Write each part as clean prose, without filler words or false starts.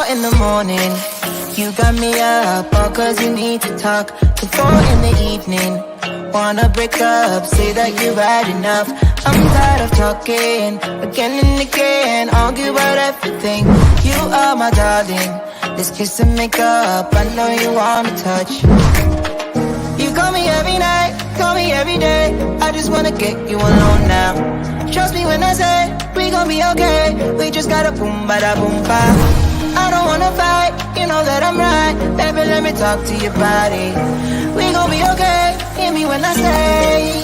in the morning, you got me up all cause you need to talk. Till 4 in the evening, wanna break up, say that you've had enough. I'm tired of talking, again and again, argue about everything. You are my darling, this kiss and make up, I know you wanna touch. You call me every night, call me every day, I just wanna get you alone now. Trust me when I say, we gon' be okay, we just gotta boom bada boom ba. I don't wanna fight, you know that I'm right, baby let me talk to your body. We gon' be okay, hear me when I say.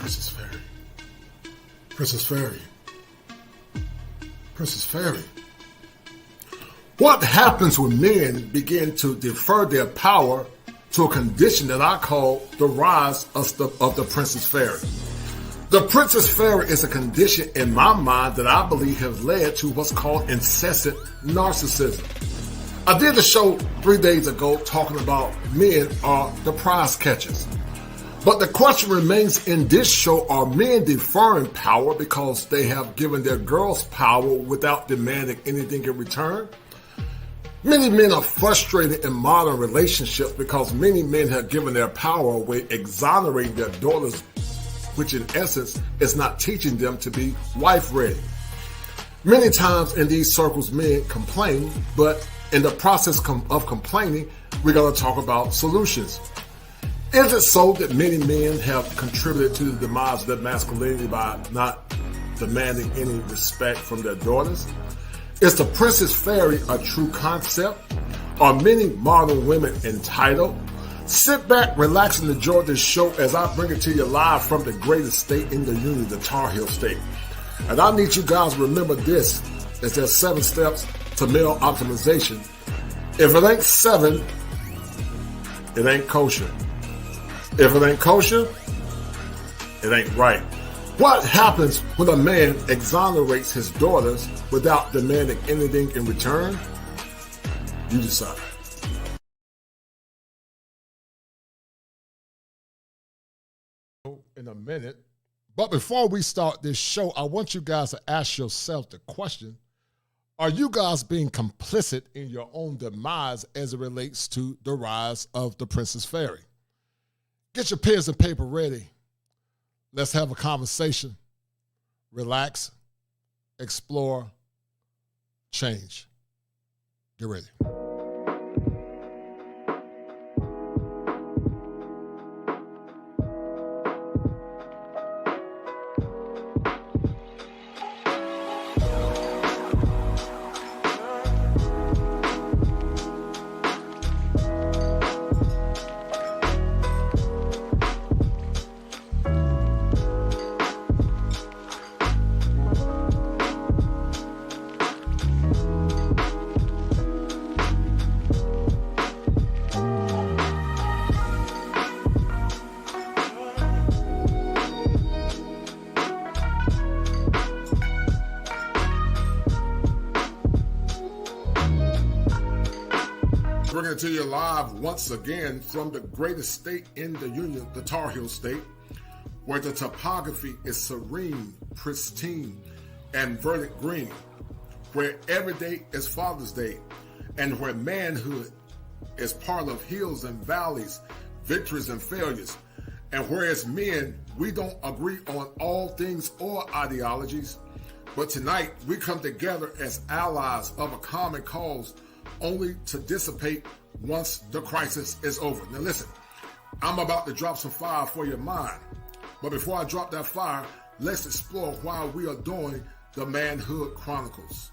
Princess Fairy. Princess Fairy. Princess Fairy. What happens when men begin to defer their power to a condition that I call the rise of the Princess Fairy? The Princess Fairy is a condition in my mind that I believe has led to what's called incessant narcissism. I did a show 3 days ago talking about men are the prize catchers. But the question remains in this show, are men deferring power because they have given their girls power without demanding anything in return? Many men are frustrated in modern relationships because many men have given their power away, exonerating their daughters, which in essence is not teaching them to be wife-ready. Many times in these circles, men complain, but in the process of complaining, we're going to talk about solutions. Is it so that many men have contributed to the demise of their masculinity by not demanding any respect from their daughters? Is the Princess Fairy a true concept? Are many modern women entitled? Sit back, relax, and enjoy this show as I bring it to you live from the greatest state in the union, the Tar Heel State. And I need you guys to remember this, as there's 7 steps to male optimization. If it ain't 7, it ain't kosher. If it ain't kosher, it ain't right. What happens when a man exonerates his daughters without demanding anything in return? You decide. In a minute, but before we start this show, I want you guys to ask yourself the question, are you guys being complicit in your own demise as it relates to the rise of the Princess Fairy? Get your pens and paper ready. Let's have a conversation, relax, explore, change. Get ready. Bringing it to you live once again from the greatest state in the union, the Tar Heel State, where the topography is serene, pristine, and verdant green, where every day is Father's Day, and where manhood is part of hills and valleys, victories and failures, and whereas men, we don't agree on all things or ideologies, but tonight we come together as allies of a common cause, only to dissipate once the crisis is over. Now listen, I'm about to drop some fire for your mind. But before I drop that fire, let's explore why we are doing the Manhood Chronicles.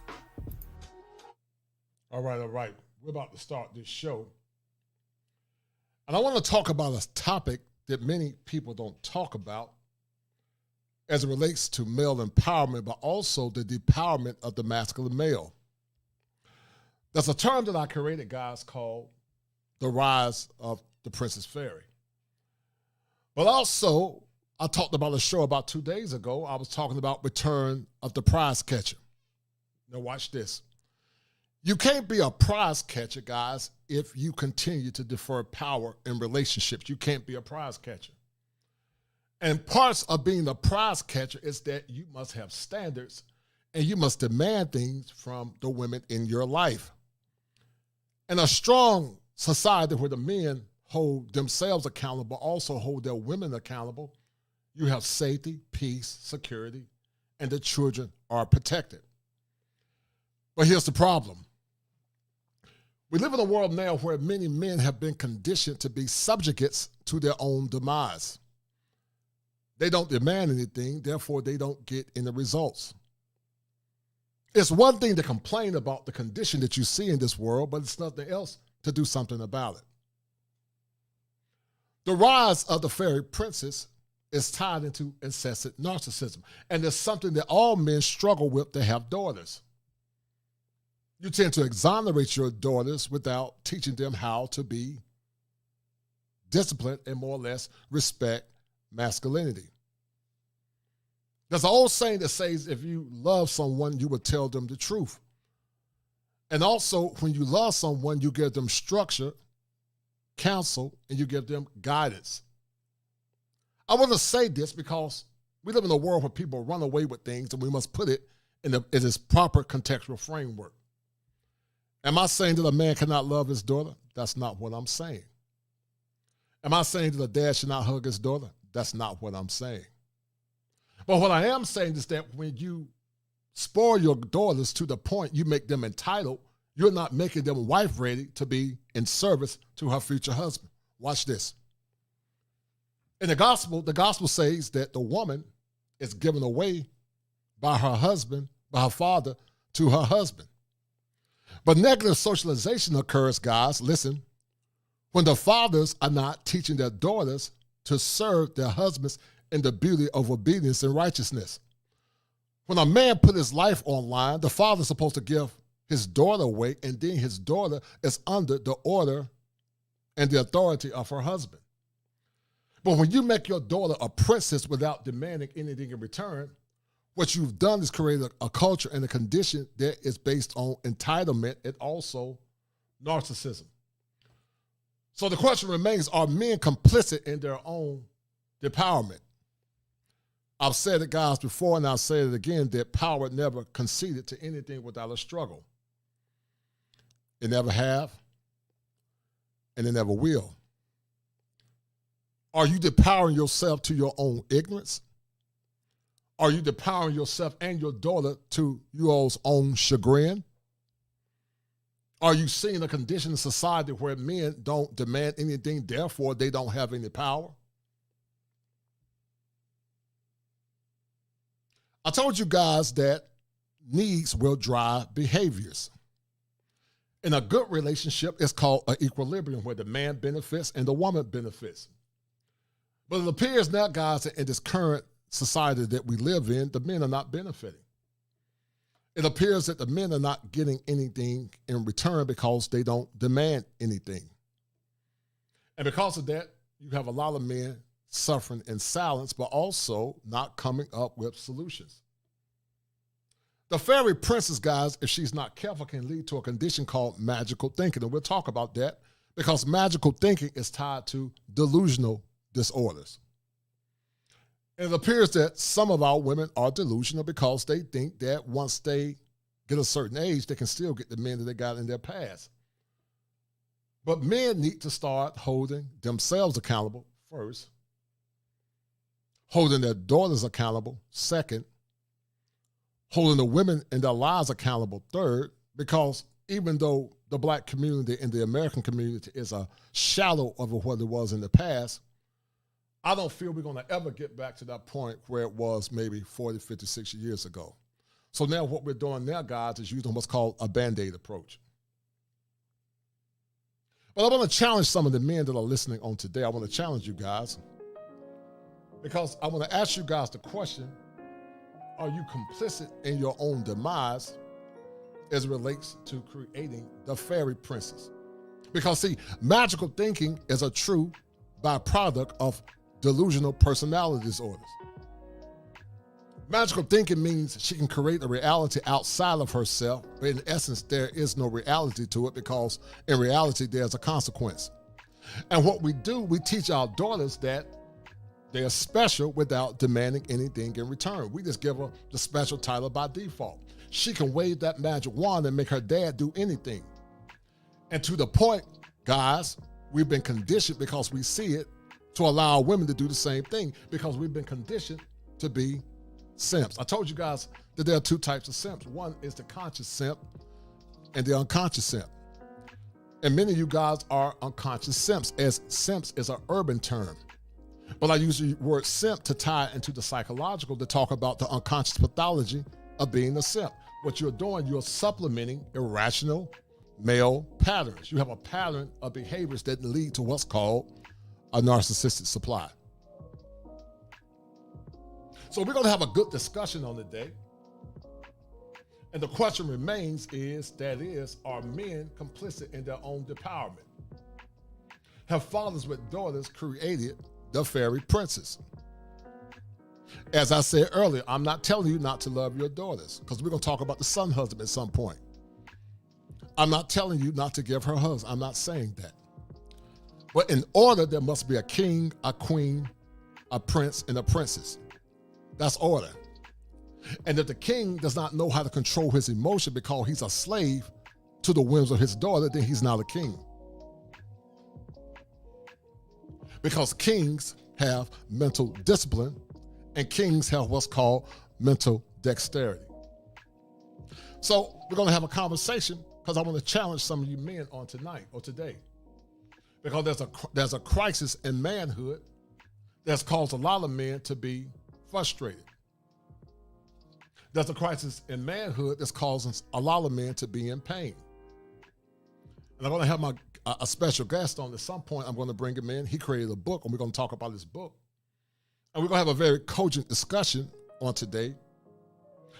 All right. We're about to start this show. And I want to talk about a topic that many people don't talk about as it relates to male empowerment, but also the depowerment of the masculine male. There's a term that I created, guys, called the rise of the Princess Fairy. But also, I talked about a show about 2 days ago. I was talking about return of the prize catcher. Now watch this. You can't be a prize catcher, guys, if you continue to defer power in relationships. You can't be a prize catcher. And parts of being a prize catcher is that you must have standards and you must demand things from the women in your life. And a strong society where the men hold themselves accountable, also hold their women accountable, you have safety, peace, security, and the children are protected. But here's the problem. We live in a world now where many men have been conditioned to be subjugates to their own demise. They don't demand anything, therefore they don't get any results. It's one thing to complain about the condition that you see in this world, but it's nothing else to do something about it. The rise of the fairy princess is tied into incessant narcissism. And it's something that all men struggle with to have daughters. You tend to exonerate your daughters without teaching them how to be disciplined and more or less respect masculinity. There's an old saying that says if you love someone, you will tell them the truth. And also, when you love someone, you give them structure, counsel, and you give them guidance. I want to say this because we live in a world where people run away with things and we must put it in its proper contextual framework. Am I saying that a man cannot love his daughter? That's not what I'm saying. Am I saying that a dad should not hug his daughter? That's not what I'm saying. But what I am saying is that when you spoil your daughters to the point you make them entitled, you're not making them wife ready to be in service to her future husband. Watch this. In the gospel says that the woman is given away by her husband, by her father, to her husband. But negative socialization occurs, guys, listen, when the fathers are not teaching their daughters to serve their husbands in the beauty of obedience and righteousness. When a man put his life online, the father's supposed to give his daughter away, and then his daughter is under the order and the authority of her husband. But when you make your daughter a princess without demanding anything in return, what you've done is create a culture and a condition that is based on entitlement and also narcissism. So the question remains, are men complicit in their own empowerment? I've said it, guys, before, and I'll say it again, that power never conceded to anything without a struggle. It never have, and it never will. Are you depowering yourself to your own ignorance? Are you depowering yourself and your daughter to your own chagrin? Are you seeing a condition in society where men don't demand anything, therefore they don't have any power? I told you guys that needs will drive behaviors. In a good relationship, it's called an equilibrium where the man benefits and the woman benefits. But it appears now, guys, that in this current society that we live in, the men are not benefiting. It appears that the men are not getting anything in return because they don't demand anything. And because of that, you have a lot of men suffering in silence, but also not coming up with solutions. The fairy princess, guys, if she's not careful, can lead to a condition called magical thinking. And we'll talk about that because magical thinking is tied to delusional disorders. And it appears that some of our women are delusional because they think that once they get a certain age, they can still get the men that they got in their past. But men need to start holding themselves accountable first, holding their daughters accountable second, holding the women in their lives accountable third, because even though the black community and the American community is a shadow of what it was in the past, I don't feel we're going to ever get back to that point where it was maybe 40, 50, 60 years ago. So now what we're doing now, guys, is using what's called a Band-Aid approach. But I want to challenge some of the men that are listening on today. I want to challenge you guys because I want to ask you guys the question, are you complicit in your own demise as it relates to creating the fairy princess? Because see, magical thinking is a true byproduct of delusional personality disorders. Magical thinking means she can create a reality outside of herself, but in essence, there is no reality to it because in reality, there's a consequence. And what we do, we teach our daughters that they're special without demanding anything in return. We just give her the special title by default. She can wave that magic wand and make her dad do anything. And to the point, guys, we've been conditioned because we see it to allow women to do the same thing because we've been conditioned to be simps. I told you guys that there are two types of simps. One is the conscious simp and the unconscious simp. And many of you guys are unconscious simps, as simps is an urban term. But I use the word simp to tie into the psychological to talk about the unconscious pathology of being a simp. What you're doing, you're supplementing irrational male patterns. You have a pattern of behaviors that lead to what's called a narcissistic supply. So we're going to have a good discussion on the day. And the question remains are men complicit in their own depowerment? Have fathers with daughters created the fairy princess? As I said earlier, I'm not telling you not to love your daughters, because we're going to talk about the son husband at some point. I'm not telling you not to give her husband. I'm not saying that. But in order, there must be a king, a queen, a prince, and a princess. That's order. And if the king does not know how to control his emotion because he's a slave to the whims of his daughter, then he's not a king. Because kings have mental discipline, and kings have what's called mental dexterity. So we're going to have a conversation, because I want to challenge some of you men on tonight or today. Because there's a crisis in manhood that's caused a lot of men to be frustrated. There's a crisis in manhood that's causing a lot of men to be in pain. And I'm going to have a special guest on at some point. I'm going to bring him in. He created a book, and we're going to talk about his book. And we're going to have a very cogent discussion on today,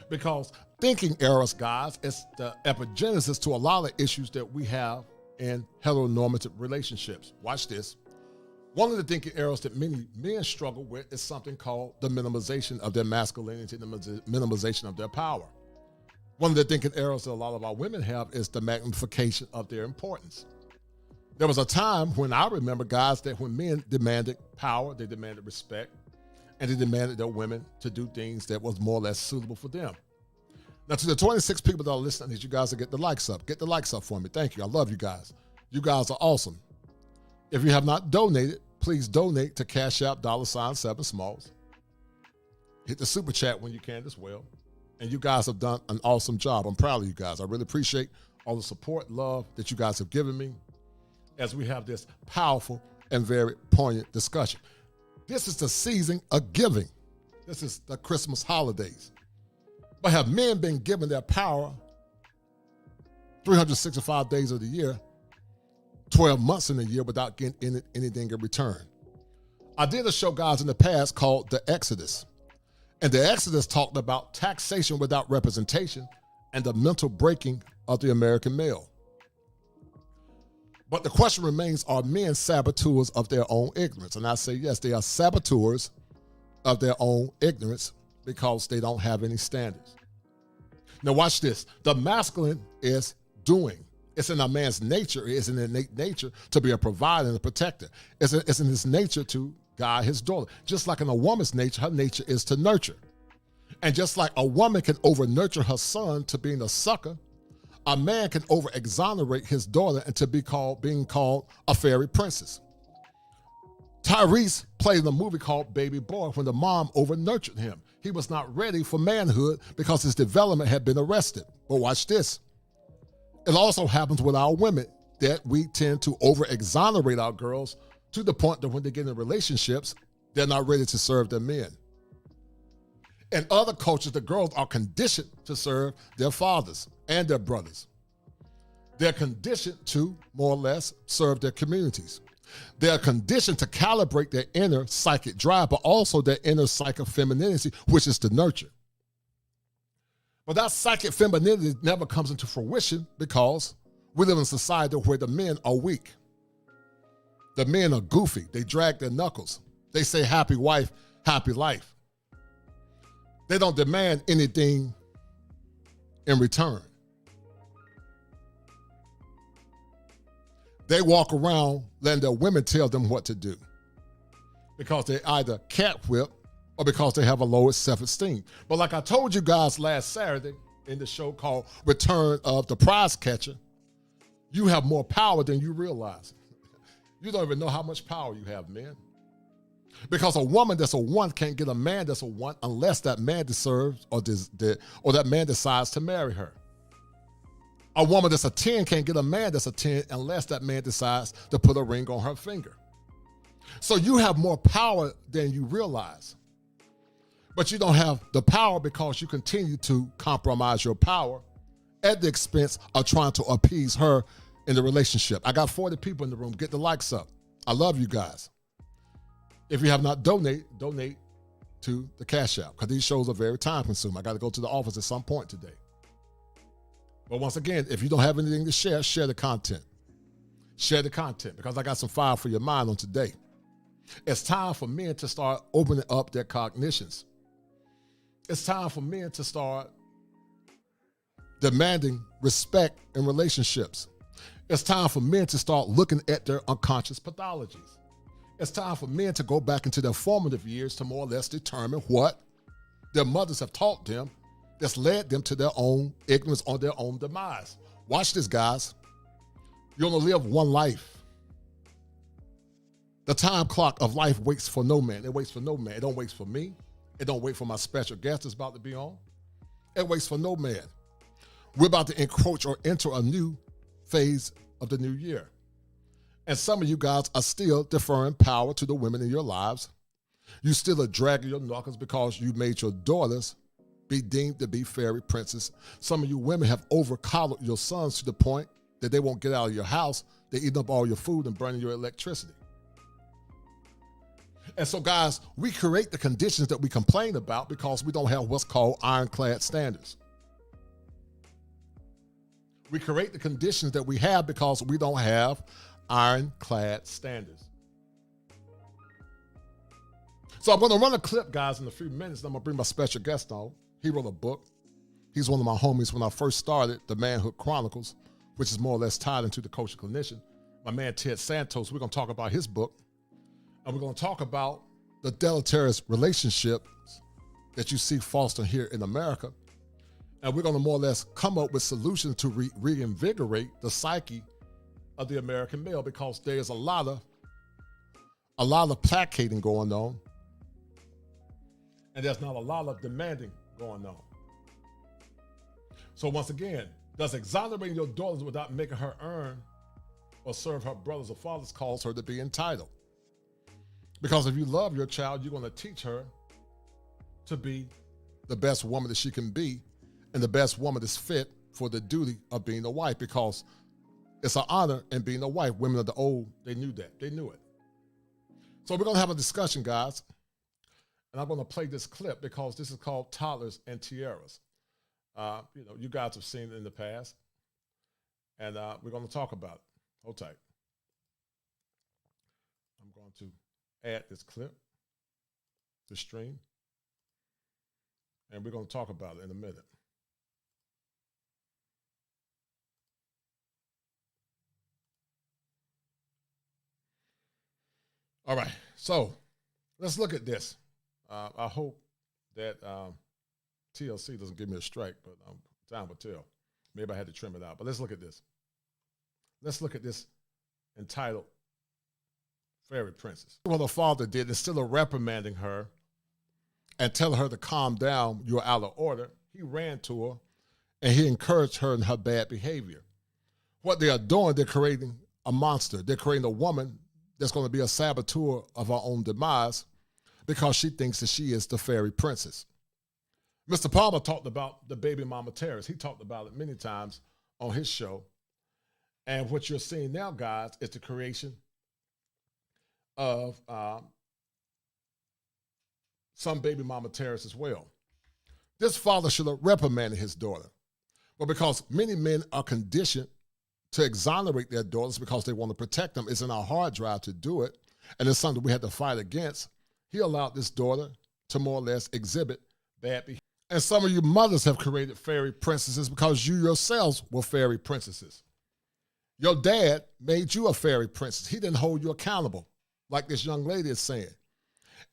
because thinking errors, guys, is the epigenesis to a lot of issues that we have in heteronormative relationships. Watch this. One of the thinking errors that many men struggle with is something called the minimization of their masculinity, the minimization of their power. One of the thinking errors that a lot of our women have is the magnification of their importance. There was a time when I remember, guys, that when men demanded power, they demanded respect, and they demanded their women to do things that was more or less suitable for them. Now, to the 26 people that are listening, I need you guys to get the likes up. Get the likes up for me. Thank you. I love you guys. You guys are awesome. If you have not donated, please donate to Cash App $7 Smalls. Hit the super chat when you can as well. And you guys have done an awesome job. I'm proud of you guys. I really appreciate all the support, love that you guys have given me as we have this powerful and very poignant discussion. This is the season of giving. This is the Christmas holidays. But have men been given their power 365 days of the year, 12 months in a year, without getting anything in return? I did a show, guys, in the past called The Exodus. And The Exodus talked about taxation without representation and the mental breaking of the American male. But the question remains, are men saboteurs of their own ignorance? And I say yes, they are saboteurs of their own ignorance because they don't have any standards. Now watch this. The masculine is doing. It's in a man's nature, it's an innate nature to be a provider and a protector. It's in his nature to guide his daughter. Just like in a woman's nature, her nature is to nurture. And just like a woman can over-nurture her son to being a sucker, a man can over-exonerate his daughter into being called a fairy princess. Tyrese played in a movie called Baby Boy when the mom over-nurtured him. He was not ready for manhood because his development had been arrested. But watch this. It also happens with our women that we tend to over-exonerate our girls to the point that when they get in relationships, they're not ready to serve their men. In other cultures, the girls are conditioned to serve their fathers and their brothers. They're conditioned to, more or less, serve their communities. They're conditioned to calibrate their inner psychic drive, but also their inner psychic femininity, which is to nurture. But that psychic femininity never comes into fruition because we live in a society where the men are weak. The men are goofy. They drag their knuckles. They say happy wife, happy life. They don't demand anything in return. They walk around letting their women tell them what to do because they either cat whip or because they have a low self-esteem. But like I told you guys last Saturday in the show called Return of the Prize Catcher, you have more power than you realize. You don't even know how much power you have, man. Because a woman that's a one can't get a man that's a one unless that man deserves or that man decides to marry her. A woman that's a 10 can't get a man that's a 10 unless that man decides to put a ring on her finger. So you have more power than you realize. But you don't have the power because you continue to compromise your power at the expense of trying to appease her in the relationship. I got 40 people in the room. Get the likes up. I love you guys. If you have not donate to the Cash App because these shows are very time consuming. I got to go to the office at some point today. But once again, if you don't have anything to share, share the content. Share the content because I got some fire for your mind on today. It's time for men to start opening up their cognitions. It's time for men to start demanding respect in relationships. It's time for men to start looking at their unconscious pathologies. It's time for men to go back into their formative years to more or less determine what their mothers have taught them that's led them to their own ignorance or their own demise. Watch this, guys. You only live one life. The time clock of life waits for no man. It waits for no man. It don't wait for me. It don't wait for my special guest that's about to be on. It waits for no man. We're about to encroach or enter a new phase of the new year. And some of you guys are still deferring power to the women in your lives. You still are dragging your knuckles because you made your daughters be deemed to be fairy princes. Some of you women have over-coddled your sons to the point that they won't get out of your house. They eat up all your food and burning your electricity. And so, guys, we create the conditions that we complain about because we don't have what's called ironclad standards. We create the conditions that we have because we don't have ironclad standards. So I'm going to run a clip, guys, in a few minutes. I'm going to bring my special guest on. He wrote a book. He's one of my homies when I first started the Manhood Chronicles, which is more or less tied into the coach and clinician. My man, Ted Santos, we're going to talk about his book. And we're going to talk about the deleterious relationships that you see fostered here in America. And we're going to more or less come up with solutions to reinvigorate the psyche of the American male because there's a lot of placating going on. And there's not a lot of demanding going on. So once again, does exonerating your daughters without making her earn or serve her brothers or fathers cause her to be entitled? Because if you love your child, you're going to teach her to be the best woman that she can be and the best woman that's fit for the duty of being a wife because it's an honor in being a wife. Women of the old, they knew that. They knew it. So we're going to have a discussion, guys. And I'm going to play this clip because this is called Toddlers and Tiaras. You guys have seen it in the past. And we're going to talk about it. Hold tight. I'm going to add this clip to stream. And we're going to talk about it in a minute. All right, so let's look at this. I hope that TLC doesn't give me a strike, but time will tell. Maybe I had to trim it out, but let's look at this. Let's look at this entitled Fairy Princess. What her father did, instead of reprimanding her and telling her to calm down, you're out of order, he ran to her and he encouraged her in her bad behavior. What they are doing, they're creating a monster. They're creating a woman that's going to be a saboteur of her own demise because she thinks that she is the fairy princess. Mr. Palmer talked about the baby mama terrors. He talked about it many times on his show. And what you're seeing now, guys, is the creation of some baby mama terrorists as well. This father should have reprimanded his daughter. But because many men are conditioned to exonerate their daughters because they want to protect them, it's in our hard drive to do it, and it's something we had to fight against, he allowed this daughter to more or less exhibit bad behavior. And some of you mothers have created fairy princesses because you yourselves were fairy princesses. Your dad made you a fairy princess. He didn't hold you accountable, like this young lady is saying.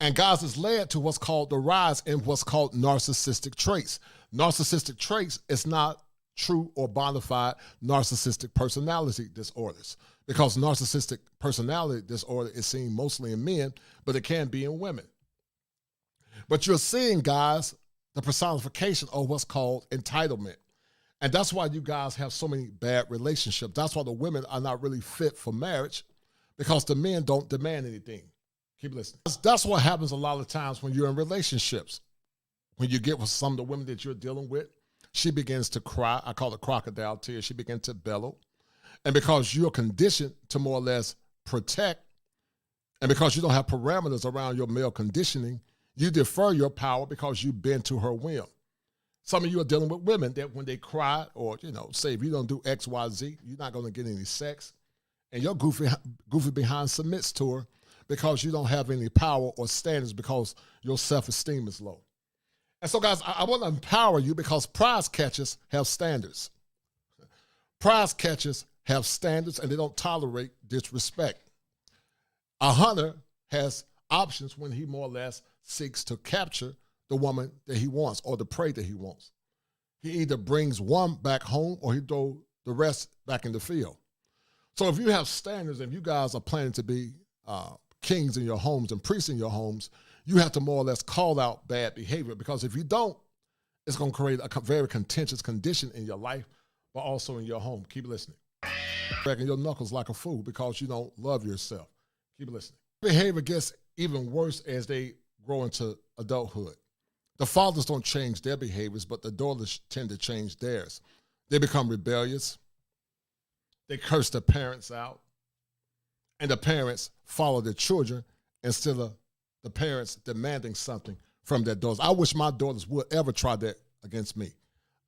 And guys, it's led to what's called the rise in what's called narcissistic traits. Narcissistic traits is not true or bona fide narcissistic personality disorders because narcissistic personality disorder is seen mostly in men, but it can be in women. But you're seeing, guys, the personification of what's called entitlement. And that's why you guys have so many bad relationships. That's why the women are not really fit for marriage because the men don't demand anything. Keep listening. That's what happens a lot of times when you're in relationships. When you get with some of the women that you're dealing with, she begins to cry. I call it crocodile tears. She begins to bellow. And because you're conditioned to more or less protect, and because you don't have parameters around your male conditioning, You defer your power because you bend to her whim. Some of you are dealing with women that when they cry or, say if you don't do X, Y, Z, you're not going to get any sex. And your goofy behind submits to her because you don't have any power or standards because your self-esteem is low. And so, guys, I want to empower you because prize catchers have standards. Prize catchers have standards and they don't tolerate disrespect. A hunter has options when he more or less seeks to capture the woman that he wants or the prey that he wants. He either brings one back home or he throws the rest back in the field. So if you have standards and you guys are planning to be kings in your homes and priests in your homes, you have to more or less call out bad behavior, because if you don't, it's going to create a very contentious condition in your life, but also in your home. Keep listening. Cracking your knuckles like a fool because you don't love yourself. Keep listening. Behavior gets even worse as they grow into adulthood. The fathers don't change their behaviors, but the daughters tend to change theirs. They become rebellious. They curse their parents out. And the parents follow their children instead of the parents demanding something from their daughters. I wish my daughters would ever try that against me.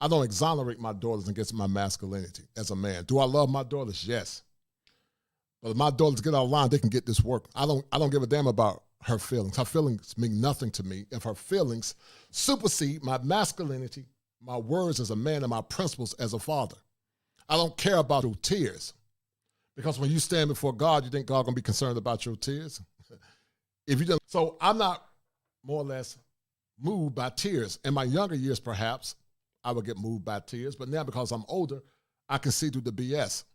I don't exonerate my daughters against my masculinity as a man. Do I love my daughters? Yes. But if my daughters get out of line, they can get this work. I don't give a damn about her feelings. Her feelings mean nothing to me if her feelings supersede my masculinity, my words as a man, and my principles as a father. I don't care about your tears, because when you stand before God, you think God gonna be concerned about your tears? If you don't, so I'm not more or less moved by tears. In my younger years, perhaps I would get moved by tears, but now because I'm older, I can see through the BS.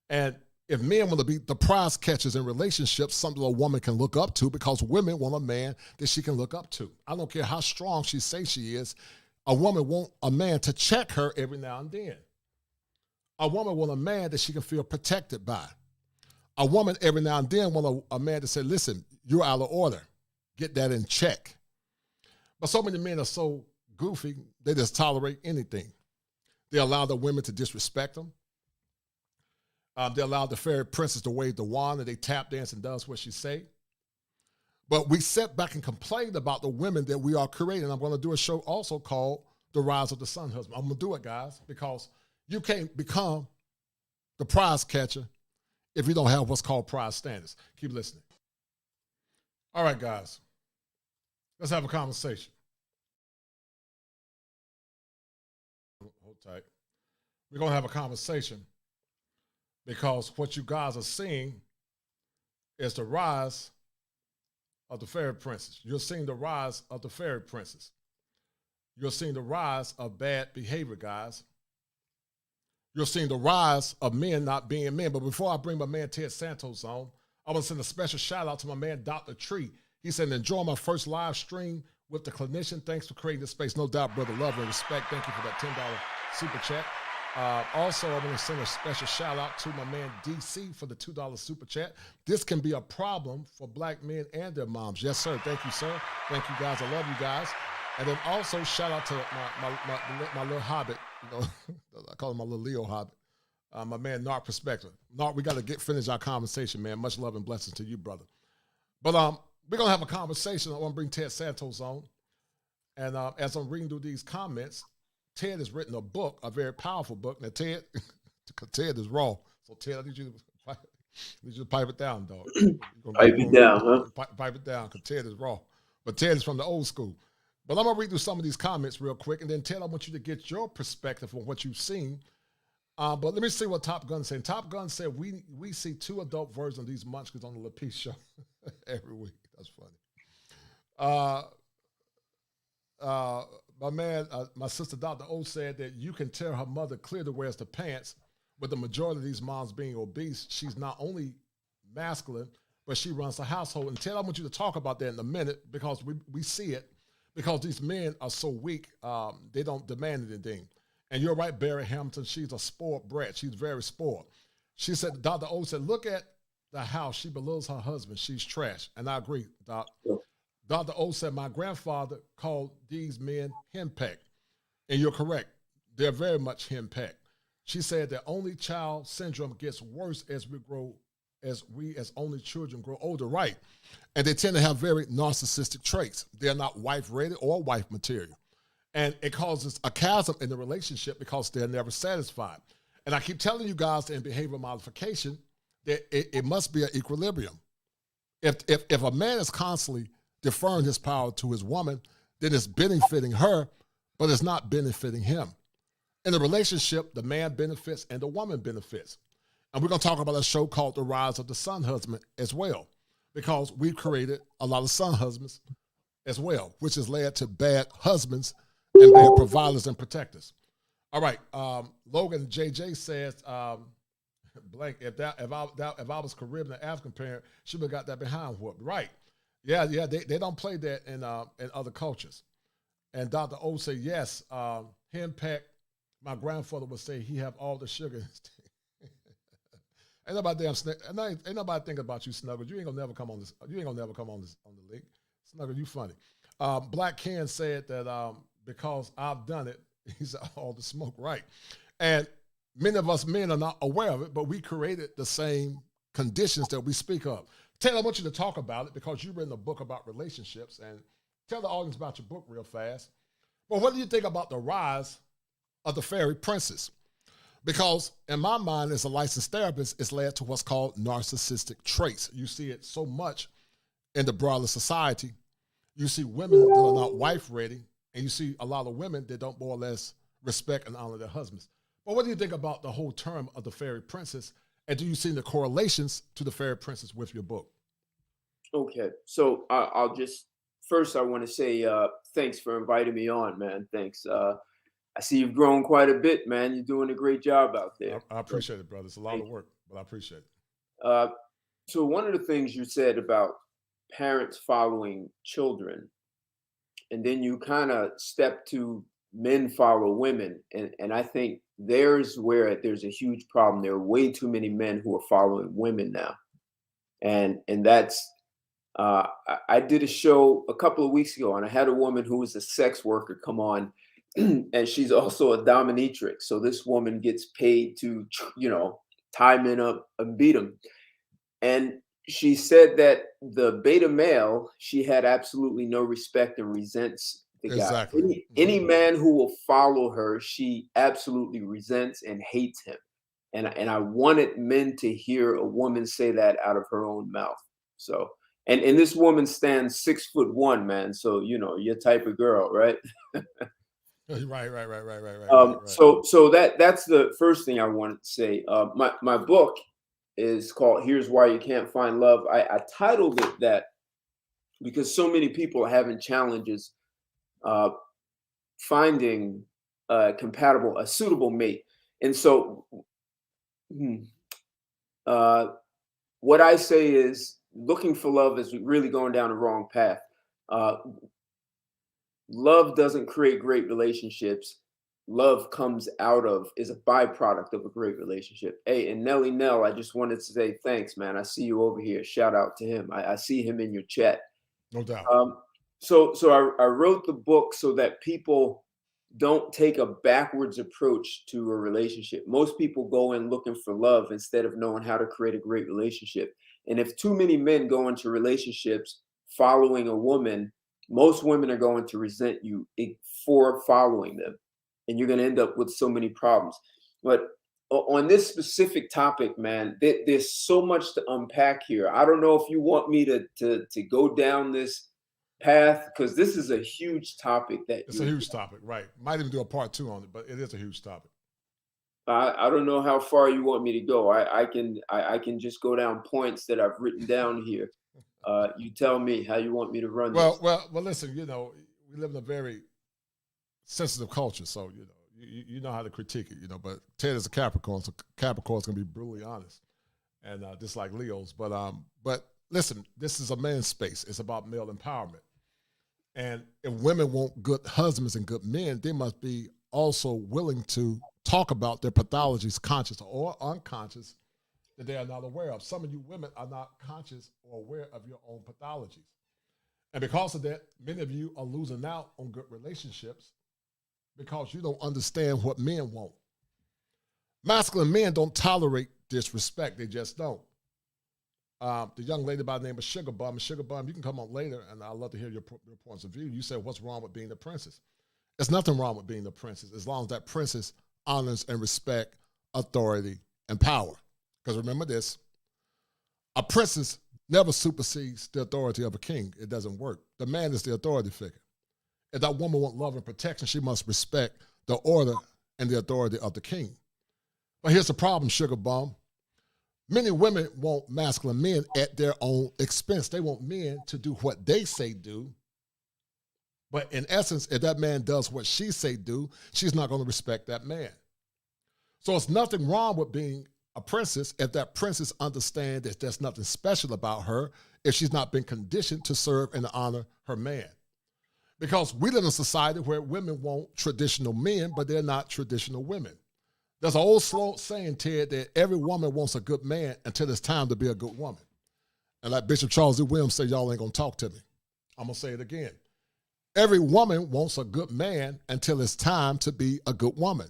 And if men want to be the prize catchers in relationships, something a woman can look up to, because women want a man that she can look up to. I don't care how strong she says she is. A woman wants a man to check her every now and then. A woman wants a man that she can feel protected by. A woman every now and then wants a man to say, listen, you're out of order. Get that in check. But so many men are so goofy, they just tolerate anything. They allow the women to disrespect them. They allow the fairy princess to wave the wand and they tap dance and does what she say. But we sit back and complain about the women that we are creating. I'm going to do a show also called The Rise of the Sun Husband. I'm going to do it, guys, because you can't become the prize catcher if you don't have what's called prize standards. Keep listening. All right, guys, let's have a conversation. Hold tight. We're going to have a conversation because what you guys are seeing is the rise of the fairy princess. You're seeing the rise of the fairy princess. You're seeing the rise of bad behavior, guys. You're seeing the rise of men not being men. But before I bring my man Ted Santos on, I want to send a special shout out to my man Dr. Tree. He said, enjoy my first live stream with the clinician. Thanks for creating this space. No doubt, brother, love and respect. Thank you for that $10 super chat. Also, I'm going to send a special shout out to my man DC for the $2 super chat. This can be a problem for black men and their moms. Yes, sir. Thank you, sir. Thank you, guys. I love you guys. And then also shout out to my little hobbit. You know, I call him my little Leo hobbit. My man Narc Perspective. Narc, we got to finish our conversation, man. Much love and blessings to you, brother. But we're going to have a conversation. I want to bring Ted Santos on. And as I'm reading through these comments, Ted has written a book, a very powerful book. Now, Ted is raw. So, Ted, I need you to pipe it down, dog. Pipe it down, huh? Pipe it down, because Ted is raw. But Ted is from the old school. But I'm going to read through some of these comments real quick. And then, Ted, I want you to get your perspective on what you've seen. But let me see what Top Gun said. Top Gun said, we see 2 adult versions of these munchkins on the LaPeace show every week. That's funny. My man, my sister Dr. O said that you can tell her mother clearly wears the pants. With the majority of these moms being obese, she's not only masculine, but she runs the household. And Ted, I want you to talk about that in a minute, because we see it. Because these men are so weak, they don't demand anything. And you're right, Barry Hamilton, she's a spoiled brat. She's very spoiled. She said, Dr. O said, look at the house. She belittles her husband. She's trash. And I agree, Doc. Yeah. Dr. O said, my grandfather called these men henpecked. And you're correct. They're very much henpecked. She said that only child syndrome gets worse as we grow as we as only children grow older, right? And they tend to have very narcissistic traits. They're not wife-ready or wife material. And it causes a chasm in the relationship because they're never satisfied. And I keep telling you guys in behavioral modification that it must be an equilibrium. If a man is constantly deferring his power to his woman, then it's benefiting her, but it's not benefiting him. In a relationship, the man benefits and the woman benefits. And we're going to talk about a show called The Rise of the Son Husband as well, because we've created a lot of son husbands as well, which has led to bad husbands and bad providers and protectors. All right, Logan JJ says, blank, if I was Caribbean and African parent, should have got that behind whoop. Right. Yeah, they don't play that in other cultures. And Dr. O say, yes, hen peck, my grandfather would say he have all the sugar in his tea. Ain't nobody ain't nobody thinking about you, Snuggle. You ain't gonna never come on this. You ain't gonna never come on the link. Snuggle, you funny. Black Ken said that because I've done it, he said all the smoke, right? And many of us men are not aware of it, but we created the same conditions that we speak of. Ted, I want you to talk about it because you've written a book about relationships, and tell the audience about your book real fast. Well, what do you think about the rise of the fairy princess? Because in my mind, as a licensed therapist, it's led to what's called narcissistic traits. You see it so much in the broader society. You see women that are not wife ready, and you see a lot of women that don't more or less respect and honor their husbands. But what do you think about the whole term of the fairy princess? And do you see the correlations to the fairy princess with your book? Okay, so I'll just, first I want to say thanks for inviting me on, man. Thanks. I see you've grown quite a bit, man. You're doing a great job out there. I appreciate it, brother. It's a lot of work, but I appreciate it. So one of the things you said about parents following children, and then you kind of step to men follow women. And I think there's where there's a huge problem. There are way too many men who are following women now. And that's, I did a show a couple of weeks ago, and I had a woman who was a sex worker come on, and she's also a dominatrix. So this woman gets paid to, tie men up and beat them. And she said that the beta male, she had absolutely no respect and resents the guy. Exactly. Any man who will follow her, she absolutely resents and hates him. And I wanted men to hear a woman say that out of her own mouth. So, and this woman stands 6'1", man. So, your type of girl, right? Right. So that's the first thing I wanted to say. My book is called "Here's Why You Can't Find Love." I titled it that because so many people are having challenges finding a suitable mate. And so what I say is looking for love is really going down the wrong path. Love doesn't create great relationships. Love is a byproduct of a great relationship. Hey, and Nelly Nell, I just wanted to say thanks, man. I see you over here. Shout out to him. I see him in your chat. No doubt. So I wrote the book so that people don't take a backwards approach to a relationship. Most people go in looking for love instead of knowing how to create a great relationship. And if too many men go into relationships following a woman, most women are going to resent you for following them. And you're going to end up with so many problems. But on this specific topic, man, there's so much to unpack here. I don't know if you want me to go down this path, because this is a huge topic. It's a huge topic, right? Might even do a part 2 on it, but it is a huge topic. I don't know how far you want me to go. I can just go down points that I've written down here. You tell me how you want me to run this. Well, listen, we live in a very sensitive culture, so you know how to critique it, but Ted is a Capricorn, so Capricorn's gonna be brutally honest, and just like Leo's. But listen, this is a man's space. It's about male empowerment, and if women want good husbands and good men, they must be also willing to talk about their pathologies, conscious or unconscious, that they are not aware of. Some of you women are not conscious or aware of your own pathologies, and because of that, many of you are losing out on good relationships because you don't understand what men want. Masculine men don't tolerate disrespect. They just don't. the young lady by the name of Sugar Bum. And Sugar Bum, you can come on later, and I'd love to hear your points of view. You said, what's wrong with being the princess? There's nothing wrong with being the princess as long as that princess honors and respect authority and power. Because remember this, a princess never supersedes the authority of a king. It doesn't work. The man is the authority figure. If that woman wants love and protection, she must respect the order and the authority of the king. But here's the problem, Sugar Bum. Many women want masculine men at their own expense. They want men to do what they say do. But in essence, if that man does what she say do, she's not going to respect that man. So it's nothing wrong with being a princess if that princess understands that there's nothing special about her if she's not been conditioned to serve and honor her man. Because we live in a society where women want traditional men, but they're not traditional women. There's an old slow saying, Ted, that every woman wants a good man until it's time to be a good woman. And like Bishop Charles E. Williams said, y'all ain't going to talk to me. I'm going to say it again. Every woman wants a good man until it's time to be a good woman.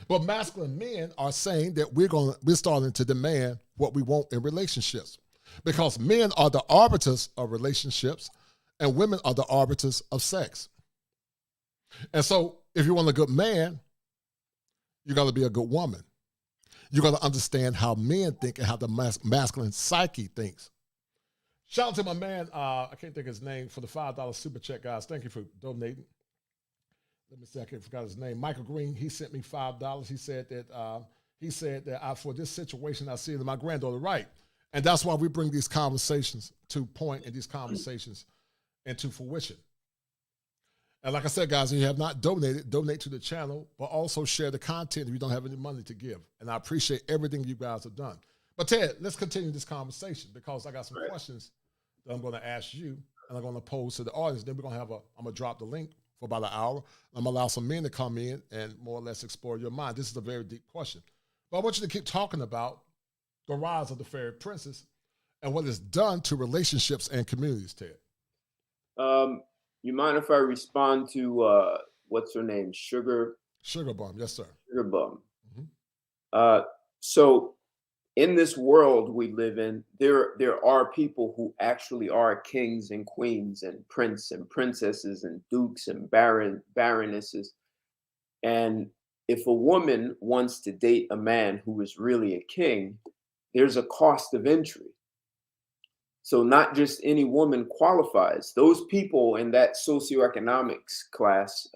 But masculine men are saying that we're starting to demand what we want in relationships, because men are the arbiters of relationships and women are the arbiters of sex. And so if you want a good man, you got to be a good woman. You got to understand how men think and how the masculine psyche thinks. Shout out to my man, I can't think of his name, for the $5 super check, guys. Thank you for donating. Let me see, I forgot his name. Michael Green, he sent me $5. He said that for this situation, I see that my granddaughter right. And that's why we bring these conversations to point and these conversations into fruition. And like I said, guys, if you have not donated, donate to the channel, but also share the content if you don't have any money to give. And I appreciate everything you guys have done. But Ted, let's continue this conversation, because I got some questions that I'm going to ask you and I'm going to pose to the audience. Then we're going to I'm going to drop the link for about an hour. I'm going to allow some men to come in and more or less explore your mind. This is a very deep question. But I want you to keep talking about the rise of the fairy princess and what it's done to relationships and communities, Ted. You mind if I respond to what's her name? Sugar Bum, yes, sir. Sugar Bum. Mm-hmm. So in this world we live in, there are people who actually are kings and queens and prince and princesses and dukes and baronesses. And if a woman wants to date a man who is really a king, there's a cost of entry. So not just any woman qualifies. Those people in that socioeconomics class,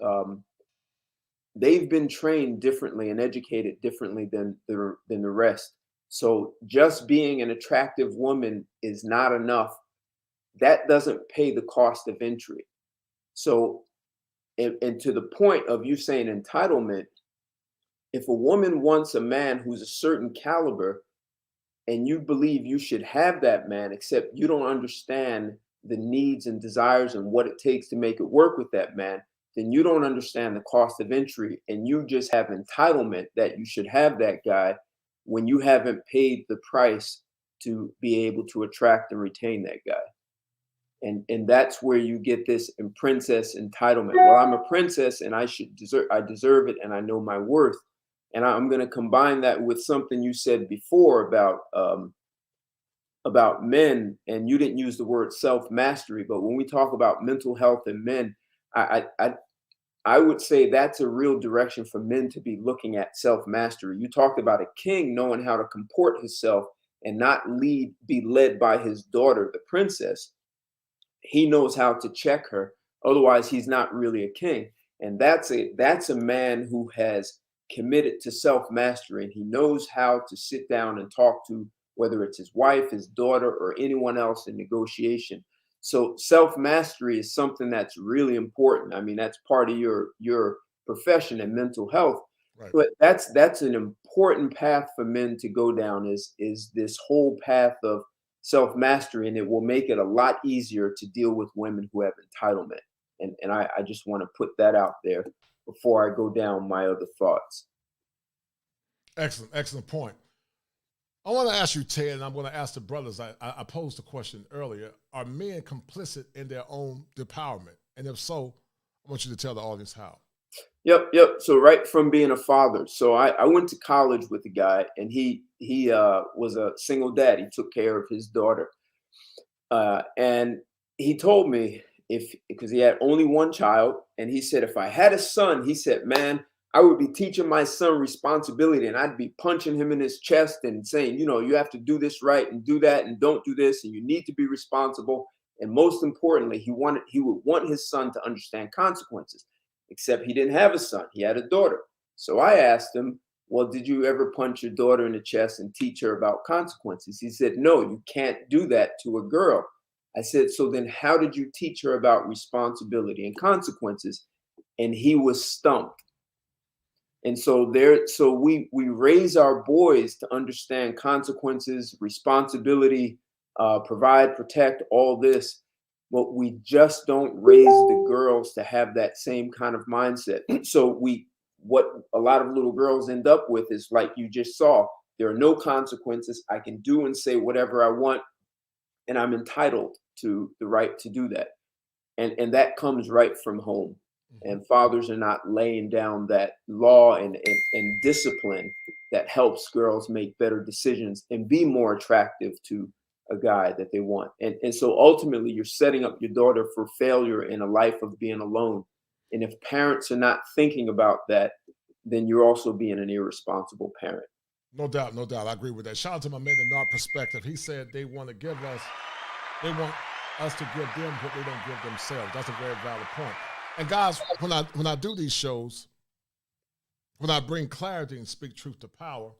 they've been trained differently and educated differently than the rest. So just being an attractive woman is not enough. That doesn't pay the cost of entry. So, and to the point of you saying entitlement, if a woman wants a man who's a certain caliber, and you believe you should have that man, except you don't understand the needs and desires and what it takes to make it work with that man, then you don't understand the cost of entry, and you just have entitlement that you should have that guy when you haven't paid the price to be able to attract and retain that guy. And that's where you get this princess entitlement. Well, I'm a princess and I deserve it, and I know my worth. And I'm going to combine that with something you said before about men, and you didn't use the word self-mastery, but when we talk about mental health in men, I would say that's a real direction for men to be looking at, self-mastery. You talked about a king knowing how to comport himself and not be led by his daughter, the princess. He knows how to check her. Otherwise, he's not really a king. And that's a man who has committed to self-mastery, and he knows how to sit down and talk to, whether it's his wife, his daughter, or anyone else in negotiation. So self-mastery is something that's really important. I mean, that's part of your profession in mental health. Right. But that's an important path for men to go down, is this whole path of self-mastery, and it will make it a lot easier to deal with women who have entitlement. And I just want to put that out there before I go down my other thoughts. Excellent point. I want to ask you, Ted, and I'm going to ask the brothers, I posed the question earlier, are men complicit in their own depowerment? And if so, I want you to tell the audience how. Yep. So right from being a father. So I went to college with a guy, and he was a single dad. He took care of his daughter. And he told me, because he had only one child, and he said, if I had a son, he said, man, I would be teaching my son responsibility, and I'd be punching him in his chest and saying, you have to do this right and do that and don't do this, and you need to be responsible. And most importantly, he would want his son to understand consequences, except he didn't have a son. He had a daughter. So I asked him, well, did you ever punch your daughter in the chest and teach her about consequences? He said, no, you can't do that to a girl. I said, so then how did you teach her about responsibility and consequences? And he was stumped. And so we raise our boys to understand consequences, responsibility, provide, protect, all this. But we just don't raise the girls to have that same kind of mindset. So what a lot of little girls end up with is, like you just saw, there are no consequences. I can do and say whatever I want, and I'm entitled to the right to do that. And that comes right from home. And fathers are not laying down that law and discipline that helps girls make better decisions and be more attractive to a guy that they want. And so ultimately, you're setting up your daughter for failure in a life of being alone. And if parents are not thinking about that, then you're also being an irresponsible parent. No doubt. I agree with that. Shout out to my man in our perspective. He said they want us to give them what they don't give themselves. That's a very valid point. And guys, when I do these shows, when I bring clarity and speak truth to power,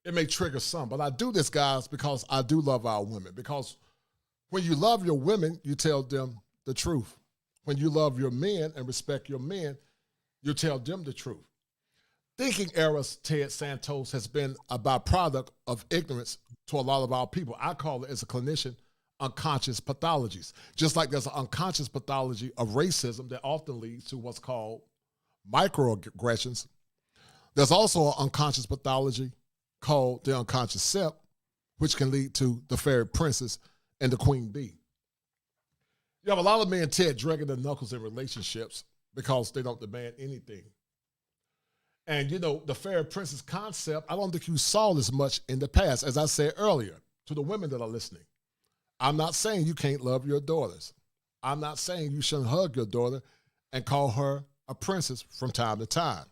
it may trigger some. But I do this, guys, because I do love our women. Because when you love your women, you tell them the truth. When you love your men and respect your men, you tell them the truth. Thinking errors, Ted Santos, has been a byproduct of ignorance to a lot of our people. I call it, as a clinician, unconscious pathologies. Just like there's an unconscious pathology of racism that often leads to what's called microaggressions, there's also an unconscious pathology called the unconscious simp, which can lead to the fairy princess and the queen bee. You have a lot of men, Ted, dragging their knuckles in relationships because they don't demand anything. And, the fairy princess concept, I don't think you saw this much in the past. As I said earlier, to the women that are listening, I'm not saying you can't love your daughters. I'm not saying you shouldn't hug your daughter and call her a princess from time to time.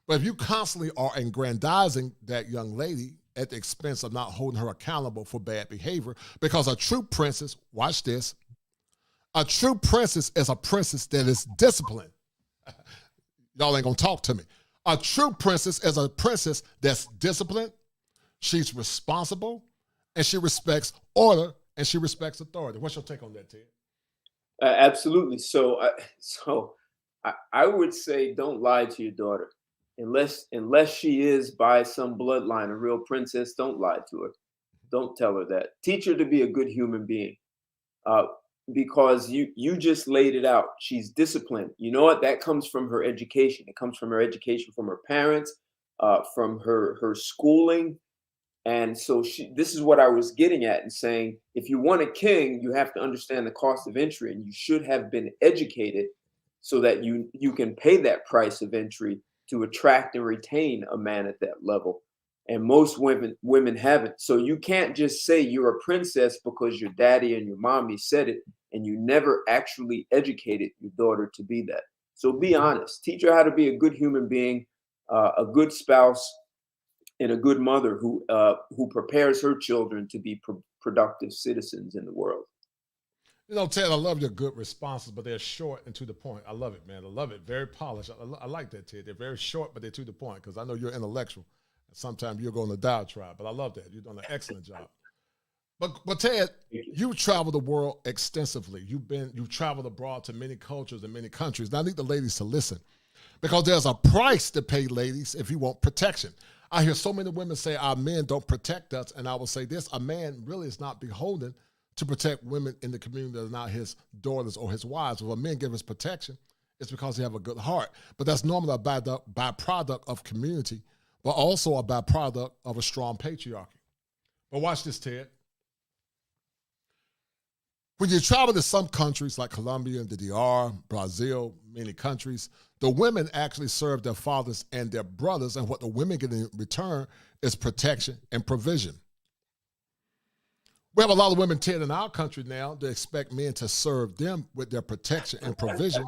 But if you constantly are aggrandizing that young lady at the expense of not holding her accountable for bad behavior, because a true princess, watch this, a true princess is a princess that is disciplined. Y'all ain't gonna talk to me. A true princess is a princess that's disciplined, she's responsible, and she respects order, and she respects authority. What's your take on that, Ted? Absolutely. So I would say, don't lie to your daughter. Unless she is by some bloodline a real princess, don't lie to her. Don't tell her that. Teach her to be a good human being. Because you just laid it out. She's disciplined. You know what? That comes from her education. It comes from her education, from her parents, from her schooling. And so this is what I was getting at and saying, if you want a king, you have to understand the cost of entry, and you should have been educated so that you can pay that price of entry to attract and retain a man at that level. And most women haven't. So you can't just say you're a princess because your daddy and your mommy said it, and you never actually educated your daughter to be that. So be honest. Teach her how to be a good human being, a good spouse, and a good mother who prepares her children to be productive citizens in the world. Ted, I love your good responses, but they're short and to the point. I love it, man. I love it. Very polished. I like that, Ted. They're very short, but they're to the point, because I know you're intellectual. Sometimes you're going to diatribe, but I love that. You've done an excellent job. But Ted, you've traveled the world extensively. You've traveled abroad to many cultures and many countries. Now I need the ladies to listen, because there's a price to pay, ladies, if you want protection. I hear so many women say our men don't protect us, and I will say this: a man really is not beholden to protect women in the community that are not his daughters or his wives. If a man gives us protection, it's because he have a good heart. But that's normally a byproduct of community, but also a byproduct of a strong patriarchy. But watch this, Ted. When you travel to some countries like Colombia and the DR, Brazil, many countries, the women actually serve their fathers and their brothers, and what the women get in return is protection and provision. We have a lot of women, Ted, in our country now. They expect men to serve them with their protection and provision.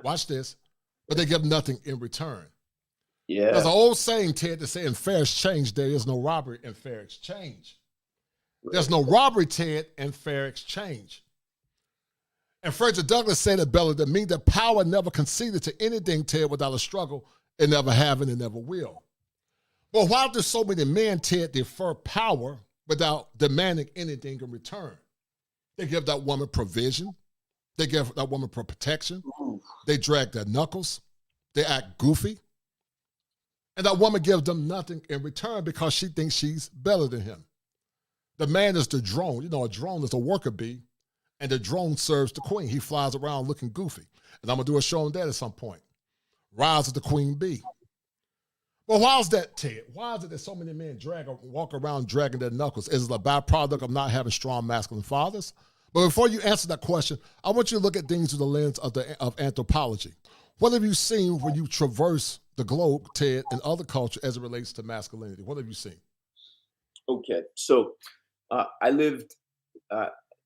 Watch this. But they give nothing in return. Yeah. There's an old saying, Ted, that say in fair exchange, there is no robbery in fair exchange. There's no robbery, Ted, in fair exchange. And Frederick Douglass said it better than me, that power never conceded to anything, Ted, without a struggle. It never have and it never will. But why do so many men, Ted, defer power without demanding anything in return? They give that woman provision. They give that woman protection. They drag their knuckles. They act goofy. And that woman gives them nothing in return because she thinks she's better than him. The man is the drone. You know, a drone is a worker bee, and the drone serves the queen. He flies around looking goofy. And I'm going to do a show on that at some point. Rise of the queen bee. Well, why is that, Ted? Why is it that so many men walk around dragging their knuckles? Is it a byproduct of not having strong masculine fathers? But before you answer that question, I want you to look at things through the lens of anthropology. What have you seen when you traverse the globe, Ted, and other culture as it relates to masculinity? What have you seen? Okay, so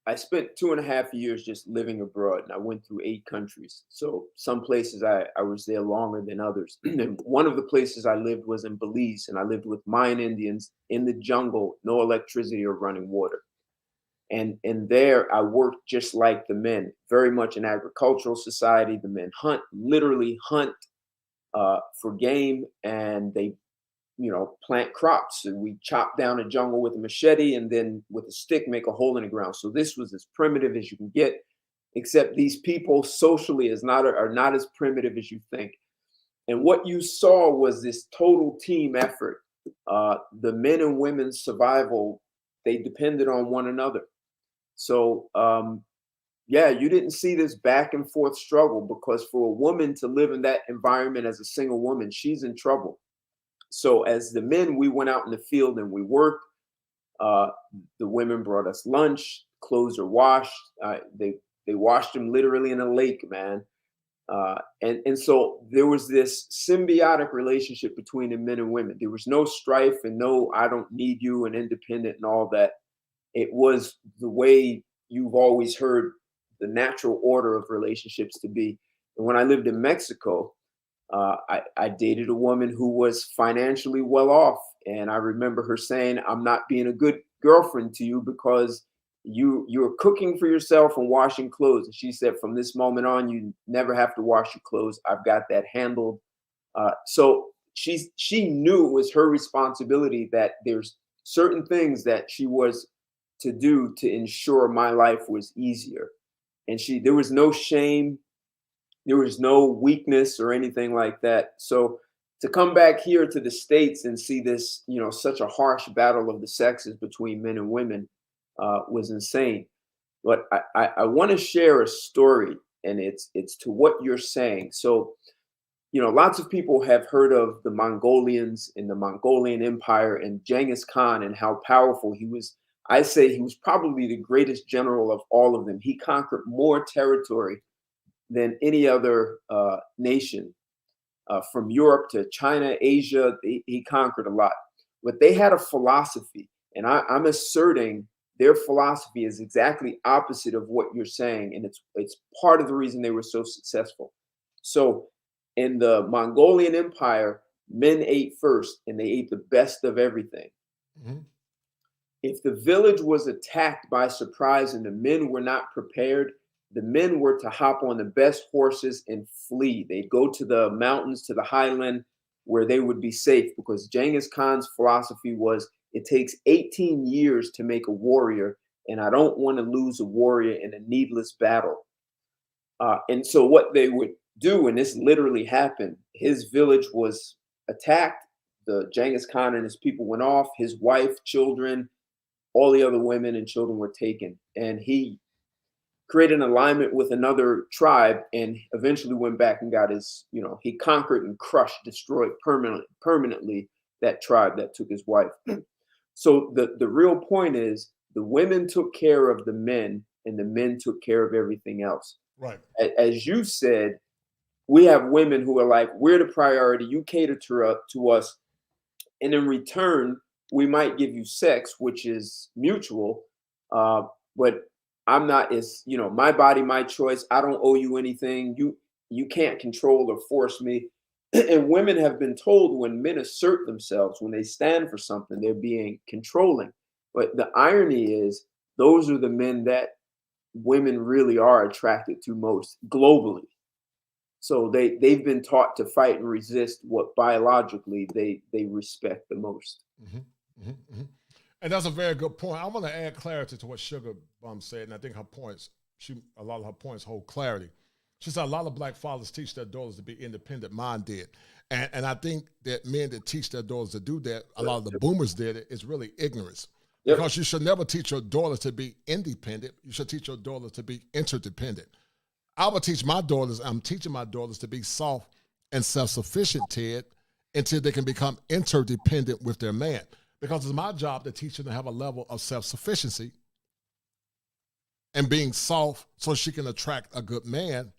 I spent 2.5 years just living abroad, and I went through 8 countries. So some places I was there longer than others. And one of the places I lived was in Belize, and I lived with Mayan Indians in the jungle, no electricity or running water. And there I worked just like the men, very much an agricultural society. The men literally hunt for game, and they, plant crops. And we chop down a jungle with a machete, and then with a stick make a hole in the ground. So this was as primitive as you can get, except these people socially are not as primitive as you think. And what you saw was this total team effort. The men and women's survival, they depended on one another. So, you didn't see this back and forth struggle, because for a woman to live in that environment as a single woman, she's in trouble. So as the men, we went out in the field and we worked. The women brought us lunch, clothes are washed. They washed them literally in a lake, man. And so there was this symbiotic relationship between the men and women. There was no strife and no, I don't need you, and independent and all that. It was the way you've always heard the natural order of relationships to be. And when I lived in Mexico, I dated a woman who was financially well off. And I remember her saying, I'm not being a good girlfriend to you because you're cooking for yourself and washing clothes. And she said, from this moment on, you never have to wash your clothes. I've got that handled. So she knew it was her responsibility, that there's certain things that she was to do to ensure my life was easier. And there was no shame. There was no weakness or anything like that. So to come back here to the States and see this, such a harsh battle of the sexes between men and women was insane. But I want to share a story, and it's to what you're saying. So, lots of people have heard of the Mongolians in the Mongolian Empire and Genghis Khan and how powerful he was. I say he was probably the greatest general of all of them. He conquered more territory than any other nation, from Europe to China, Asia. He conquered a lot. But they had a philosophy, and I'm asserting their philosophy is exactly opposite of what you're saying, and it's part of the reason they were so successful. So in the Mongolian Empire, men ate first, and they ate the best of everything. Mm-hmm. If the village was attacked by surprise and the men were not prepared, the men were to hop on the best horses and flee. They'd go to the mountains, to the highland, where they would be safe, because Genghis Khan's philosophy was, it takes 18 years to make a warrior, and I don't want to lose a warrior in a needless battle. And so what they would do, and this literally happened, his village was attacked. The Genghis Khan and his people went off. His wife, children, all the other women and children were taken. And he created an alignment with another tribe, and eventually went back and got his, he conquered and crushed, destroyed permanently that tribe that took his wife. So the real point is, the women took care of the men and the men took care of everything else. Right. As you said, we have women who are like, we're the priority, you cater to us, and in return, we might give you sex, which is mutual, but I'm not, it's, you know, my body, my choice. I don't owe you anything. You can't control or force me. And women have been told when men assert themselves, when they stand for something, they're being controlling. But the irony is, those are the men that women really are attracted to most globally. So they've been taught to fight and resist what biologically they respect the most. Mm-hmm, mm-hmm, mm-hmm. And that's a very good point. I want to add clarity to what Sugar Bum said, and I think her points, a lot of her points hold clarity. She said a lot of black fathers teach their daughters to be independent minded. And I think that men that teach their daughters to do that, a lot of the boomers did it, is really ignorance. Yep. Because you should never teach your daughter to be independent. You should teach your daughter to be interdependent. I would teach my daughters, I'm teaching my daughters to be soft and self-sufficient, Ted, until they can become interdependent with their man. Because it's my job to teach them to have a level of self-sufficiency and being soft so she can attract a good man,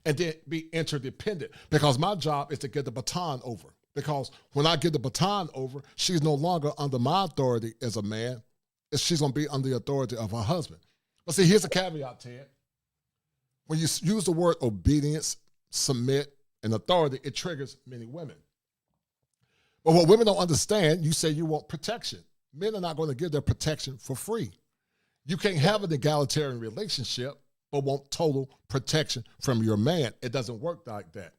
and then be interdependent. Because my job is to get the baton over. Because when I get the baton over, she's no longer under my authority as a man. She's going to be under the authority of her husband. But see, here's a caveat, Ted. When you use the word obedience, submit, and authority, it triggers many women. But what women don't understand, you say you want protection. Men are not going to give their protection for free. You can't have an egalitarian relationship but want total protection from your man. It doesn't work like that.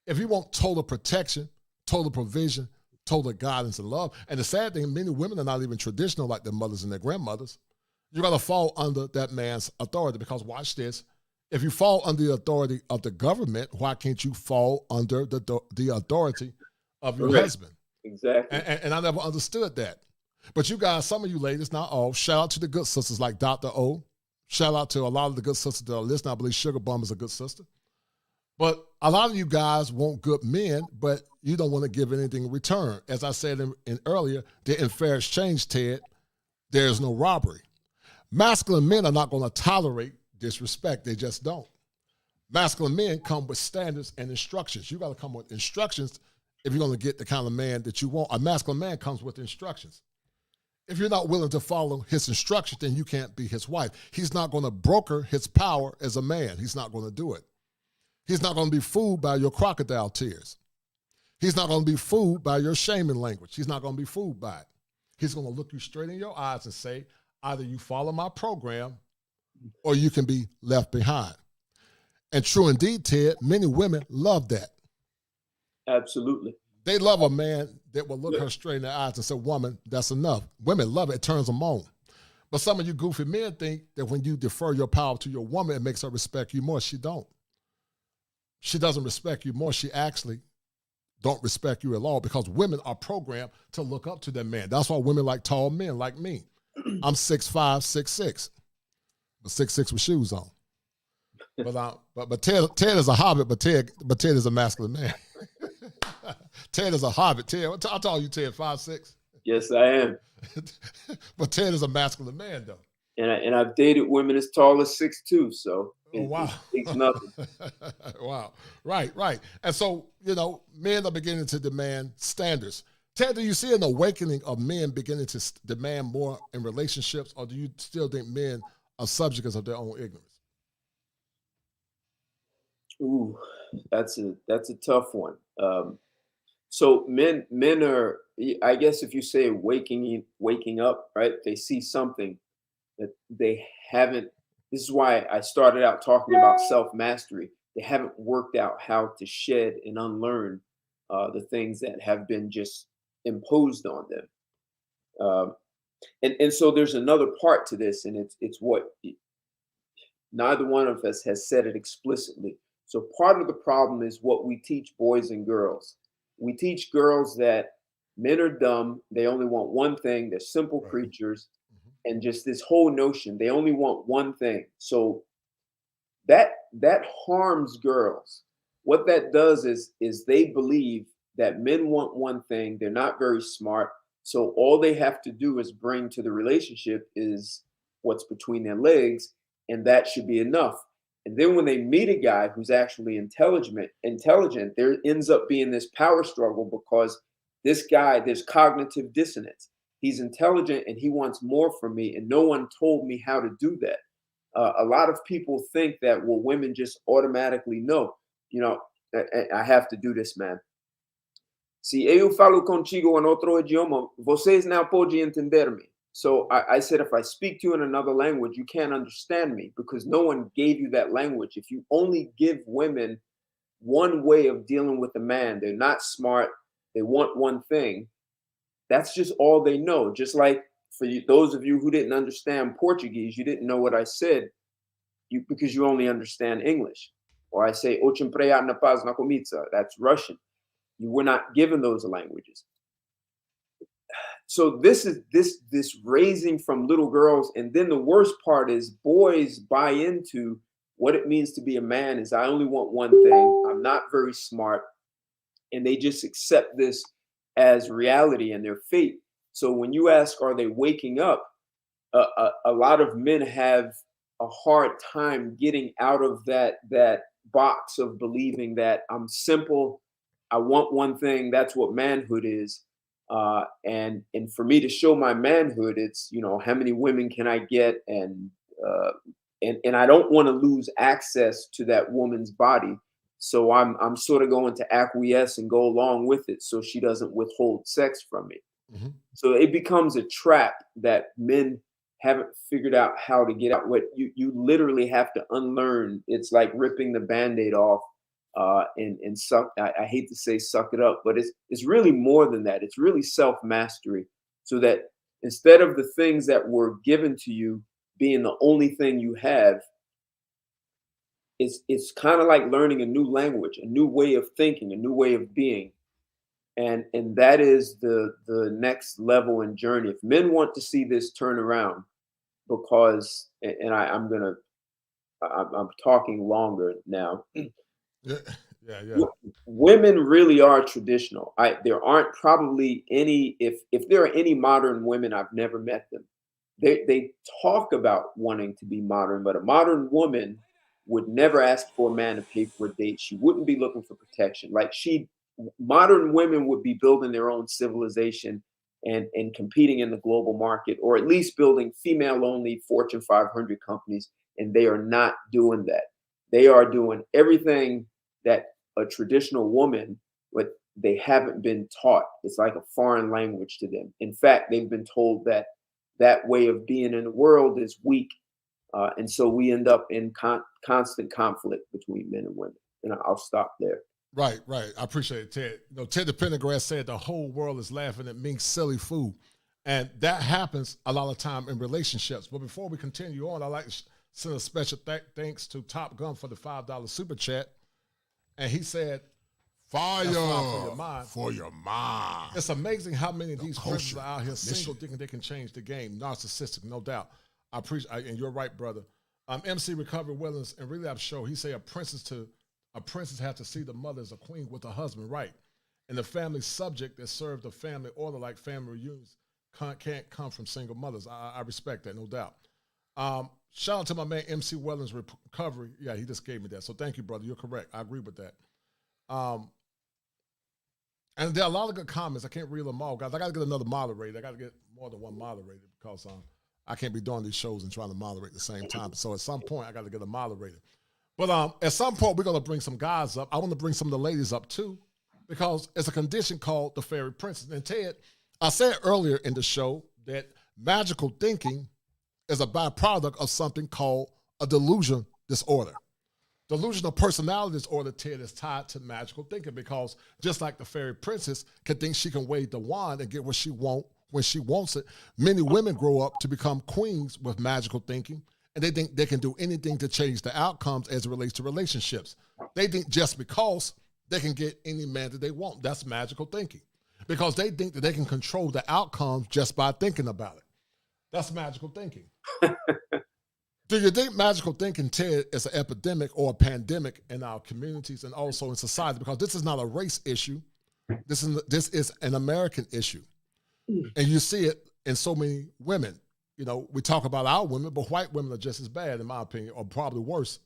If you want total protection, total provision, total guidance and love, and the sad thing, many women are not even traditional like their mothers and their grandmothers, you're going to fall under that man's authority. Because watch this, if you fall under the authority of the government, why can't you fall under the authority of your husband? Exactly. And I never understood that. But you guys, some of you ladies, not all, shout out to the good sisters like Dr. O. Shout out to a lot of the good sisters that are listening. I believe Sugar Bum is a good sister. But a lot of you guys want good men, but you don't want to give anything in return. As I said in earlier, that in fair exchange, Ted, there's no robbery. Masculine men are not going to tolerate disrespect. They just don't. Masculine men come with standards and instructions. You got to come with instructions if you're going to get the kind of man that you want. A masculine man comes with instructions. If you're not willing to follow his instructions, then you can't be his wife. He's not going to broker his power as a man. He's not going to do it. He's not going to be fooled by your crocodile tears. He's not going to be fooled by your shaming language. He's not going to be fooled by it. He's going to look you straight in your eyes and say, either you follow my program or you can be left behind. And true indeed, Ted, many women love that. Absolutely. They love a man that will look her straight in the eyes and say, woman, that's enough. Women love it. It turns them on. But some of you goofy men think that when you defer your power to your woman, it makes her respect you more. She don't. She doesn't respect you more. She actually don't respect you at all, because women are programmed to look up to their man. That's why women like tall men like me. I'm 6'5", 6'6", but 6'6" with shoes on. But Ted is a hobbit, but Ted is a masculine man. Ted is a hobbit. Ted, how tall are you, Ted? 5'6"? Yes, I am. But Ted is a masculine man, though. And I've dated women as tall as 6'2", so wow. It's nothing. Wow. Right. And so, men are beginning to demand standards. Ted, do you see an awakening of men beginning to demand more in relationships, or do you still think men are subjects of their own ignorance? Ooh, that's a tough one. So men are, I guess if you say waking up, right? They see something that they haven't. This is why I started out talking about self-mastery. They haven't worked out how to shed and unlearn the things that have been just imposed on them. And so there's another part to this, and it's what neither one of us has said it explicitly. So part of the problem is what we teach boys and girls. We teach girls that men are dumb. They only want one thing. They're simple creatures. And just this whole notion, they only want one thing. So that harms girls. What that does is they believe that men want one thing. They're not very smart. So all they have to do is bring to the relationship is what's between their legs. and that should be enough. And then when they meet a guy who's actually intelligent, there ends up being this power struggle because this guy, there's cognitive dissonance. He's intelligent and he wants more from me, and no one told me how to do that. A lot of people think that, well, women just automatically know. You know, I have to do this, man. Se eu falo contigo em outro idioma, vocês não podem entender-me. So I said, if I speak to you in another language, you can't understand me because no one gave you that language. If you only give women one way of dealing with a man, they're not smart, they want one thing, that's just all they know. Just like for you, those of you who didn't understand Portuguese, you didn't know what I said because you only understand English. Or I say, "Очень приятно познакомиться," that's Russian. You were not given those languages. So this is this raising from little girls, and then the worst part is boys buy into what it means to be a man is I only want one thing. I'm not very smart, and they just accept this as reality and their fate. So when you ask, are they waking up? A lot of men have a hard time getting out of that box of believing that I'm simple. I want one thing. That's what manhood is. And for me to show my manhood, it's, you know, how many women can I get? And I don't want to lose access to that woman's body. So I'm sort of going to acquiesce and go along with it so she doesn't withhold sex from me. Mm-hmm. So it becomes a trap that men haven't figured out how to get out. What you literally have to unlearn. It's like ripping the Band-Aid off. And suck. I hate to say suck it up, but it's really more than that. It's really self-mastery, so that instead of the things that were given to you being the only thing you have, it's kind of like learning a new language, a new way of thinking, a new way of being, and that is the next level and journey. If men want to see this turn around, because I'm talking longer now. Yeah. Women really are traditional. There aren't probably any, if there are any modern women, I've never met them. They talk about wanting to be modern, but a modern woman would never ask for a man to pay for a date. She wouldn't be looking for protection. Modern women would be building their own civilization and competing in the global market, or at least building female-only Fortune 500 companies, and they are not doing that. They are doing everything that a traditional woman, but they haven't been taught. It's like a foreign language to them. In fact, they've been told that that way of being in the world is weak. And so we end up in constant conflict between men and women. And I'll stop there. Right. I appreciate it, Ted. You know, Ted the Pendergrass said the whole world is laughing at Mink's silly fool. And that happens a lot of time in relationships. But before we continue on, I'd like to send a special thanks to Top Gun for the $5 super chat. And he said, fire for your mind. It's amazing how many of these princes are out here single thinking they can change the game. Narcissistic, no doubt. I appreciate, and you're right, brother. MC Recovery Wellness and Relapse Show, he say a princess has to see the mother as a queen with a husband, right? And the family subject that served the family order like family reunions can't come from single mothers. I respect that, no doubt. Shout out to my man, MC Wellens Recovery. Yeah, he just gave me that. So thank you, brother. You're correct. I agree with that. And there are a lot of good comments. I can't read them all, guys. I got to get another moderator. I got to get more than one moderator because I can't be doing these shows and trying to moderate at the same time. So at some point, I got to get a moderator. But at some point, we're going to bring some guys up. I want to bring some of the ladies up, too, because it's a condition called the fairy princess. And Ted, I said earlier in the show that magical thinking is a byproduct of something called a delusion disorder. Delusional personality disorder, Ted, is tied to magical thinking because just like the fairy princess can think she can wave the wand and get what she wants when she wants it, many women grow up to become queens with magical thinking, and they think they can do anything to change the outcomes as it relates to relationships. They think just because they can get any man that they want, that's magical thinking, because they think that they can control the outcomes just by thinking about it. That's magical thinking. Do you think magical thinking, Ted, is an epidemic or a pandemic in our communities and also in society? Because this is not a race issue. This is an American issue. And you see it in so many women. we talk about our women, but white women are just as bad, in my opinion, or probably worse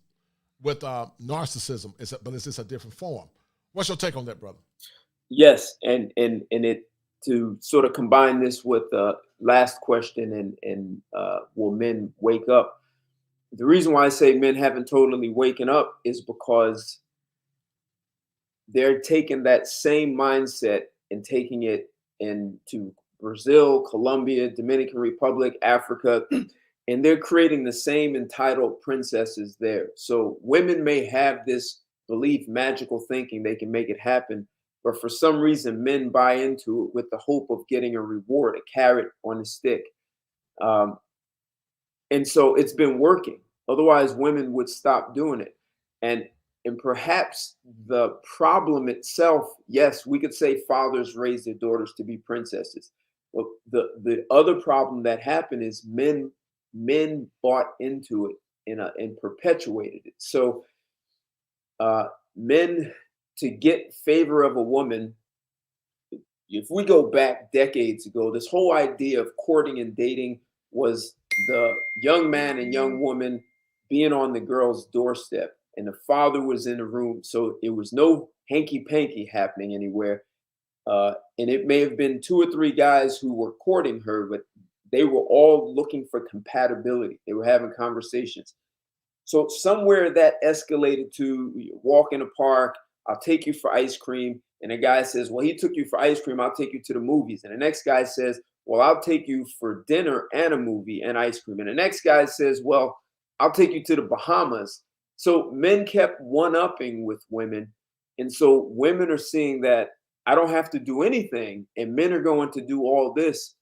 with narcissism. But it's just a different form. What's your take on that, brother? Yes, and it, to sort of combine this with the last question and will men wake up? The reason why I say men haven't totally waken up is because they're taking that same mindset and taking it into Brazil, Colombia, Dominican Republic, Africa, and they're creating the same entitled princesses there. So women may have this belief, magical thinking they can make it happen, but for some reason men buy into it with the hope of getting a reward, a carrot on a stick. And so it's been working. Otherwise, women would stop doing it. And perhaps the problem itself, yes, we could say fathers raise their daughters to be princesses. But the other problem that happened is men bought into it and perpetuated it. So men, to get favor of a woman, if we go back decades ago, this whole idea of courting and dating was the young man and young woman being on the girl's doorstep, and the father was in the room. So it was no hanky-panky happening anywhere. And it may have been 2 or 3 guys who were courting her, but they were all looking for compatibility. They were having conversations. So somewhere that escalated to walk in a park, I'll take you for ice cream. And a guy says, well, he took you for ice cream, I'll take you to the movies. And the next guy says, well, I'll take you for dinner and a movie and ice cream. And the next guy says, well, I'll take you to the Bahamas. So men kept one-upping with women. And so women are seeing that I don't have to do anything, and men are going to do all this.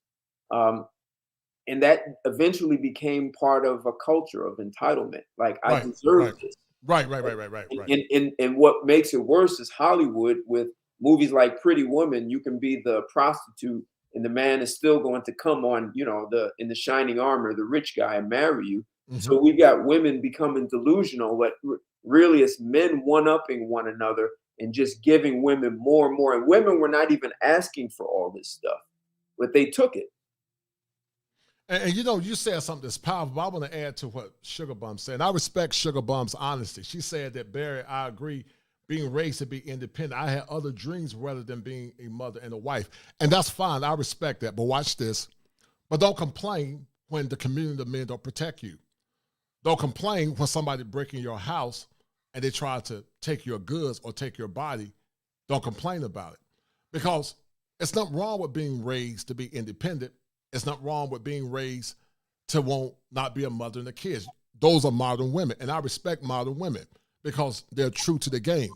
And that eventually became part of a culture of entitlement. Like, I deserve this. Right. And what makes it worse is Hollywood, with movies like Pretty Woman. You can be the prostitute and the man is still going to come on, in the shining armor, the rich guy, and marry you. Mm-hmm. So we've got women becoming delusional, but really it's men one-upping one another and just giving women more and more. And women were not even asking for all this stuff, but they took it. And you said something that's powerful, but I want to add to what Sugar Bum said. And I respect Sugar Bum's honesty. She said that, Barry, I agree, being raised to be independent, I had other dreams rather than being a mother and a wife. And that's fine. I respect that. But watch this. But don't complain when the community of men don't protect you. Don't complain when somebody breaking your house and they try to take your goods or take your body. Don't complain about it. Because it's not wrong with being raised to be independent. It's not wrong with being raised to not be a mother and a kid. Those are modern women. And I respect modern women because they're true to the game.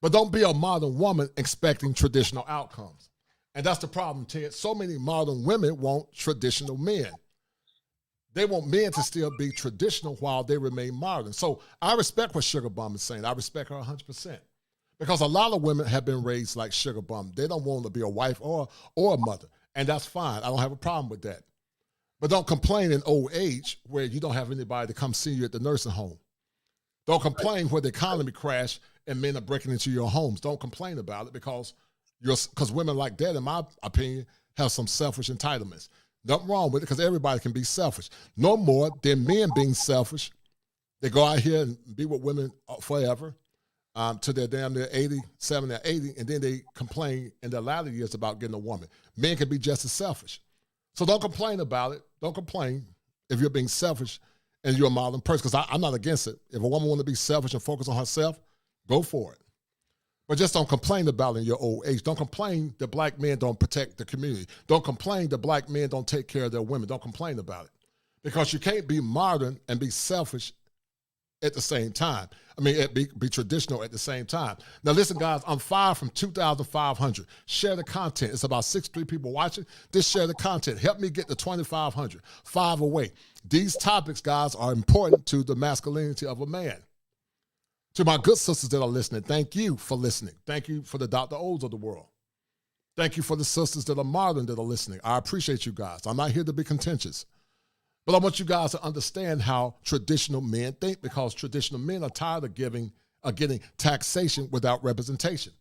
But don't be a modern woman expecting traditional outcomes. And that's the problem, Ted. So many modern women want traditional men. They want men to still be traditional while they remain modern. So I respect what Sugar Bum is saying. I respect her 100%. Because a lot of women have been raised like Sugar Bum. They don't want to be a wife or a mother. And that's fine. I don't have a problem with that. But don't complain in old age where you don't have anybody to come see you at the nursing home. Don't complain where the economy crashed and men are breaking into your homes. Don't complain about it because women like that, in my opinion, have some selfish entitlements. Nothing wrong with it because everybody can be selfish. No more than men being selfish. They go out here and be with women forever to their damn near 80, 70, or 80, and then they complain in their latter years about getting a woman. Men can be just as selfish. So don't complain about it. Don't complain if you're being selfish and you're a modern person, because I'm not against it. If a woman wants to be selfish and focus on herself, go for it. But just don't complain about it in your old age. Don't complain that black men don't protect the community. Don't complain that black men don't take care of their women. Don't complain about it. Because you can't be modern and be selfish at the same time. I mean, be traditional at the same time. Now listen, guys, I'm fired from 2,500. Share the content. It's about 63 people watching. Just share the content. Help me get to 2,500. 5 away. These topics, guys, are important to the masculinity of a man. To my good sisters that are listening, thank you for listening. Thank you for the Dr. O's of the world. Thank you for the sisters that are modern that are listening. I appreciate you guys. I'm not here to be contentious. But I want you guys to understand how traditional men think, because traditional men are tired of getting taxation without representation.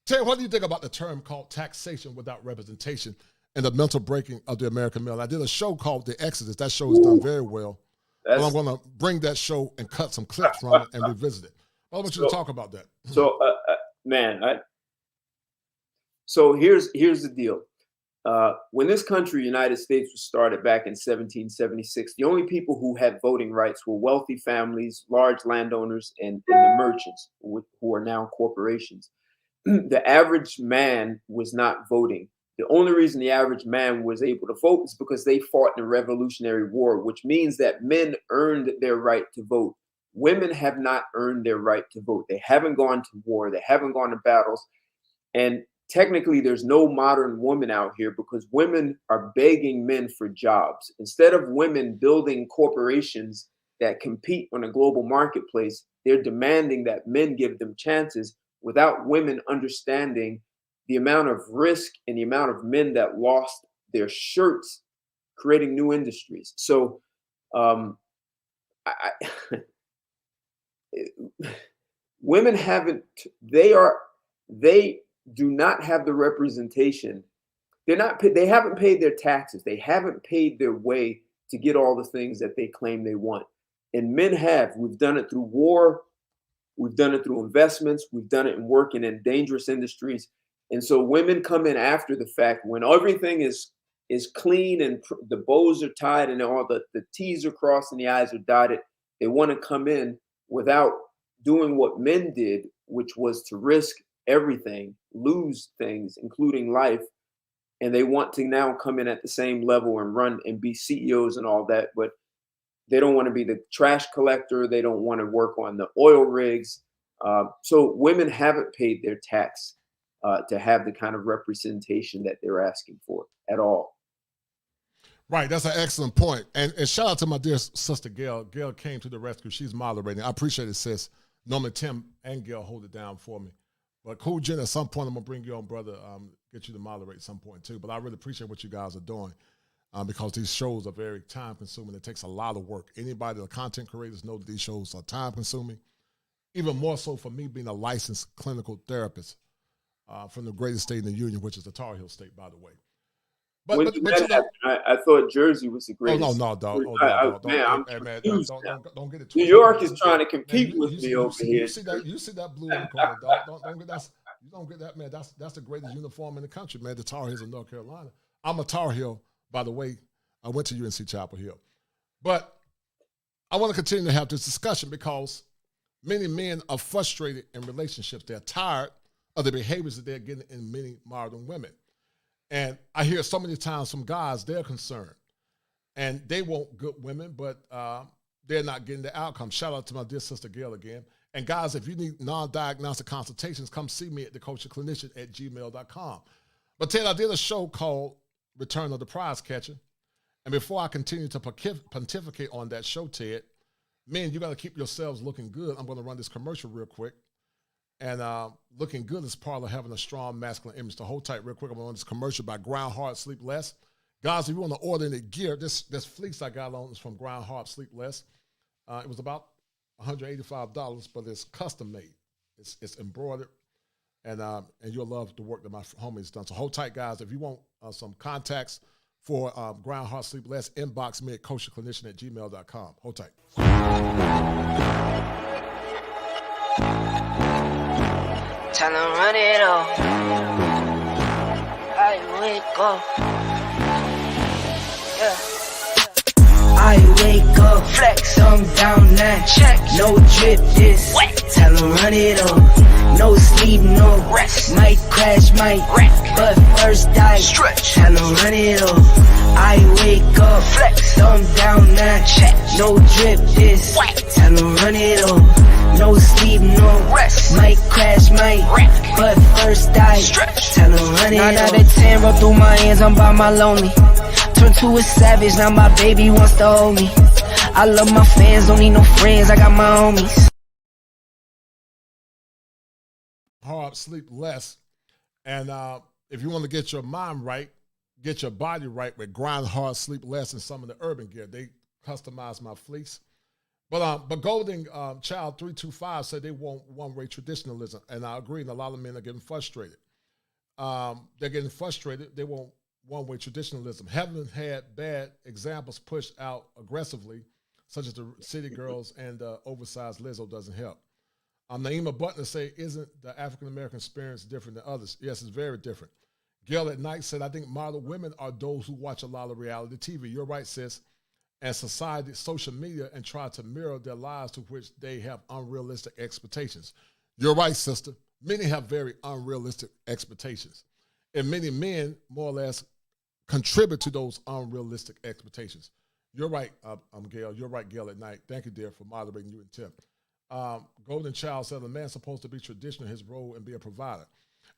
Ted, what do you think about the term called taxation without representation? and the mental breaking of the American male. I did a show called The Exodus. That show is done very well. But I'm going to bring that show and cut some clips from it and revisit it. I want you to talk about that. So, so here's the deal. When this country, United States, was started back in 1776, the only people who had voting rights were wealthy families, large landowners, and the merchants, who are now corporations. The average man was not voting. The only reason the average man was able to vote is because they fought in a Revolutionary War, which means that men earned their right to vote. Women have not earned their right to vote. They haven't gone to war. They haven't gone to battles. And technically, there's no modern woman out here because women are begging men for jobs. Instead of women building corporations that compete on a global marketplace, they're demanding that men give them chances without women understanding the amount of risk and the amount of men that lost their shirts creating new industries. So women haven't, they do not have the representation. They haven't paid their taxes. They haven't paid their way to get all the things that they claim they want. And men have. We've done it through war. We've done it through investments. We've done it in working in dangerous industries. And so women come in after the fact when everything is clean and the bows are tied and all the T's are crossed and the I's are dotted. They want to come in without doing what men did, which was to risk everything, lose things, including life. And they want to now come in at the same level and run and be CEOs and all that. But they don't want to be the trash collector. They don't want to work on the oil rigs. So women haven't paid their tax to have the kind of representation that they're asking for at all. Right, that's an excellent point. And shout out to my dear sister, Gail. Gail came to the rescue. She's moderating. I appreciate it, sis. Normally Tim and Gail hold it down for me. But Cool Jen, at some point I'm going to bring you on, brother, get you to moderate at some point too. But I really appreciate what you guys are doing because these shows are very time consuming. It takes a lot of work. Anybody, the content creators, know that these shows are time consuming. Even more so for me being a licensed clinical therapist from the greatest state in the union, which is the Tar Heel state, by the way. But I thought Jersey was the greatest. Oh, no, dog. Oh, no, man, don't get it twisted. New York is trying to compete with me over here. You see that blue in the corner, dog. Don't get that, man. That's the greatest uniform in the country, man. The Tar Heels of North Carolina. I'm a Tar Heel, by the way. I went to UNC Chapel Hill. But I want to continue to have this discussion because many men are frustrated in relationships. They're tired of the behaviors that they're getting in many modern women. And I hear so many times from guys, they're concerned. And they want good women, but they're not getting the outcome. Shout out to my dear sister Gail again. And guys, if you need non-diagnostic consultations, come see me at thecoachingclinician@gmail.com. But Ted, I did a show called Return of the Prize Catcher. And before I continue to pontificate on that show, Ted, men, you got to keep yourselves looking good. I'm going to run this commercial real quick. And looking good is part of having a strong masculine image. So hold tight real quick. I'm on this commercial by Grind Hard, Sleep Less. Guys, if you want to order any gear, this fleece I got on is from Grind Hard, Sleep Less. It was about $185, but it's custom made. It's embroidered. And you'll love the work that my homie's done. So hold tight, guys. If you want some contacts for Grind Hard, Sleep Less, inbox me at coachtheclinician@gmail.com. Hold tight. Tell them run it all. I wake up. Yeah. I wake up, flex, thumb down now. Check, no drip, this wet. Tell them run it all. No sleep, no rest. Might crash, might wreck. But first I stretch. Tell them run it all. I wake up, flex, thumb down now. Check, no drip, this wet. Tell them run it all. No sleep, no rest. Might crash, might wreck. But first I stretch. Tell them run it all. 9 out of 10 roll through my hands, I'm by my lonely. Turned to a savage, now my baby wants to hold me. I love my fans, don't need no friends, I got my homies. Hard, sleep less. And if you want to get your mind right, get your body right with Grind Hard, Sleep Less and some of the urban gear. They customize my fleece. But Golden Child 325 said they want one-way traditionalism. And I agree, and a lot of men are getting frustrated. They're getting frustrated. They want one-way traditionalism. Having had bad examples pushed out aggressively, such as the city girls and oversized Lizzo, doesn't help. Naima Butler say, isn't the African-American experience different than others? Yes, it's very different. Gail at Night said, I think model women are those who watch a lot of reality TV. You're right, sis. And society, social media, and try to mirror their lives to which they have unrealistic expectations. You're right, sister. Many have very unrealistic expectations. And many men, more or less, contribute to those unrealistic expectations. You're right, Gail. You're right, Gail at Night. Thank you, dear, for moderating you and Tim. Golden Child said, a man's supposed to be traditional in his role and be a provider.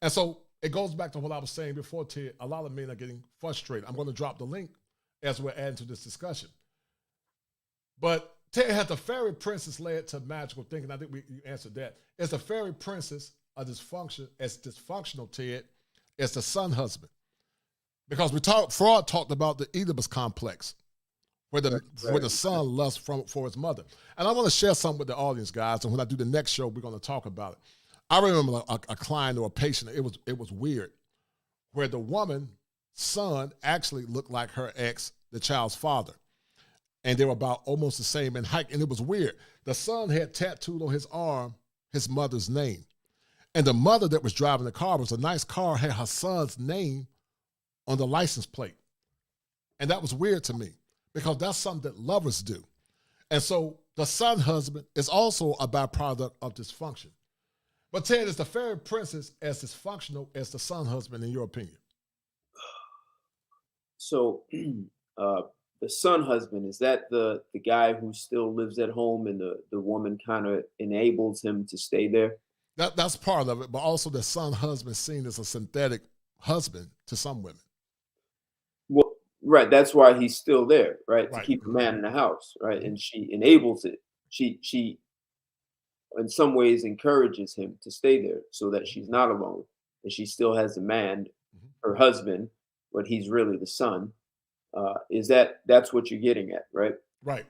And so it goes back to what I was saying before, Ted. A lot of men are getting frustrated. I'm going to drop the link as we're adding to this discussion. But Ted, had the fairy princess led to magical thinking? I think you answered that. Is the fairy princess as dysfunctional, Ted, as the son husband? Because Freud talked about the Oedipus complex, where the son lusts for his mother. And I want to share something with the audience, guys. And when I do the next show, we're going to talk about it. I remember a client or a patient. It was weird, where the woman's son actually looked like her ex, the child's father, and they were about almost the same in height. And it was weird. The son had tattooed on his arm his mother's name, and the mother that was driving the car, was a nice car, had her son's name on the license plate, and that was weird to me, because that's something that lovers do. And so the son husband is also a byproduct of dysfunction. But Ted, is the fairy princess as dysfunctional as the son husband, in your opinion? So the son husband, is that the guy who still lives at home and the woman kind of enables him to stay there? That's part of it, but also the son husband seen as a synthetic husband to some women. Well, right. That's why he's still there, right? Right. To keep the man in the house, right? And she enables it. She in some ways encourages him to stay there so that she's not alone, and she still has a man, her husband, but he's really the son. That's what you're getting at, right? Right.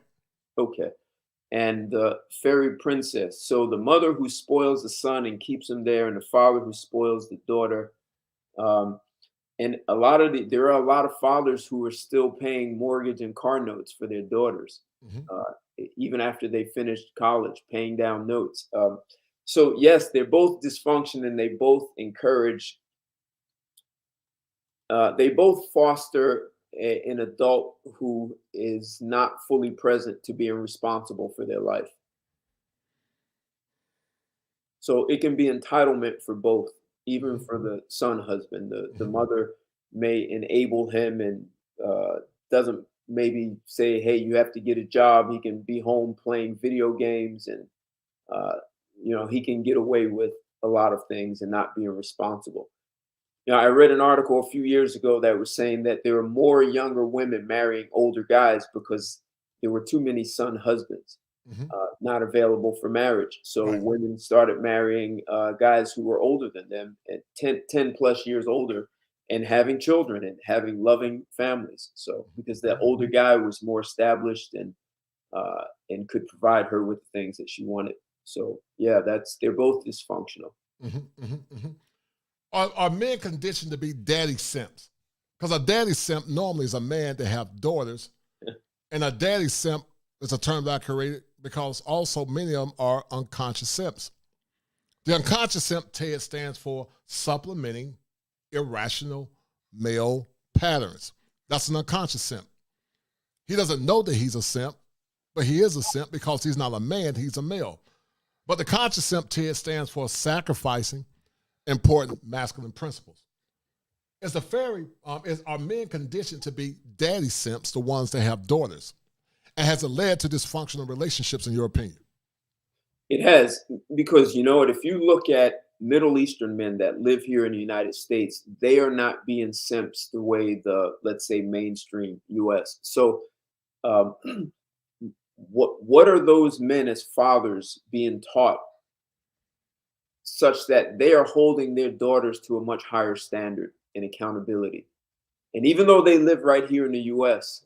Okay. And the fairy princess. So the mother who spoils the son and keeps him there, and the father who spoils the daughter. And there are a lot of fathers who are still paying mortgage and car notes for their daughters, even after they finished college, paying down notes. So yes, they're both dysfunction, and they both encourage. They both foster an adult who is not fully present to being responsible for their life. So it can be entitlement for both, even for the son husband. The mother may enable him and doesn't maybe say, hey, you have to get a job. He can be home playing video games, and he can get away with a lot of things and not being responsible. I read an article a few years ago that was saying that there were more younger women marrying older guys because there were too many son husbands not available for marriage. So women started marrying guys who were older than them, at 10 plus years older, and having children and having loving families. So because that older guy was more established and could provide her with the things that she wanted. So yeah, they're both dysfunctional. Are men conditioned to be daddy simps? Because a daddy simp normally is a man that have daughters, and a daddy simp is a term that I created because also many of them are unconscious simps. The unconscious simp, Ted, stands for supplementing irrational male patterns. That's an unconscious simp. He doesn't know that he's a simp, but he is a simp because he's not a man, he's a male. But the conscious simp, Ted, stands for sacrificing important masculine principles. Are men conditioned to be daddy simps, the ones that have daughters? And has it led to dysfunctional relationships, in your opinion? It has, because if you look at Middle Eastern men that live here in the United States, they are not being simps the way let's say, mainstream US. So what are those men as fathers being taught such that they are holding their daughters to a much higher standard and accountability? And even though they live right here in the US,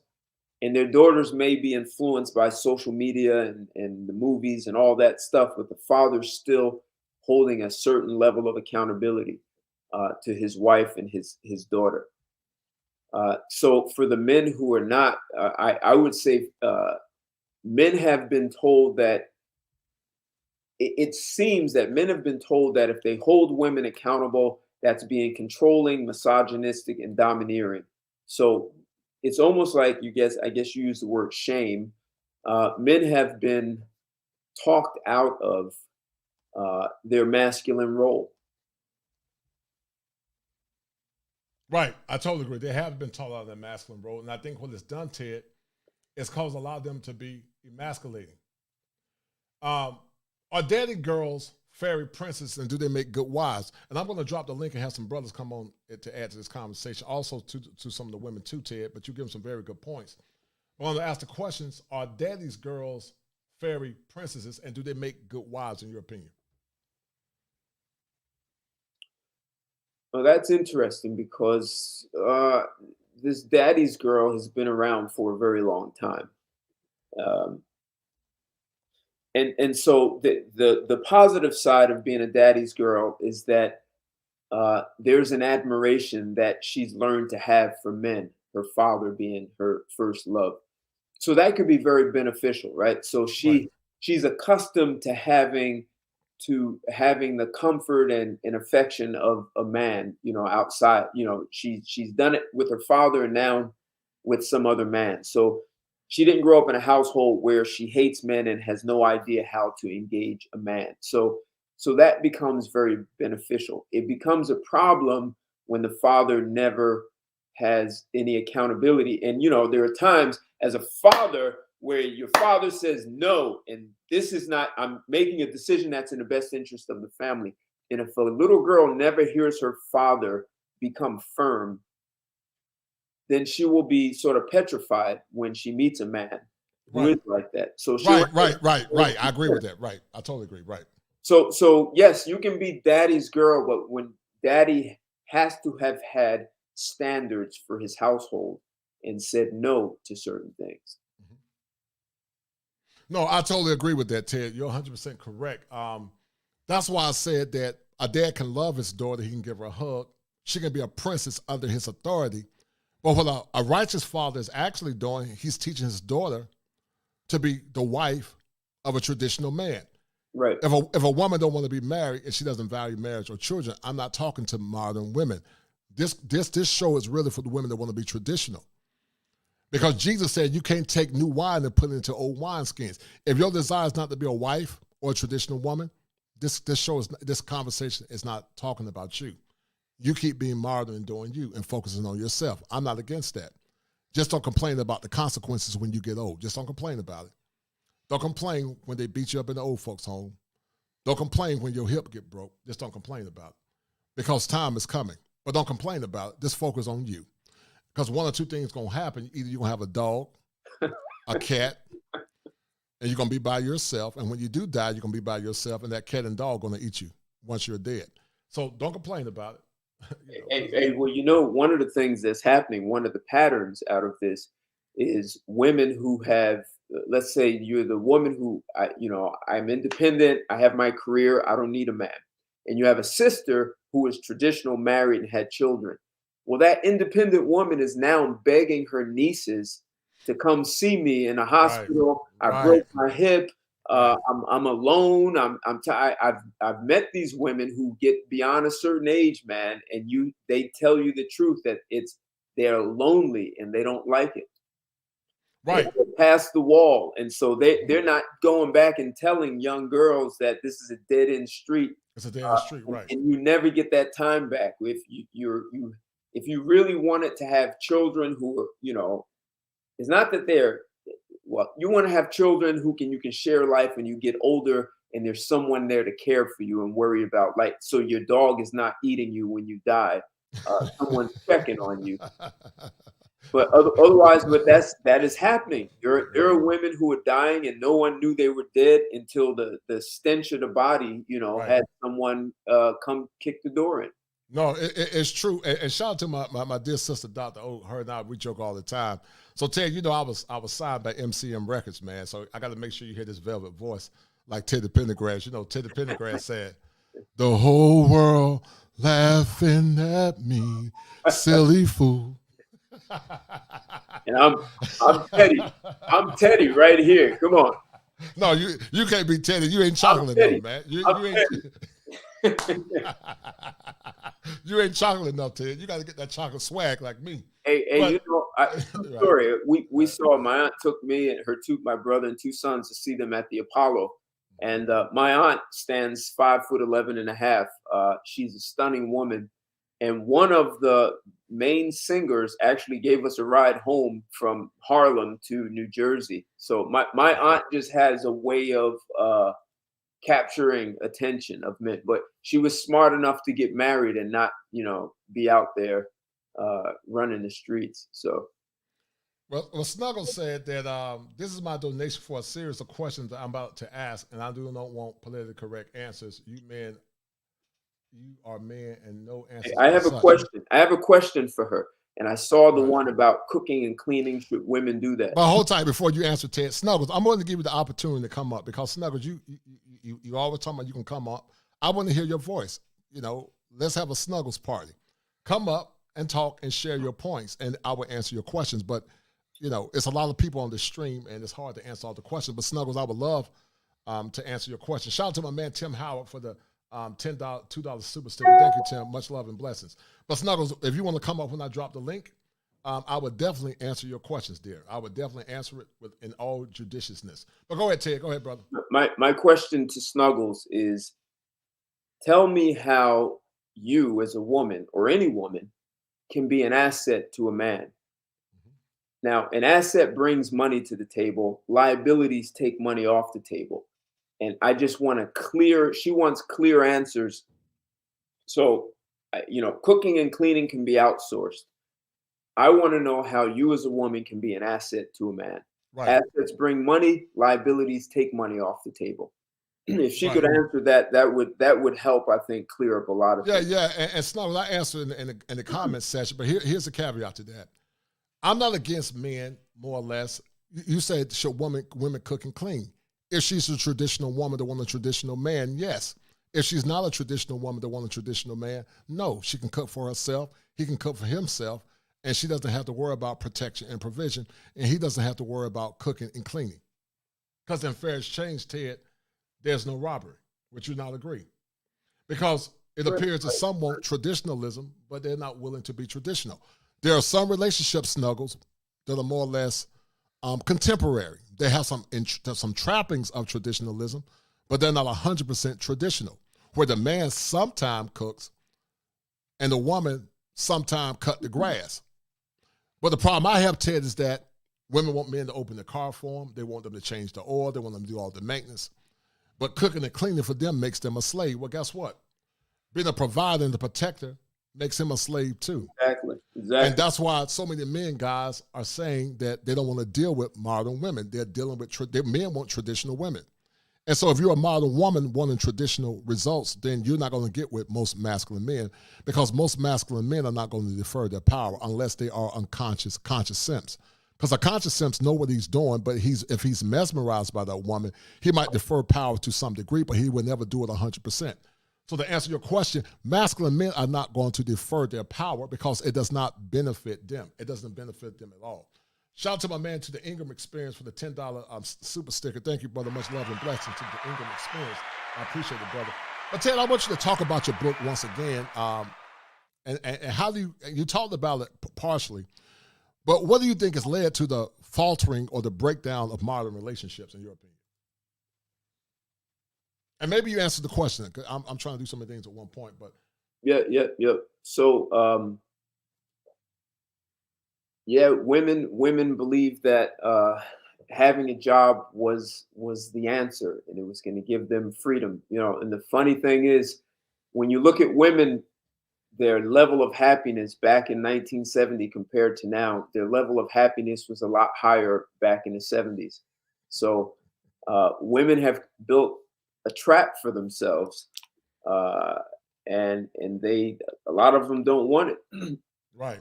and their daughters may be influenced by social media and the movies and all that stuff, but the father's still holding a certain level of accountability to his wife and his daughter. So for the men who are not, I would say men have been told that it seems that men have been told that if they hold women accountable, that's being controlling, misogynistic, and domineering. So it's almost like I guess you use the word shame. Men have been talked out of their masculine role. Right. I totally agree. They have been taught out of their masculine role. And I think what it's done, Ted, is caused a lot of them to be emasculating. Are daddy girls fairy princesses, and do they make good wives? And I'm going to drop the link and have some brothers come on to add to this conversation. Also to some of the women too, Ted, but you give them some very good points. I want to ask the questions, are daddy's girls fairy princesses, and do they make good wives in your opinion? Well, that's interesting because this daddy's girl has been around for a very long time. And so the positive side of being a daddy's girl is that there's an admiration that she's learned to have for men, her father being her first love. So that could be very beneficial, right? So she's accustomed to having the comfort and affection of a man, outside. She's done it with her father and now with some other man. So she didn't grow up in a household where she hates men and has no idea how to engage a man. So that becomes very beneficial. It becomes a problem when the father never has any accountability. And there are times as a father where your father says no, and this is not, I'm making a decision that's in the best interest of the family. And if a little girl never hears her father become firm, then she will be sort of petrified when she meets a man who is like that. So right. I agree with that. Right. I totally agree. Right. So yes, you can be daddy's girl, but when daddy has to have had standards for his household and said no to certain things. No, I totally agree with that, Ted. You're 100% correct. That's why I said that a dad can love his daughter. He can give her a hug. She can be a princess under his authority. But what a righteous father is actually doing, he's teaching his daughter to be the wife of a traditional man. Right. If a woman don't want to be married and she doesn't value marriage or children, I'm not talking to modern women. This show is really for the women that want to be traditional. Because Jesus said you can't take new wine and put it into old wineskins. If your desire is not to be a wife or a traditional woman, this conversation is not talking about you. You keep being modern and doing you and focusing on yourself. I'm not against that. Just don't complain about the consequences when you get old. Just don't complain about it. Don't complain when they beat you up in the old folks' home. Don't complain when your hip get broke. Just don't complain about it. Because time is coming. But don't complain about it. Just focus on you. Because one or two things going to happen. Either you're going to have a dog, a cat, and you're going to be by yourself. And when you do die, you're going to be by yourself, and that cat and dog going to eat you once you're dead. So don't complain about it. Well, one of the things that's happening, one of the patterns out of this is women who have, let's say you're the woman who, I'm independent, I have my career, I don't need a man. And you have a sister who is traditional, married, and had children. Well, that independent woman is now begging her nieces to come see me in a hospital. Right. I broke my hip. I'm alone. I've met these women who get beyond a certain age, man, and they tell you the truth that they're lonely and they don't like it. Right. They're past the wall, and so they're not going back and telling young girls that this is a dead end street. It's a dead end street, right? And you never get that time back. If you really wanted to have children who are, it's not that you want to have children who you can share life when you get older and there's someone there to care for you and worry about, like, so your dog is not eating you when you die. Someone's checking on you. But otherwise, that is happening. There are women who are dying and no one knew they were dead until the stench of the body, had someone come kick the door in. No, it's true. And shout out to my dear sister, Dr. O. Her and I, we joke all the time. So Ted, I was signed by MCM Records, man. So I got to make sure you hear this velvet voice like Ted the Pendergrass. Ted the Pendergrass said, "The whole world laughing at me, silly fool." And I'm Teddy. I'm Teddy right here. Come on. No, you can't be Teddy. You ain't chocolate enough, man. You ain't you ain't chocolate enough, Ted. You got to get that chocolate swag like me. Hey, But, you know, story. We saw, my aunt took me and my brother and two sons to see them at the Apollo. And my aunt stands 5'11" and a half. She's a stunning woman. And one of the main singers actually gave us a ride home from Harlem to New Jersey. So my aunt just has a way of capturing attention of men. But she was smart enough to get married and not, be out there running the streets. So. Well, Snuggle said that this is my donation for a series of questions that I'm about to ask, and I do not want politically correct answers. You are men, and no answers. I have a question. I have a question for her, and I saw the one about cooking and cleaning. Should women do that? But hold tight before you answer, Ted. Snuggles, I'm going to give you the opportunity to come up because Snuggles, you always talking about you can come up. I want to hear your voice. Let's have a Snuggles party. Come up and talk and share your points, and I will answer your questions. But it's a lot of people on the stream, and it's hard to answer all the questions. But Snuggles, I would love to answer your question. Shout out to my man Tim Howard for the $2 super sticker. Thank you, Tim. Much love and blessings. But Snuggles, if you want to come up when I drop the link, I would definitely answer your questions, dear. I would definitely answer it in all judiciousness. But go ahead, Ted. Go ahead, brother. My question to Snuggles is, tell me how you as a woman or any woman can be an asset to a man. Now, an asset brings money to the table. Liabilities take money off the table. And I just want she wants clear answers. So, cooking and cleaning can be outsourced. I want to know how you as a woman can be an asset to a man. Right. Assets bring money, liabilities take money off the table. If she could answer that would help, I think, clear up a lot of things. Yeah. And Snuggles, I answered in the comment section, but here's a caveat to that. I'm not against men, more or less. You said, should women cook and clean? If she's a traditional woman that wants a traditional man, yes. If she's not a traditional woman that wants a traditional man, no. She can cook for herself. He can cook for himself. And she doesn't have to worry about protection and provision. And he doesn't have to worry about cooking and cleaning. Because in fair exchange, Ted, there's no robbery. Would you not agree? Because it appears that some want traditionalism, but they're not willing to be traditional. There are some relationship Snuggles that are more or less contemporary. They have some trappings of traditionalism, but they're not 100% traditional, where the man sometimes cooks and the woman sometimes cut the grass. But the problem I have, Ted, is that women want men to open the car for them. They want them to change the oil. They want them to do all the maintenance. But cooking and cleaning for them makes them a slave. Well, guess what? Being a provider and the protector makes him a slave too. Exactly. And that's why so many men, guys, are saying that they don't want to deal with modern women. They're dealing with, men want traditional women. And so if you're a modern woman wanting traditional results, then you're not going to get with most masculine men, because most masculine men are not going to defer their power unless they are conscious simps. Because a conscious simp know what he's doing, but if he's mesmerized by that woman, he might defer power to some degree, but he will never do it 100%. So to answer your question, masculine men are not going to defer their power because it does not benefit them. It doesn't benefit them at all. Shout out to my man, to the Ingram Experience, for the $10 super sticker. Thank you, brother. Much love and blessing to the Ingram Experience. I appreciate it, brother. But Ted, I want you to talk about your book once again. And how do you talked about it partially, but what do you think has led to the faltering or the breakdown of modern relationships, in your opinion? And maybe you answered the question. I'm trying to do so many things at one point, but yeah. So women believe that having a job was the answer, and it was going to give them freedom. And the funny thing is, when you look at women, their level of happiness back in 1970 compared to now, their level of happiness was a lot higher back in the 70s. So women have built a trap for themselves, and a lot of them don't want it. Right.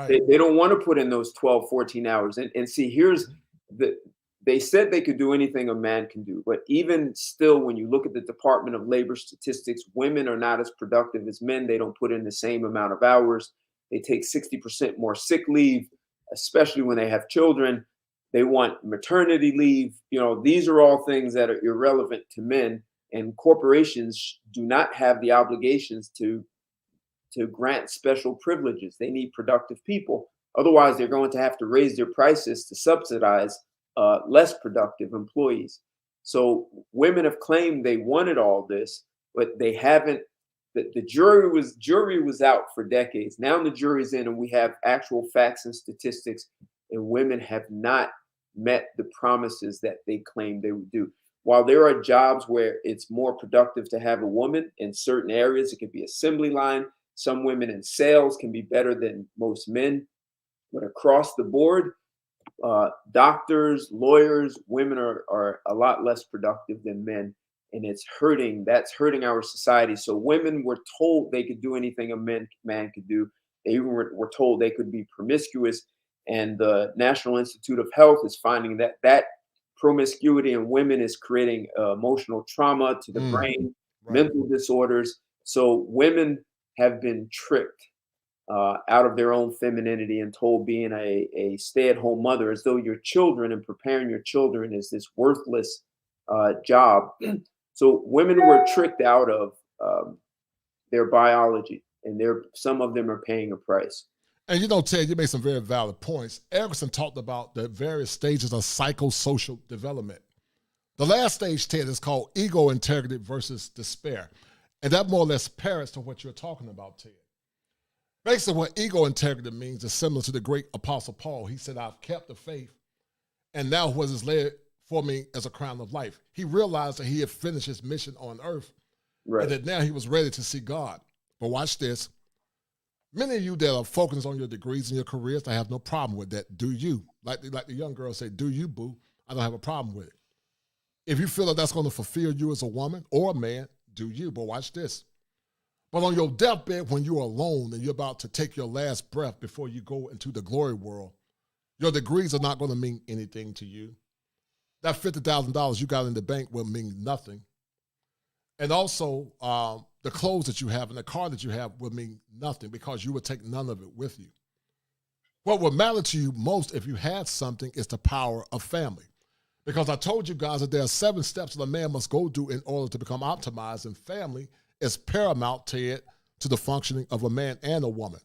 They don't want to put in those 12, 14 hours. And see, they said they could do anything a man can do, but even still, when you look at the Department of Labor statistics, women are not as productive as men. They don't put in the same amount of hours. They take 60% more sick leave. especially when they have children. They want maternity leave. These are all things that are irrelevant to men, and corporations do not have the obligations to grant special privileges. They need productive people. Otherwise, they're going to have to raise their prices to subsidize less productive employees. So women have claimed they wanted all this, but they haven't. The jury was out for decades. Now the jury's in, and we have actual facts and statistics, and women have not met the promises that they claimed they would do. While there are jobs where it's more productive to have a woman in certain areas, it could be assembly line. Some women in sales can be better than most men, but across the board, doctors, lawyers, women are a lot less productive than men, and that's hurting our society. So women were told they could do anything a man could do. They even were told they could be promiscuous, and the National Institute of Health is finding that promiscuity in women is creating emotional trauma to the brain, mental disorders. So women have been tricked out of their own femininity and told being a stay-at-home mother, as though your children and preparing your children is this worthless job. So women were tricked out of their biology, and some of them are paying a price. And Ted, you made some very valid points. Erickson talked about the various stages of psychosocial development. The last stage, Ted, is called ego integrity versus despair. And that more or less parrots to what you're talking about, Ted. Basically, what ego integrity means is similar to the great Apostle Paul. He said, I've kept the faith, and now what is laid for me as a crown of life. He realized that he had finished his mission on earth, and that now he was ready to see God. But watch this. Many of you that are focused on your degrees and your careers, I have no problem with that. Do you? Like the young girl say, do you, boo? I don't have a problem with it. If you feel that that's going to fulfill you as a woman or a man, do you? But watch this. But on your deathbed, when you're alone and you're about to take your last breath before you go into the glory world, your degrees are not going to mean anything to you. That $50,000 you got in the bank will mean nothing. And also, the clothes that you have and the car that you have will mean nothing because you will take none of it with you. What will matter to you most if you had something is the power of family. Because I told you guys that there are 7 steps that a man must go through in order to become optimized, and family is paramount, Ted, to the functioning of a man and a woman.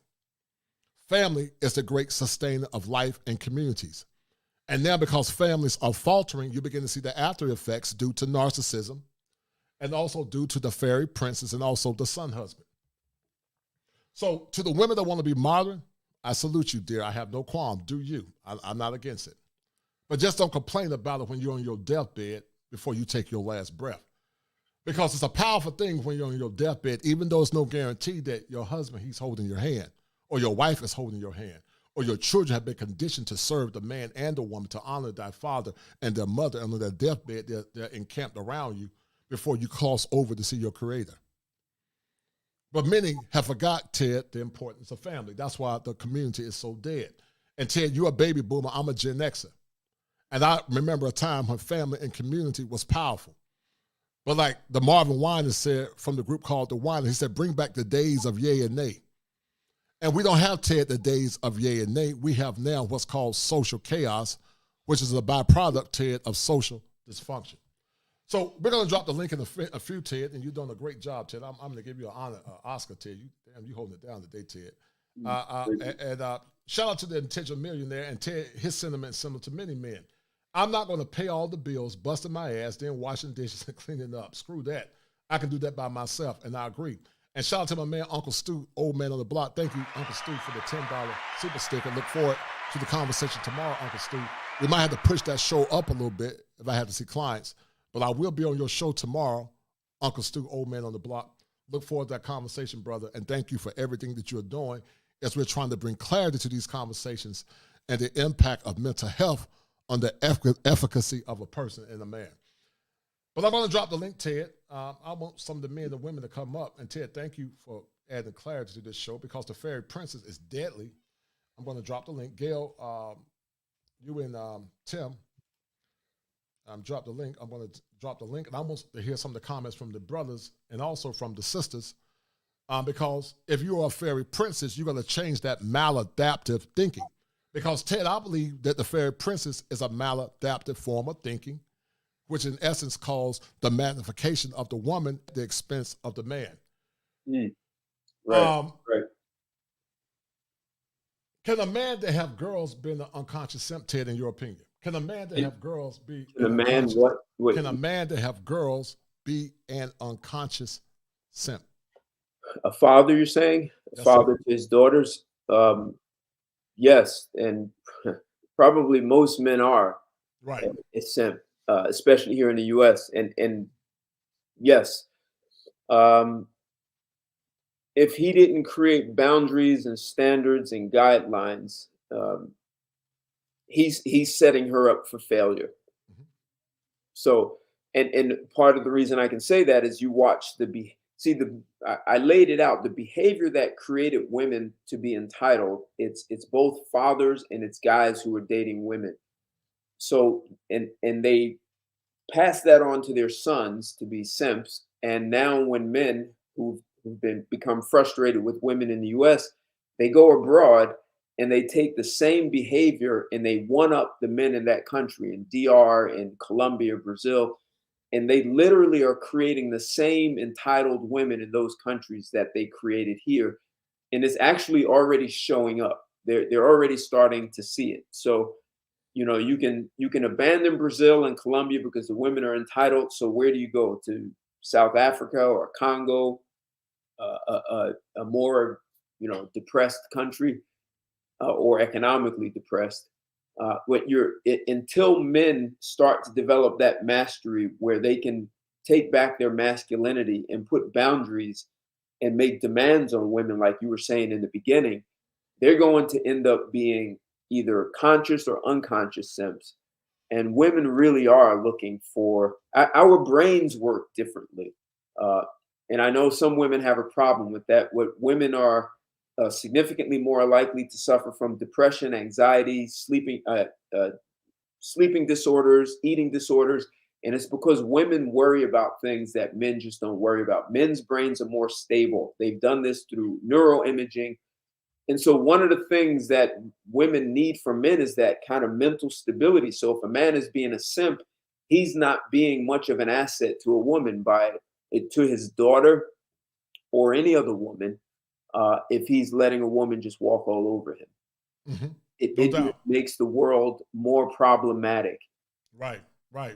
Family is the great sustainer of life and communities. And now because families are faltering, you begin to see the after effects due to narcissism, and also due to the fairy princess and also the son husband. So to the women that want to be modern, I salute you, dear. I have no qualm. Do you. I'm not against it. But just don't complain about it when you're on your deathbed before you take your last breath. Because it's a powerful thing when you're on your deathbed, even though it's no guarantee that your husband, he's holding your hand, or your wife is holding your hand, or your children have been conditioned to serve the man and the woman, to honor thy father and their mother, and on their deathbed, they're encamped around you before you cross over to see your creator. But many have forgot, Ted, the importance of family. That's why the community is so dead. And Ted, you're a baby boomer, I'm a Gen Xer. And I remember a time when family and community was powerful. But like the Marvin Winans said from the group called the Winans, he said, bring back the days of yay and nay. And we don't have, Ted, the days of yay and nay. We have now what's called social chaos, which is a byproduct, Ted, of social dysfunction. So we're going to drop the link in a few, Ted, and you're doing a great job, Ted. I'm going to give you an honor, Oscar, Ted. You holding it down today, Ted. And shout out to the Intentional Millionaire, and Ted, his sentiment is similar to many men. I'm not going to pay all the bills, busting my ass, then washing dishes and cleaning up. Screw that. I can do that by myself, and I agree. And shout out to my man, Uncle Stu, old man on the block. Thank you, Uncle Stu, for the $10 super sticker. Look forward to the conversation tomorrow, Uncle Stu. We might have to push that show up a little bit if I have to see clients. But I will be on your show tomorrow, Uncle Stu, old man on the block. Look forward to that conversation, brother. And thank you for everything that you're doing as we're trying to bring clarity to these conversations and the impact of mental health on the efficacy of a person and a man. But I'm going to drop the link, Ted. I want some of the men and women to come up. And Ted, thank you for adding clarity to this show because the fairy princess is deadly. I'm going to drop the link. Gail, you and Tim, drop the link. I'm going to drop the link, and I want to hear some of the comments from the brothers and also from the sisters, because if you are a fairy princess, you're going to change that maladaptive thinking. Because Ted, I believe that the fairy princess is a maladaptive form of thinking, which in essence calls the magnification of the woman at the expense of the man. Right. Right. Can a man that have girls be an unconscious simp, Ted, in your opinion? Can a man that have girls be Can a man what? Can a man that have girls be an unconscious simp? A father, you're saying? A father to his daughters? Yes, and probably most men are right. a simp, especially here in the U.S. And yes, if he didn't create boundaries and standards and guidelines, he's setting her up for failure. Mm-hmm. So, and part of the reason I can say that is you watch I laid it out. The behavior that created women to be entitled, it's both fathers and it's guys who are dating women. So, and they pass that on to their sons to be simps. And now when men who've become frustrated with women in the US, they go abroad and they take the same behavior and they one up the men in that country, in DR, in Colombia, Brazil, and they literally are creating the same entitled women in those countries that they created here, and it's actually already showing up. They're already starting to see it. So, you can abandon Brazil and Colombia because the women are entitled. So where do you go? To South Africa or Congo, a more depressed country, or economically depressed. Until men start to develop that mastery where they can take back their masculinity and put boundaries and make demands on women, like you were saying in the beginning, they're going to end up being either conscious or unconscious simps. And women really are looking for, our brains work differently. And I know some women have a problem with that. What women are significantly more likely to suffer from depression, anxiety, sleeping disorders, eating disorders. And it's because women worry about things that men just don't worry about. Men's brains are more stable. They've done this through neuroimaging. And so one of the things that women need from men is that kind of mental stability. So if a man is being a simp, he's not being much of an asset to a woman to his daughter or any other woman. If he's letting a woman just walk all over him. Mm-hmm. It makes the world more problematic. Right. I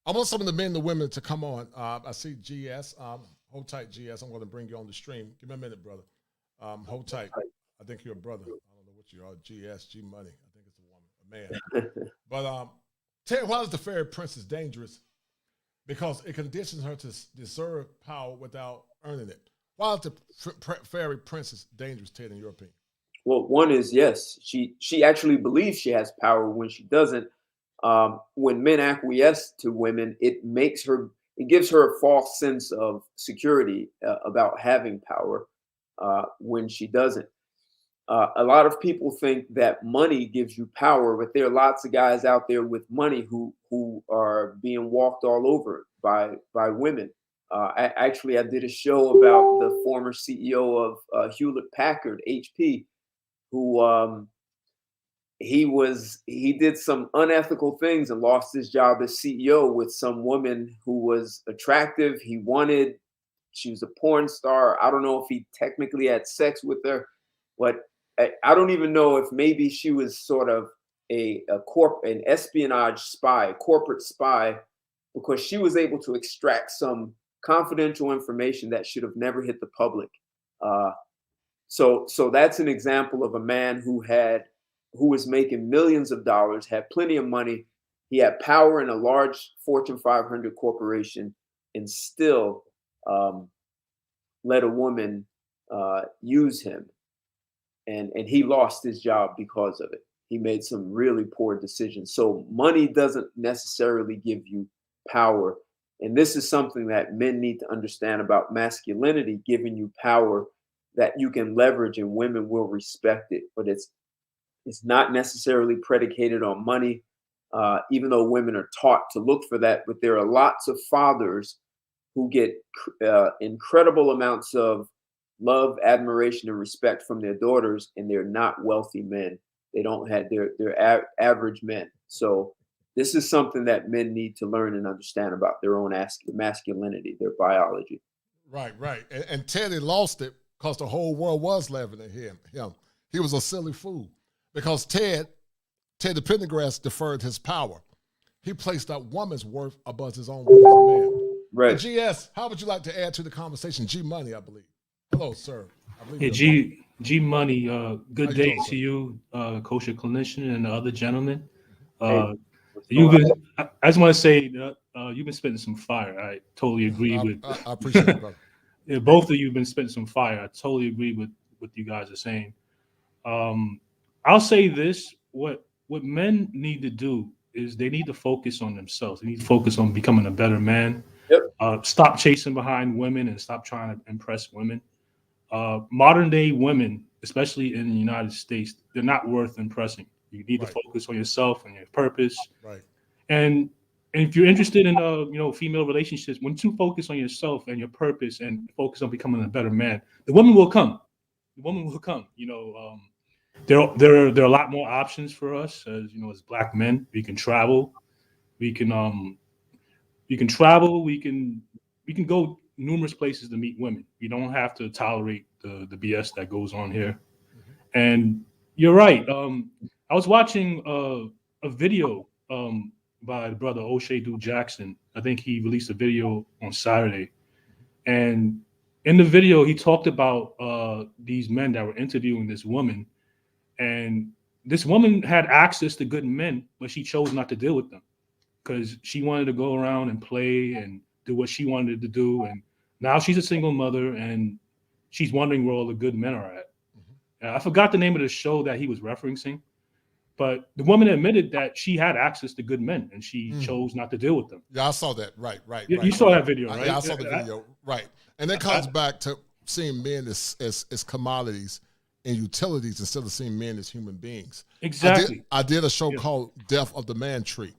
want some of the men and the women to come on. I see GS. Hold tight, GS. I'm going to bring you on the stream. Give me a minute, brother. Hold tight. I think you're a brother. I don't know what you are. GS, G Money. I think it's a woman, a man. But Ted, why is the fairy princess dangerous? Because it conditions her to deserve power without earning it. Why is the fairy princess dangerous, Ted, in your opinion? Well, one is, yes, she actually believes she has power when she doesn't. When men acquiesce to women, it gives her a false sense of security about having power when she doesn't. A lot of people think that money gives you power, but there are lots of guys out there with money who are being walked all over by women. I did a show about the former CEO of Hewlett Packard, HP, who he did some unethical things and lost his job as CEO with some woman who was attractive. She was a porn star. I don't know if he technically had sex with her, but I don't even know if maybe she was sort of an espionage spy, corporate spy, because she was able to extract some confidential information that should have never hit the public. So that's an example of a man who was making millions of dollars, had plenty of money. He had power in a large Fortune 500 corporation, and still let a woman use him. And he lost his job because of it. He made some really poor decisions. So money doesn't necessarily give you power. And this is something that men need to understand about masculinity, giving you power that you can leverage and women will respect it. But it's not necessarily predicated on money, even though women are taught to look for that. But there are lots of fathers who get incredible amounts of love, admiration, and respect from their daughters, and they're not wealthy men. They don't have they're average men. So this is something that men need to learn and understand about their own masculinity, their biology. Right, right. And Teddy lost it because the whole world was laughing at him. He was a silly fool because Ted the Pendergrass deferred his power. He placed that woman's worth above his own worth as a man. Right. And GS, how would you like to add to the conversation? G Money, I believe. Hello, sir. Hey, G Money, good day to you, kosher clinician, and the other gentlemen. I just want to say you've been spitting some fire. I totally agree with. I appreciate it, brother. Yeah, both of you have been spitting some fire. I totally agree with what you guys are saying. I'll say this: what men need to do is they need to focus on themselves. They need to focus on becoming a better man. Yep. Stop chasing behind women and stop trying to impress women. Modern day women, especially in the United States, they're not worth impressing. You need to focus on yourself and your purpose. Right. And if you're interested in female relationships, once you focus on yourself and your purpose and focus on becoming a better man, the woman will come. The woman will come. There are a lot more options for us as black men. We can travel. We can travel. We can go numerous places to meet women. You don't have to tolerate the BS that goes on here. Mm-hmm. And you're right. I was watching a video by the brother O'Shea Duke Jackson. I think he released a video on Saturday. And in the video, he talked about these men that were interviewing this woman. And this woman had access to good men, but she chose not to deal with them because she wanted to go around and play and do what she wanted to do. And now she's a single mother and she's wondering where all the good men are at. Mm-hmm. I forgot the name of the show that he was referencing, but the woman admitted that she had access to good men and she chose not to deal with them. Yeah, I saw that. Right. You saw that video, right? Yeah, I saw the video. Right. And that comes back to seeing men as commodities and utilities instead of seeing men as human beings. Exactly. I did a show called Death of the Man Tree.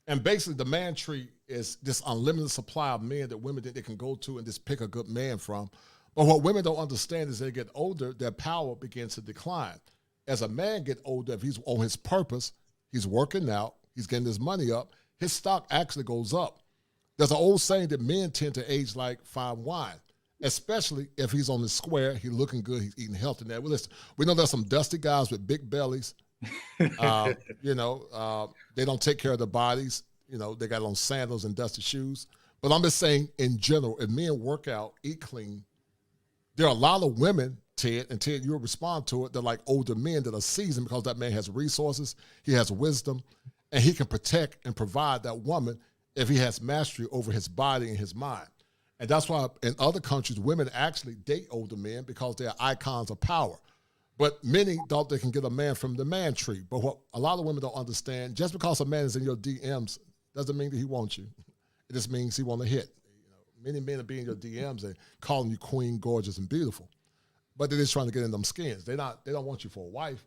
And basically the man tree is this unlimited supply of men that women think they can go to and just pick a good man from. But what women don't understand is they get older, their power begins to decline. As a man gets older, if he's on his purpose, he's working out, he's getting his money up, his stock actually goes up. There's an old saying that men tend to age like fine wine, especially if he's on the square, he's looking good, he's eating healthy. Now, we know there's some dusty guys with big bellies. They don't take care of their bodies. They got on sandals and dusty shoes. But I'm just saying, in general, if men work out, eat clean, there are a lot of women, Ted, and Ted, you'll respond to it, they're like older men that are seasoned because that man has resources, he has wisdom, and he can protect and provide that woman if he has mastery over his body and his mind. And that's why in other countries, women actually date older men because they are icons of power. But many thought they can get a man from the man tree. But what a lot of women don't understand, just because a man is in your DMs doesn't mean that he wants you. It just means he want to hit. Many men are being in your DMs and calling you queen, gorgeous, and beautiful. But they're just trying to get in them skins. They don't want you for a wife.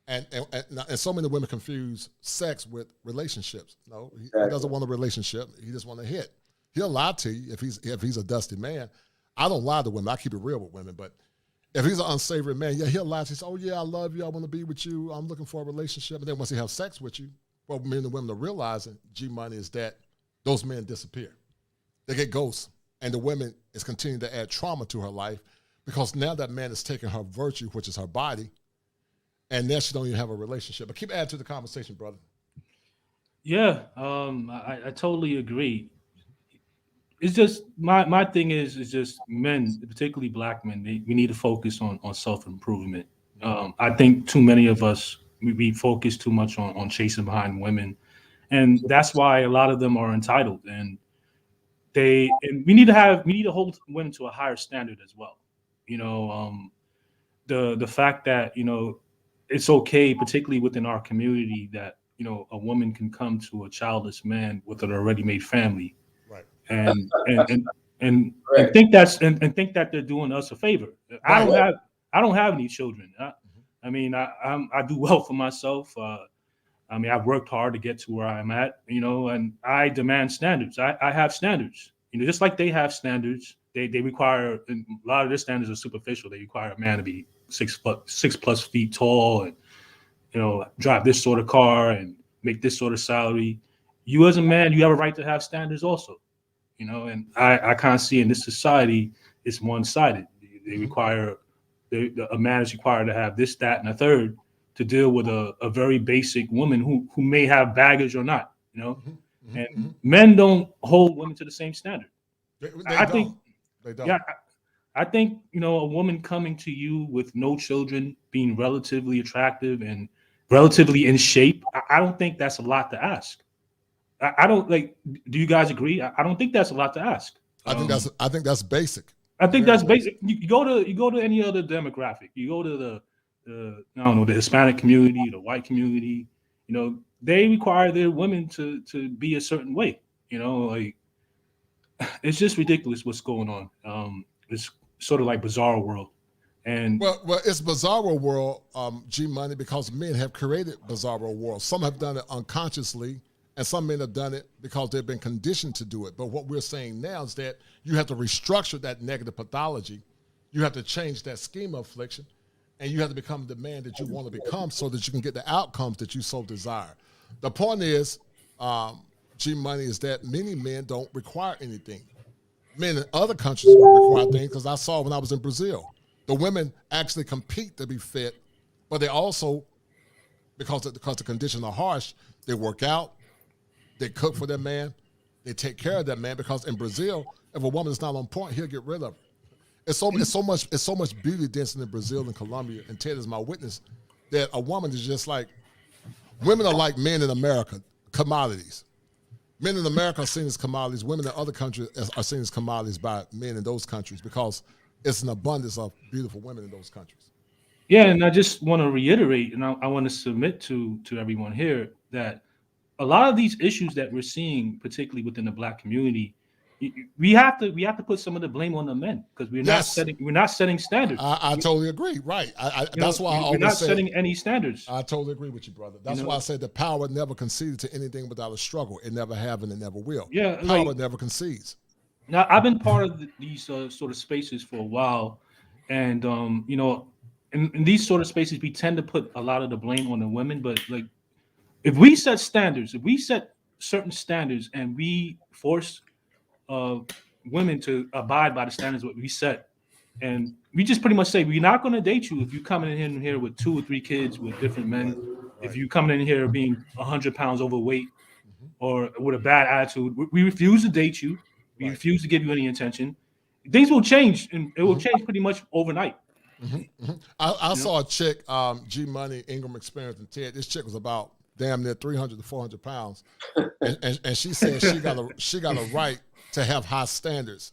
And so many women confuse sex with relationships. No, he doesn't want a relationship. He just want to hit. He'll lie to you if he's a dusty man. I don't lie to women. I keep it real with women. But if he's an unsavory man, he'll lie to you. Say, oh, yeah, I love you. I want to be with you. I'm looking for a relationship. And then once he has sex with you, what men and women are realizing, G-Money, is that those men disappear. They get ghosts. And the woman is continuing to add trauma to her life because now that man is taking her virtue, which is her body, and now she don't even have a relationship. But keep adding to the conversation, brother. Yeah, I totally agree. It's just my thing is just men, particularly black men, we need to focus on self-improvement. I think too many of us, we focus too much on chasing behind women. And that's why a lot of them are entitled. And we need to hold women to a higher standard as well. The fact that, it's okay, particularly within our community, that, a woman can come to a childless man with an already made family. Right. And think that they're doing us a favor. Right. I don't have any children. I do well for myself. I've worked hard to get to where I'm at, and I demand standards. I have standards, just like they have standards. They require, a lot of their standards are superficial. They require a man to be 6+ feet tall and, drive this sort of car and make this sort of salary. You as a man, you have a right to have standards also, and I kind of see in this society, it's one-sided. They require, a man is required to have this, that, and a third to deal with a very basic woman who may have baggage or not, and men don't hold women to the same standard. They don't. Yeah, I think, a woman coming to you with no children, being relatively attractive and relatively in shape, I don't think that's a lot to ask. I don't do you guys agree? I don't think that's a lot to ask. I think that's basic. I think that's basic. You go to any other demographic. You go to the the Hispanic community, the white community, they require their women to be a certain way, it's just ridiculous what's going on. It's sort of like bizarre world. And well, it's bizarre world, G Money, because men have created bizarre world. Some have done it unconsciously, and some men have done it because they've been conditioned to do it. But what we're saying now is that you have to restructure that negative pathology. You have to change that schema of affliction, and you have to become the man that you want to become so that you can get the outcomes that you so desire. The point is, G Money, is that many men don't require anything. Men in other countries require things, because I saw when I was in Brazil, the women actually compete to be fit, but they also, because the conditions are harsh, they work out, they cook for their man, they take care of that man, because in Brazil, if a woman is not on point, he'll get rid of her. It's so much beauty dancing in Brazil and Colombia, and Ted is my witness, that a woman is just like, women are like men in America, commodities. Men in America are seen as commodities. Women in other countries are seen as commodities by men in those countries, because it's an abundance of beautiful women in those countries. Yeah, and I just want to reiterate, and I want to submit to everyone here, that a lot of these issues that we're seeing, particularly within the Black community, we have to put some of the blame on the men, because we're not setting standards. I totally agree. Right. That's why I always say, we're not setting any standards. I totally agree with you, brother. That's why I said the power never conceded to anything without a struggle. It never have and it never will. Yeah, power never concedes. Now, I've been part of these sort of spaces for a while, and in these sort of spaces, we tend to put a lot of the blame on the women. But if we set standards, if we set certain standards, and we force women to abide by the standards that we set, and we just pretty much say, we're not going to date you if you coming in here with 2 or 3 kids with different men, if you coming in here being 100 pounds overweight or with a bad attitude, we refuse to date you. We refuse to give you any attention. Things will change, and it will change pretty much overnight. I saw a chick, G Money, Ingram Experience, and Ted. This chick was about damn near 300 to 400 pounds, and she said she got a right to have high standards,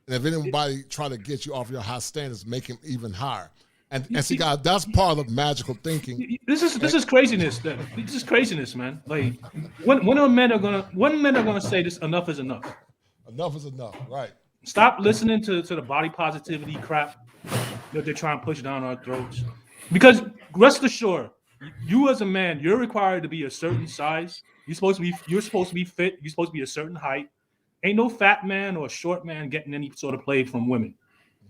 and if anybody try to get you off your high standards, make him even higher. And see, guys, that's part of magical thinking. This is craziness. This is craziness, man. Like when men are gonna say this, enough is enough. Enough is enough, right? Stop listening to the body positivity crap that they're trying to push down our throats. Because rest assured, you as a man, you're required to be a certain size. You're supposed to be fit. You're supposed to be a certain height. Ain't no fat man or short man getting any sort of play from women.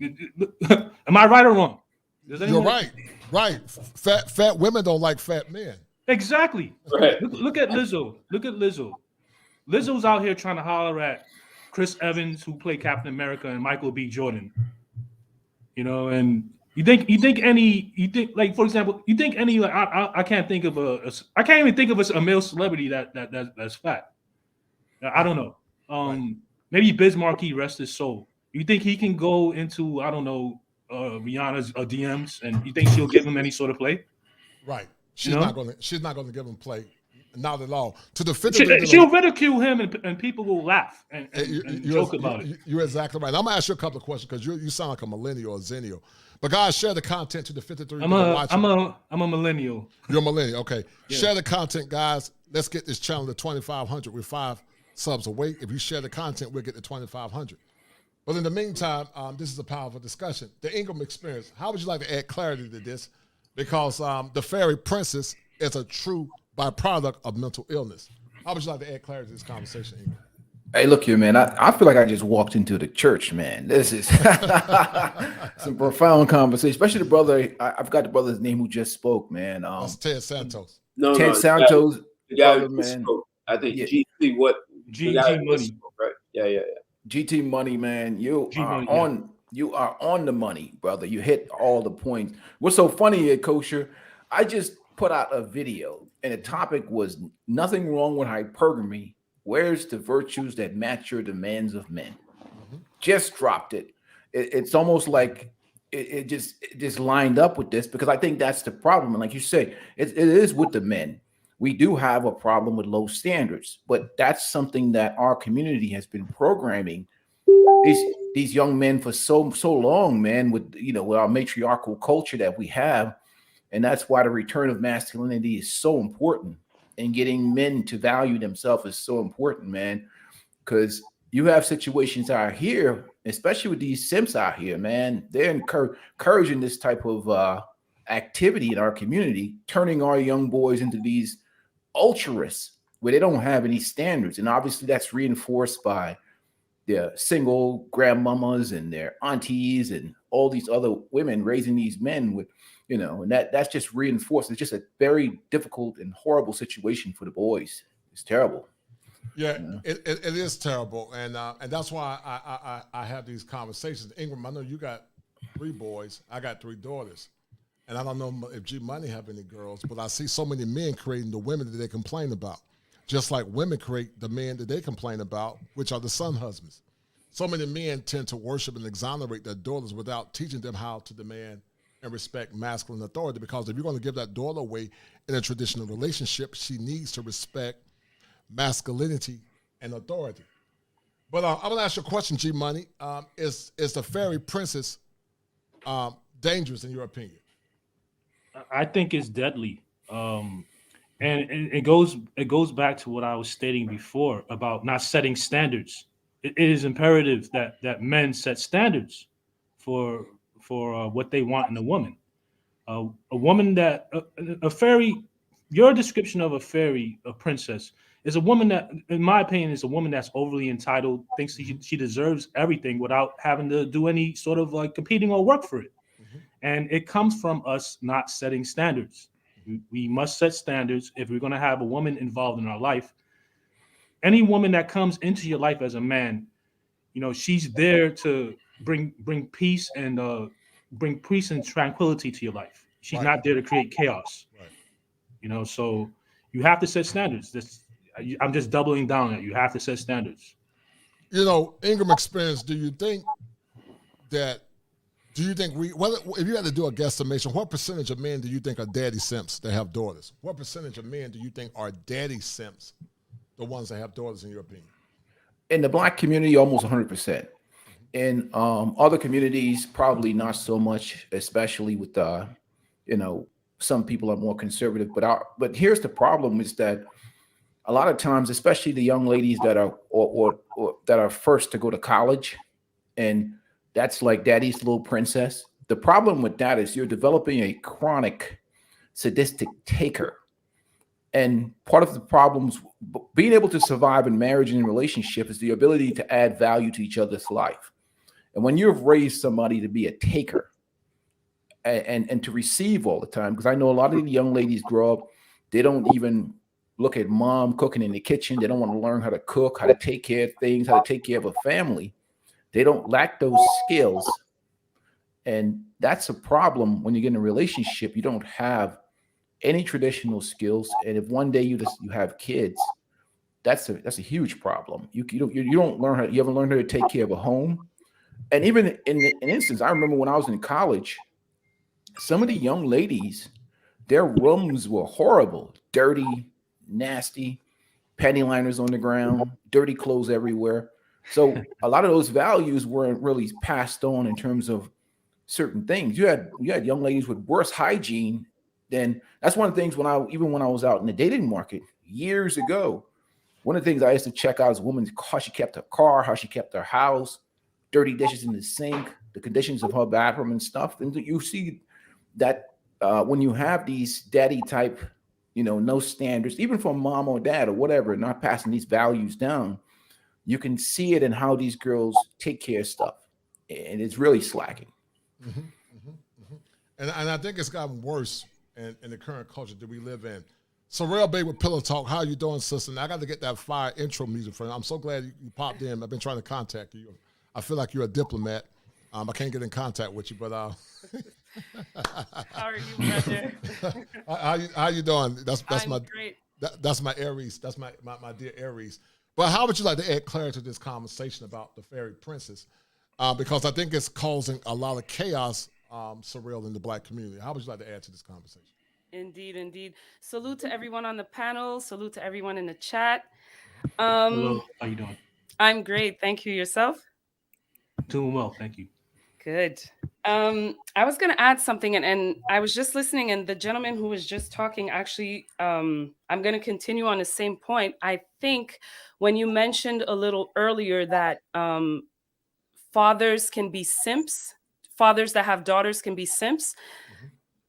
Am I right or wrong? You're right. Right. Fat women don't like fat men. Exactly. Right. Look at Lizzo. Look at Lizzo. Lizzo's out here trying to holler at Chris Evans, who played Captain America, and Michael B. Jordan. And you think like, for example, you think any like I can't think of I can't even think of a male celebrity that's fat. I don't know. Maybe Biz Markie, rest his soul. You think he can go into, I don't know, Rihanna's DMs, and you think she'll give him any sort of play? Right. She's not going to give him play. Not at all. She'll ridicule him, and people will laugh and joke about it. You're exactly right. I'm gonna ask you a couple of questions, because you sound like a millennial or zennial. But guys, share the content to the 53 people watching. I'm a millennial. You're a millennial. Okay. Yeah. Share the content, guys. Let's get this channel to 2,500 with 5 subs away. If you share the content, we'll get to 2,500. But in the meantime, this is a powerful discussion. The Ingram Experience. How would you like to add clarity to this? Because the fairy princess is a true byproduct of mental illness. How would you like to add clarity to this conversation, Ingram? Hey, look here, man. I feel like I just walked into the church, man. This is some profound conversation, especially the brother. I forgot the brother's name who just spoke, man. That's Ted Santos. No, Ted no, Santos, the guy brother, who just man. spoke. I think Yeah, GT. What the guy G who just Money. spoke, right? Yeah. GT Money, man. You G are Money, yeah. on. You are on the money, brother. You hit all the points. What's so funny here, Kosher? I just put out a video, and the topic was nothing wrong with hypergamy. Where's the virtues that match your demands of men? Just dropped it. It's almost like it just lined up with this, because I think that's the problem. And like you say, it is with the men. We do have a problem with low standards, but that's something that our community has been programming these young men for so long, man, with with our matriarchal culture that we have. And that's why the return of masculinity is so important, and getting men to value themselves is so important, man. Because you have situations out here, especially with these simps out here, man. They're encouraging this type of activity in our community, turning our young boys into these ultras where they don't have any standards. And obviously that's reinforced by their single grandmamas and their aunties and all these other women raising these men with, and that's just reinforced. It's just a very difficult and horrible situation for the boys. It's terrible. Yeah, it is terrible, and that's why I have these conversations. Ingram, I know you got 3 boys. I got 3 daughters, and I don't know if G Money have any girls, but I see so many men creating the women that they complain about, just like women create the men that they complain about, which are the son husbands. So many men tend to worship and exonerate their daughters without teaching them how to demand and respect masculine authority. Because if you're going to give that daughter away in a traditional relationship, she needs to respect masculinity and authority. But I'm going to ask you a question, G Money. Is the fairy princess dangerous in your opinion? I think it's deadly. And it goes back to what I was stating before about not setting standards. It is imperative that men set standards for what they want in a woman. A woman that a fairy. Your description of a fairy, a princess, is a woman that, in my opinion, is a woman that's overly entitled, thinks she deserves everything without having to do any sort of like competing or work for it. And it comes from us not setting standards. We must set standards if we're going to have a woman involved in our life. Any woman that comes into your life as a man, she's there to bring peace and tranquility to your life. She's not there to create chaos. Right. So you have to set standards. I'm just doubling down on it. You have to set standards. Ingram experience, do you think if you had to do a guesstimation, what percentage of men do you think are daddy simps that have daughters? What percentage of men do you think are daddy simps, the ones that have daughters, in your opinion? In the Black community, almost 100%. In other communities, probably not so much, especially with some people are more conservative. But here's the problem: is that a lot of times, especially the young ladies that are or that are first to go to college, and that's like daddy's little princess. The problem with that is you're developing a chronic sadistic taker. And part of the problems being able to survive in marriage and in relationship is the ability to add value to each other's life. And when you've raised somebody to be a taker and to receive all the time, because I know a lot of the young ladies grow up, they don't even look at mom cooking in the kitchen. They don't want to learn how to cook, how to take care of things, how to take care of a family. They don't lack those skills. And that's a problem when you get in a relationship. You don't have any traditional skills. And if one day you have kids, that's a huge problem. You don't learn how, you haven't learned how to take care of a home. And even in an instance, I remember when I was in college, some of the young ladies, their rooms were horrible, dirty, nasty, panty liners on the ground, dirty clothes everywhere. So a lot of those values weren't really passed on in terms of certain things. You had young ladies with worse hygiene than. That's one of the things when I was out in the dating market years ago. One of the things I used to check out is a woman's how she kept her car, how she kept her house, dirty dishes in the sink, the conditions of her bathroom and stuff. And you see that when you have these daddy type, no standards, even from mom or dad or whatever, not passing these values down, You can see it in how these girls take care of stuff, and it's really slacking. And I think it's gotten worse in the current culture that we live in. Sorrel Bay with Pillow Talk. How you doing, sister? And I got to get that fire intro music for you. I'm so glad you popped in. I've been trying to contact you. I feel like you're a diplomat. I can't get in contact with you, but how are you, brother? how you doing? That's I'm my great. That's my Aries. That's my dear Aries. But how would you like to add clarity to this conversation about the fairy princess? Because I think it's causing a lot of chaos, surreal in the Black community. How would you like to add to this conversation? Indeed, indeed. Salute to everyone on the panel. Salute to everyone in the chat. Hello, how you doing? I'm great. Thank you. Yourself? Doing well, thank you. Good. I was going to add something, and I was just listening, and the gentleman who was just talking, actually, I'm going to continue on the same point. I think when you mentioned a little earlier that fathers can be simps, fathers that have daughters can be simps.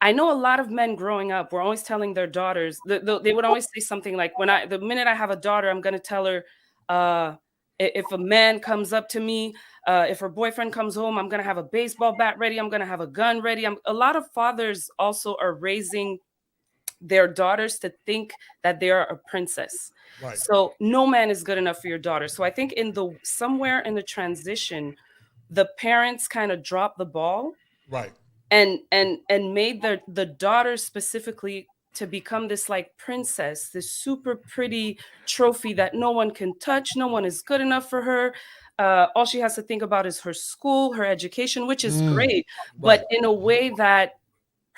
I know a lot of men growing up were always telling their daughters, they would always say something like, the minute I have a daughter, I'm going to tell her, if a man comes up to me, if her boyfriend comes home, I'm going to have a baseball bat ready. I'm going to have a gun ready. A lot of fathers also are raising their daughters to think that they are a princess. Right. So no man is good enough for your daughter. So I think somewhere in the transition, the parents kind of dropped the ball. Right. And made the daughter specifically to become this like princess, this super pretty trophy that no one can touch. No one is good enough for her. All she has to think about is her school, her education, which is great, but in a way that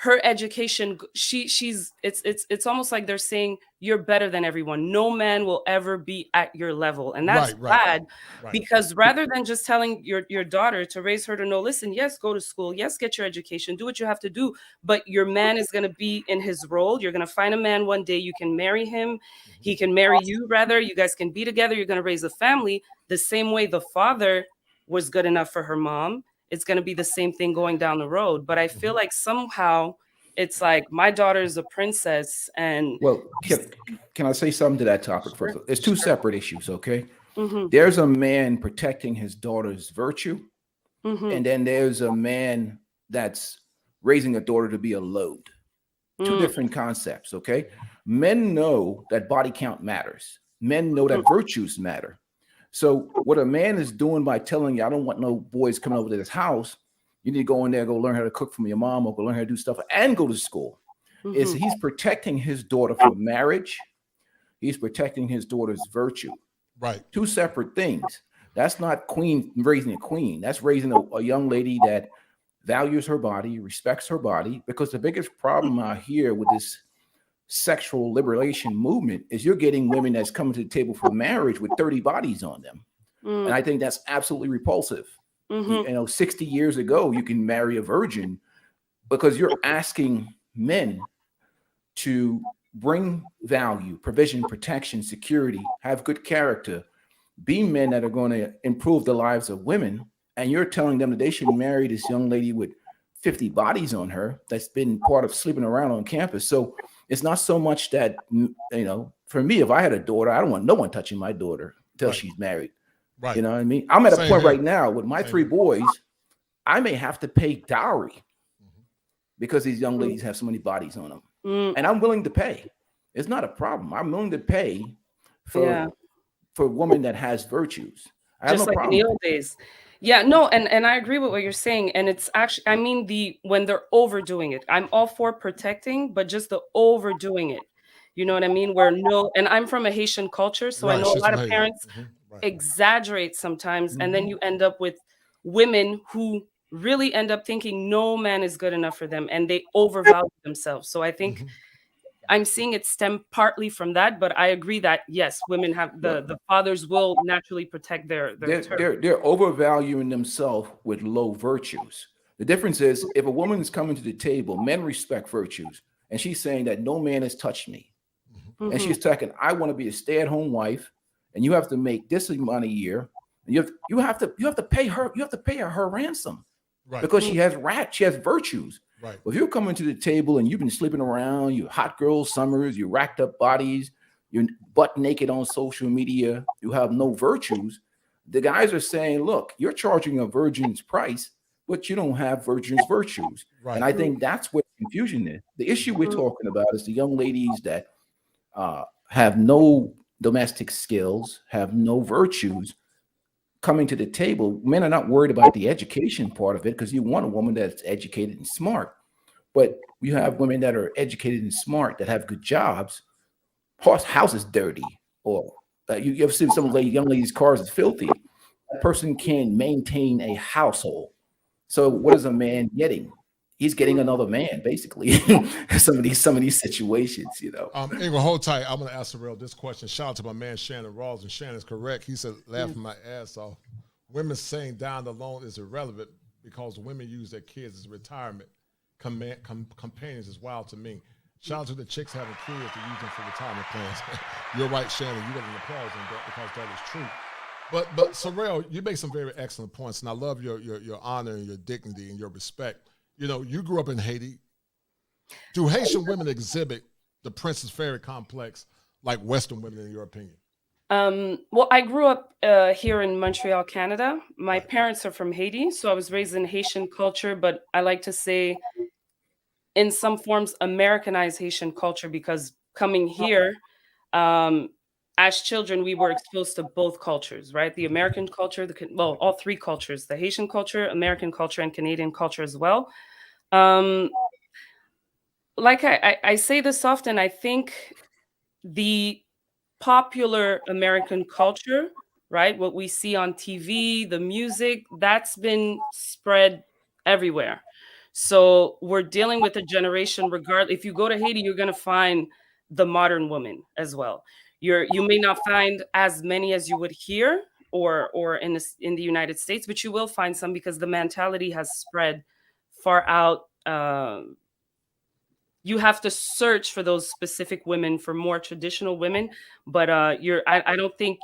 her education, it's almost like they're saying you're better than everyone. No man will ever be at your level. And that's bad because rather than just telling your daughter to raise her to know, listen, yes, go to school. Yes, get your education. Do what you have to do. But your man is going to be in his role. You're going to find a man one day. You can marry him. He can marry you, rather. You guys can be together. You're going to raise a family the same way the father was good enough for her mom. It's going to be the same thing going down the road. But I feel like somehow it's like my daughter is a princess. And well, can I say something to that topic first? It's two separate issues, okay? There's a man protecting his daughter's virtue, and then there's a man that's raising a daughter to be a load. Two different concepts, okay? Men know that body count matters. Men know that virtues matter. So what a man is doing by telling you, I don't want no boys coming over to this house, you need to go in there, go learn how to cook from your mom, or go learn how to do stuff and go to school, is he's protecting his daughter from marriage. He's protecting his daughter's virtue. Right. Two separate things. That's not raising a queen. That's raising a young lady that values her body, respects her body, because the biggest problem out here with this sexual liberation movement is you're getting women that's coming to the table for marriage with 30 bodies on them. And I think that's absolutely repulsive. 60 years ago, you can marry a virgin because you're asking men to bring value, provision, protection, security, have good character, be men that are going to improve the lives of women. And you're telling them that they should marry this young lady with 50 bodies on her that's been part of sleeping around on campus. So it's not so much that, for me, if I had a daughter, I don't want no one touching my daughter until she's married. Right. You know what I mean? I'm at a point right now with my 3 boys, I may have to pay dowry because these young ladies have so many bodies on them. And I'm willing to pay. It's not a problem. I'm willing to pay for a woman that has virtues. I have just no like problem. in the old days. Yeah, no, and I agree with what you're saying. And it's actually, I mean, when they're overdoing it, I'm all for protecting, but just the overdoing it. You know what I mean? And I'm from a Haitian culture, so I know a lot of parents exaggerate sometimes, and then you end up with women who really end up thinking no man is good enough for them, and they overvalue themselves. So I think I'm seeing it stem partly from that, but I agree that yes, women have the fathers will naturally protect their they're overvaluing themselves with low virtues. The difference is if a woman is coming to the table, men respect virtues, and she's saying that no man has touched me, and she's talking, I want to be a stay-at-home wife, and you have to make this amount a year, and you have to pay her her ransom, because she has virtues. Right. Well, if you're coming to the table and you've been sleeping around, you hot girl summers, you racked up bodies, you're butt naked on social media, you have no virtues, the guys are saying, look, you're charging a virgin's price, but you don't have virgin's virtues. Right. And I think that's what confusion is. The issue we're talking about is the young ladies that have no domestic skills, have no virtues, coming to the table. Men are not worried about the education part of it, because you want a woman that's educated and smart. But you have women that are educated and smart that have good jobs. House is dirty, or you ever see some young ladies' cars is filthy. That person can maintain a household. So what is a man getting? He's getting another man, basically. some of these situations, you know. Ingram, hold tight. I'm going to ask Sorrell this question. Shout out to my man Shannon Rawls, and Shannon's correct. He said, laughing my ass off. Women saying dying alone is irrelevant because women use their kids as retirement companions is wild to me. Shout out to the chicks having kids to use them for retirement plans. You're right, Shannon. You got an applause on that because that is true. But Sorrell, you make some very excellent points, and I love your honor and your dignity and your respect. You know, you grew up in Haiti. Do Haitian women exhibit the Princess Fairy complex like Western women, in your opinion? Well, I grew up here in Montreal, Canada. My parents are from Haiti, so I was raised in Haitian culture, but I like to say in some forms Americanized Haitian culture, because coming here, as children, we were exposed to both cultures, right? The American culture, all three cultures, the Haitian culture, American culture, and Canadian culture as well. Like I say this often, I think the popular American culture, right? What we see on TV, the music, that's been spread everywhere. So we're dealing with a generation, regardless. If you go to Haiti, you're going to find the modern woman as well. You may not find as many as you would here or in the United States, but you will find some, because the mentality has spread far out. You have to search for those specific women, for more traditional women, but I don't think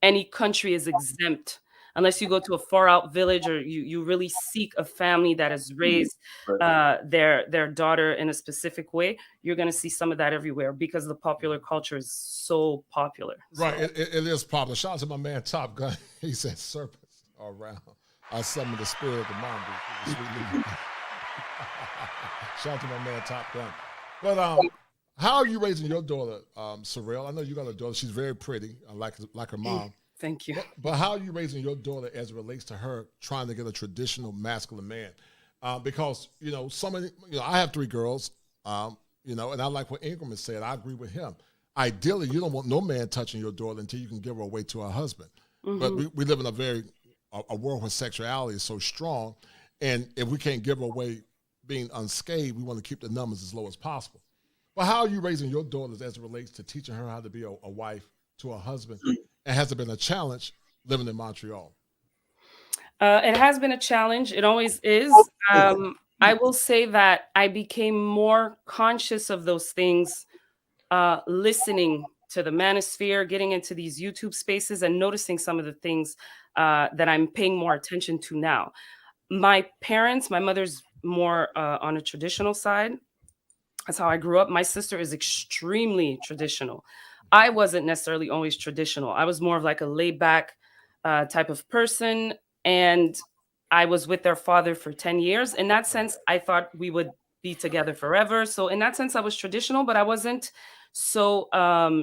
any country is exempt unless you go to a far out village, or you really seek a family that has raised their daughter in a specific way. You're going to see some of that everywhere because the popular culture is so popular. Right, so. It is popular. Shout out to my man Top Gun. He said serpents are around. I summon the spirit of the mongoose. Shout out to my man Top Gun. But how are you raising your daughter, Sorrell? I know you got a daughter. She's very pretty, like her mom. Thank you. But how are you raising your daughter as it relates to her trying to get a traditional masculine man? Because, I have 3 girls, and I like what Ingram has said. I agree with him. Ideally, you don't want no man touching your daughter until you can give her away to her husband. Mm-hmm. But we live in a world where sexuality is so strong, and if we can't give her away being unscathed, we want to keep the numbers as low as possible. But how are you raising your daughters as it relates to teaching her how to be a wife to a husband? And has it been a challenge living in Montreal? It has been a challenge. It always is. I will say that I became more conscious of those things, listening to the manosphere, getting into these YouTube spaces, and noticing some of the things that I'm paying more attention to now. My mother's more on a traditional side. That's how I grew up. My sister is extremely traditional. I wasn't necessarily always traditional. I was more of like a laid back type of person. And I was with their father for 10 years. In that sense, I thought we would be together forever. So in that sense, I was traditional, but I wasn't so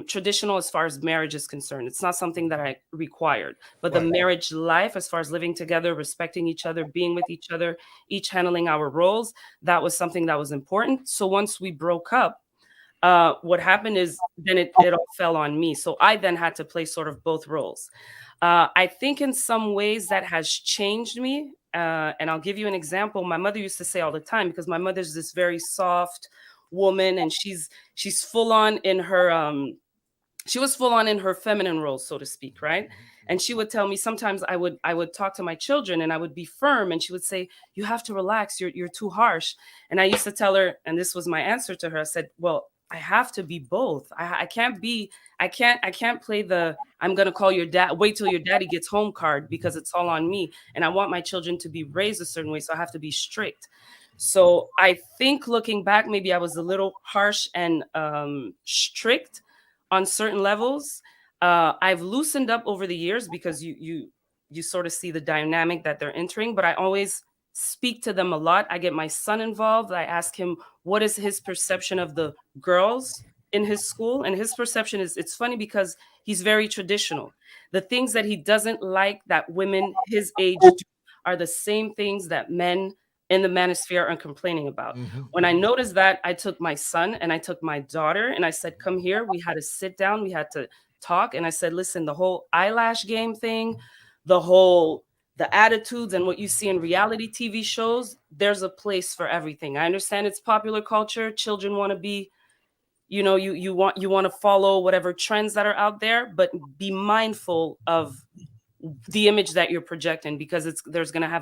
traditional as far as marriage is concerned. It's not something that I required. But the marriage life, as far as living together, respecting each other, being with each other, each handling our roles, that was something that was important. So once we broke up, what happened is then it all fell on me. So I then had to play sort of both roles. I think in some ways that has changed me. And I'll give you an example. My mother used to say all the time, because my mother's this very soft woman, and she's full on in her she was full on in her feminine role, so to speak, right? And she would tell me sometimes I would talk to my children and I would be firm, and she would say, "You have to relax, you're too harsh." And I used to tell her, and this was my answer to her, I said, "Well, I have to be both. I can't play the I'm gonna call your dad, wait till your daddy gets home card, because it's all on me. And I want my children to be raised a certain way, so I have to be strict." So I think looking back, maybe I was a little harsh and strict on certain levels. I've loosened up over the years, because you you sort of see the dynamic that they're entering. But I always speak to them a lot. I get my son involved. I ask him what is his perception of the girls in his school, and his perception is, it's funny because he's very traditional. The things that he doesn't like that women his age do are the same things that men in the manosphere are complaining about. When I noticed that, I took my son and I took my daughter and I said, come here. We had to sit down. We had to talk. And I said, listen, the whole eyelash game thing, the attitudes and what you see in reality TV shows, there's a place for everything. I understand it's popular culture. Children want to be, you want to follow whatever trends that are out there, but be mindful of the image that you're projecting, because there's going to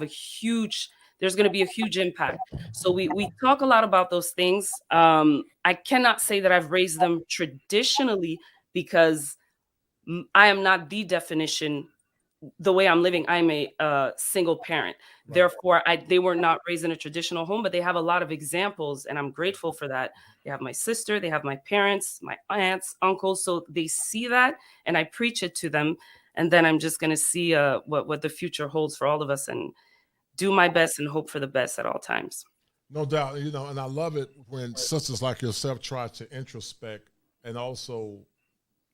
be a huge impact. So we talk a lot about those things. I cannot say that I've raised them traditionally, because I am not the definition. The way I'm living, I'm a single parent. Right. Therefore, they were not raised in a traditional home, but they have a lot of examples, and I'm grateful for that. They have my sister, they have my parents, my aunts, uncles, so they see that, and I preach it to them, and then I'm just going to see what the future holds for all of us, and do my best and hope for the best at all times. No doubt, and I love it when sisters like yourself try to introspect and also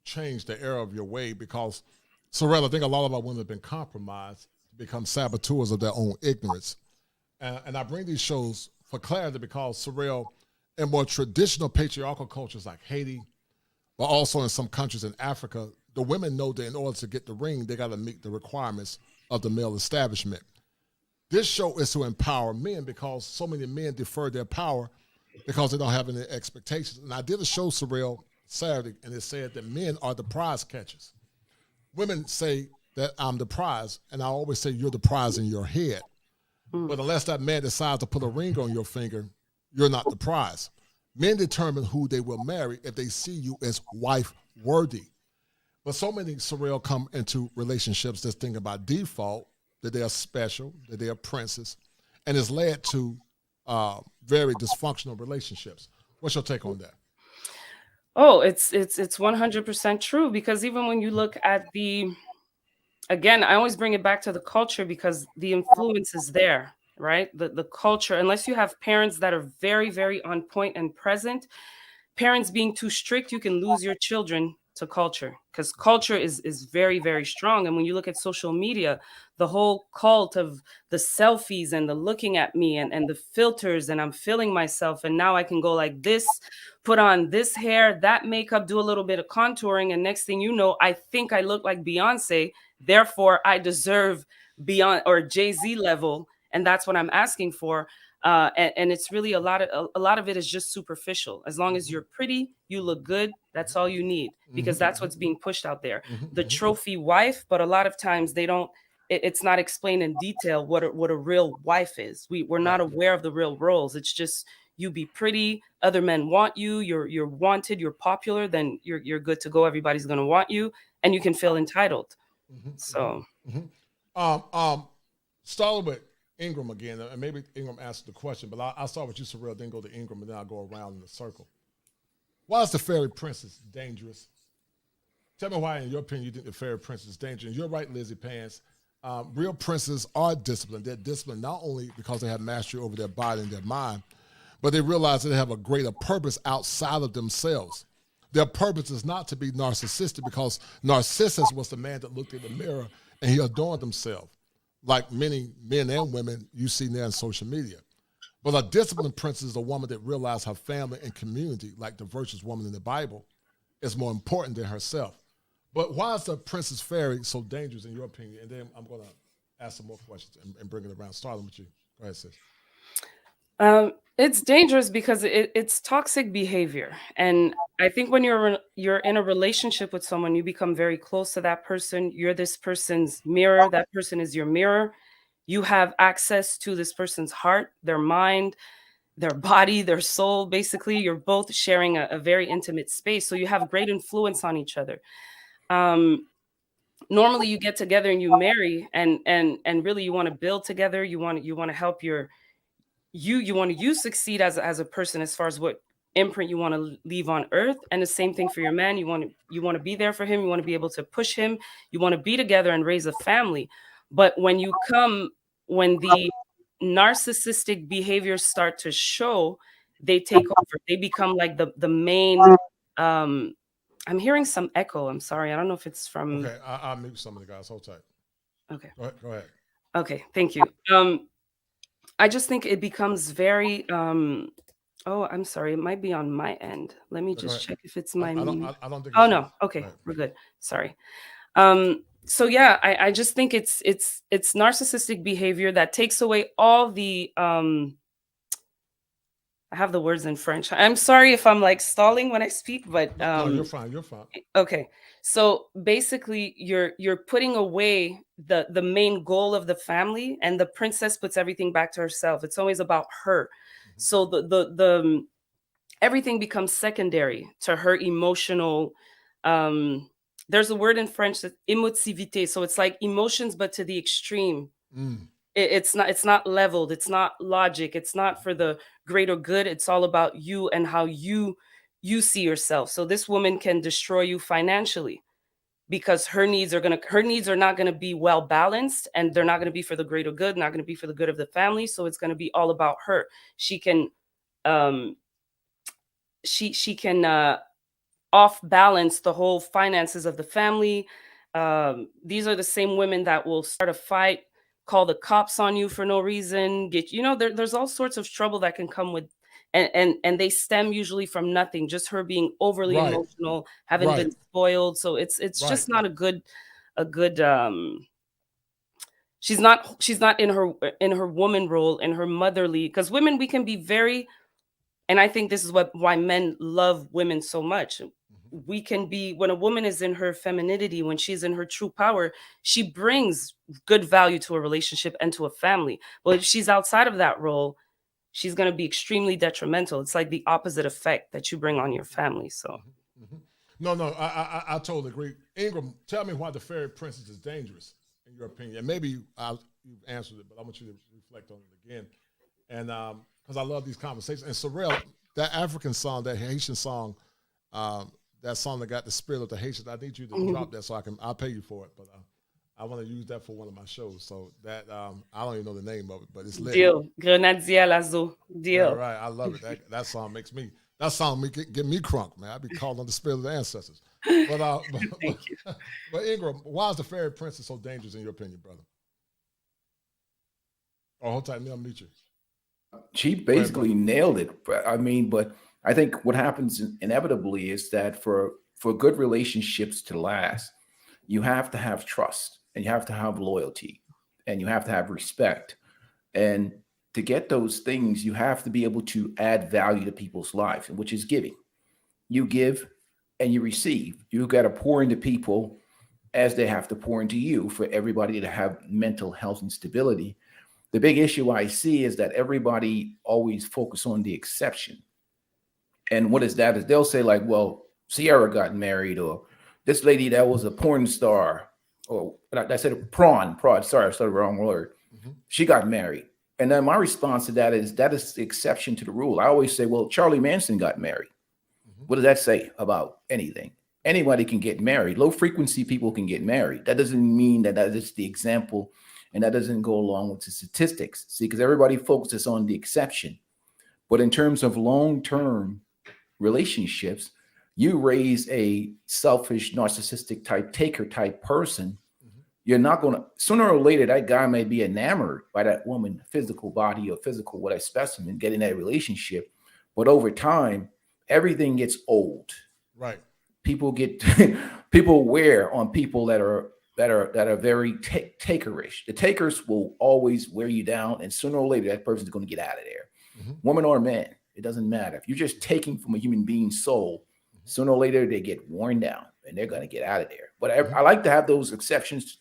change the error of your way, because Sorrel, I think a lot of our women have been compromised to become saboteurs of their own ignorance. And I bring these shows for clarity because, Sorrel, in more traditional patriarchal cultures like Haiti, but also in some countries in Africa, the women know that in order to get the ring, they got to meet the requirements of the male establishment. This show is to empower men, because so many men defer their power because they don't have any expectations. And I did a show, Sorrel, Saturday, and it said that men are the prize catchers. Women say that I'm the prize, and I always say you're the prize in your head. But unless that man decides to put a ring on your finger, you're not the prize. Men determine who they will marry if they see you as wife-worthy. But so many, Sorrel, come into relationships that's thinking about default, that they are special, that they are princes, and it's led to very dysfunctional relationships. What's your take on that? Oh, it's 100% true, because even when you look at again, I always bring it back to the culture, because the influence is there, right? The culture, unless you have parents that are very, very on point and present, parents being too strict, you can lose your children to culture, because culture is very, very strong. And when you look at social media, the whole cult of the selfies and the looking at me and the filters, and I'm feeling myself, and now I can go like this, put on this hair, that makeup, do a little bit of contouring, and next thing you know, I think I look like Beyonce, therefore I deserve Beyonce or Jay-Z level, and that's what I'm asking for. And it's really a lot of it is just superficial. As long as you're pretty, you look good, that's all you need, because that's what's being pushed out there. The trophy wife, but a lot of times it's not explained in detail what a real wife is. We're not aware of the real roles. It's just, you be pretty, other men want you, you're wanted, you're popular, then you're good to go. Everybody's going to want you, and you can feel entitled. So Start with Ingram again, and maybe Ingram asked the question, but I'll start with you, Sorrel, then go to Ingram, and then I'll go around in the circle. Why is the fairy princess dangerous? Tell me why, in your opinion, you think the fairy princess is dangerous. You're right, Lizzie Pants. Real princes are disciplined. They're disciplined not only because they have mastery over their body and their mind, but they realize that they have a greater purpose outside of themselves. Their purpose is not to be narcissistic, because Narcissus was the man that looked in the mirror and he adorned himself, like many men and women you see now in social media. But a disciplined princess is a woman that realizes her family and community, like the virtuous woman in the Bible, is more important than herself. But why is the princess fairy so dangerous in your opinion? And then I'm going to ask some more questions and bring it around, starting with you. Go ahead, sis. It's dangerous because it's toxic behavior. And I think when you're in a relationship with someone, you become very close to that person. You're this person's mirror. That person is your mirror. You have access to this person's heart, their mind, their body, their soul. Basically, you're both sharing a very intimate space. So you have great influence on each other. Normally you get together and you marry, and really you want to build together. You want to help you want to succeed as a person, as far as what imprint you want to leave on earth. And the same thing for your man. You want to be there for him. You want to be able to push him. You want to be together and raise a family. But when the narcissistic behaviors start to show, they take over. They become like the main. I'm hearing some echo. I'm sorry. I don't know if it's from. Okay, I'll mute some of the guys. Hold tight. Okay. Go ahead. Okay. Thank you. I just think it becomes very. Oh, I'm sorry. It might be on my end. Let me just check if it's my. I don't think. Oh no. Okay, we're good. Sorry. So yeah, I just think it's narcissistic behavior that takes away all the I have the words in French. I'm sorry if I'm like stalling when I speak, but no, you're fine. Okay. So basically you're putting away the main goal of the family, and the princess puts everything back to herself. It's always about her. So the everything becomes secondary to her emotional there's a word in French that émotivité. So it's like emotions, but to the extreme. It's not leveled. It's not logic. It's not for the greater good. It's all about you and how you see yourself. So this woman can destroy you financially because her needs are not going to be well balanced, and they're not going to be for the greater good, not going to be for the good of the family. So it's going to be all about her. She can she can off balance the whole finances of the family. These are the same women that will start a fight, call the cops on you for no reason, there's all sorts of trouble that can come with, and they stem usually from nothing, just her being overly emotional, having been spoiled. So it's just not a good she's not in her woman role, in her motherly, because women, we can be very, and I think this is why men love women so much. We can be, when a woman is in her femininity, when she's in her true power, she brings good value to a relationship and to a family. But if she's outside of that role, she's going to be extremely detrimental. It's like the opposite effect that you bring on your family. So No, I totally agree. Ingram, tell me why the fairy princess is dangerous in your opinion. And maybe you've answered it, but I want you to reflect on it again. And because I love these conversations. And Sorrel, that African song, that Haitian song, that song that got the spirit of the Haitians, I need you to drop that so I'll pay you for it. But I want to use that for one of my shows. So that, I don't even know the name of it, but it's lit. Deal. Grenadier Lazo. Deal. Yeah, right. I love it. That song get me crunk, man. I be calling on the spirit of the ancestors. But, Thank you. But Ingram, why is the fairy princess so dangerous in your opinion, brother? Oh, hold tight. I'll meet you. She basically nailed it. I mean, but I think what happens inevitably is that for good relationships to last, you have to have trust, and you have to have loyalty, and you have to have respect. And to get those things, you have to be able to add value to people's lives, which is giving. You give and you receive. You got to pour into people as they have to pour into you for everybody to have mental health and stability. The big issue I see is that everybody always focus on the exception. And what is that? Is they'll say like, well, Sierra got married, or this lady that was a porn star, or I said prawn, sorry, I said the wrong word. She got married. And then my response to that is the exception to the rule. I always say, well, Charlie Manson got married. What does that say about anything? Anybody can get married. Low frequency people can get married. That doesn't mean that is the example, and that doesn't go along with the statistics. See, because everybody focuses on the exception. But in terms of long-term relationships, you raise a selfish, narcissistic type, taker type person, you're not going to, sooner or later, that guy may be enamored by that woman, physical body or physical, what I specimen, getting that relationship. But over time, everything gets old. Right. People wear on people that are very takerish. The takers will always wear you down, and sooner or later, that person's going to get out of there. Woman or man, it doesn't matter. If you're just taking from a human being's soul, sooner or later they get worn down and they're going to get out of there. But I like to have those exceptions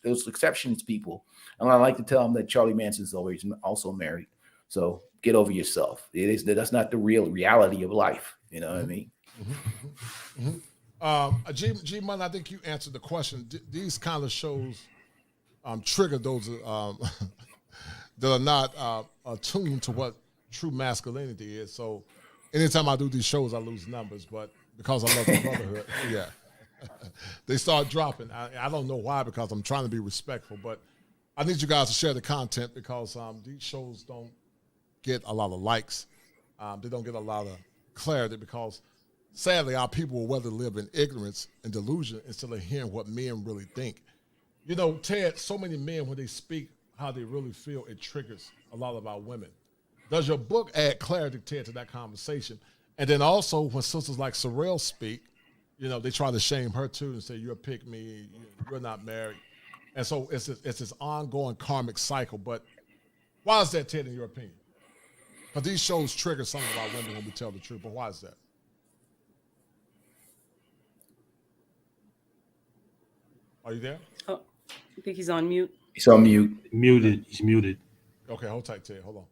people. And I like to tell them that Charlie Manson's always also married. So get over yourself. That's not the real reality of life. You know what I mean? G Money, I think you answered the question. These kind of shows trigger those that are not attuned to what true masculinity is. So anytime I do these shows, I lose numbers, but because I love the brotherhood, yeah, they start dropping. I don't know why, because I'm trying to be respectful, but I need you guys to share the content because these shows don't get a lot of likes. They don't get a lot of clarity because, sadly, our people will rather live in ignorance and delusion instead of hearing what men really think. You know, Ted, so many men, when they speak how they really feel, it triggers a lot of our women. Does your book add clarity, Ted, to that conversation? And then also, when sisters like Sorrel speak, you know, they try to shame her too and say, you're a pick me, you're not married. And so it's this ongoing karmic cycle. But why is that, Ted, in your opinion? But these shows trigger some of our women when we tell the truth. But why is that? Are you there? Oh, I think he's on mute. He's on mute. Muted. He's muted. Okay, hold tight, Ted. Hold on.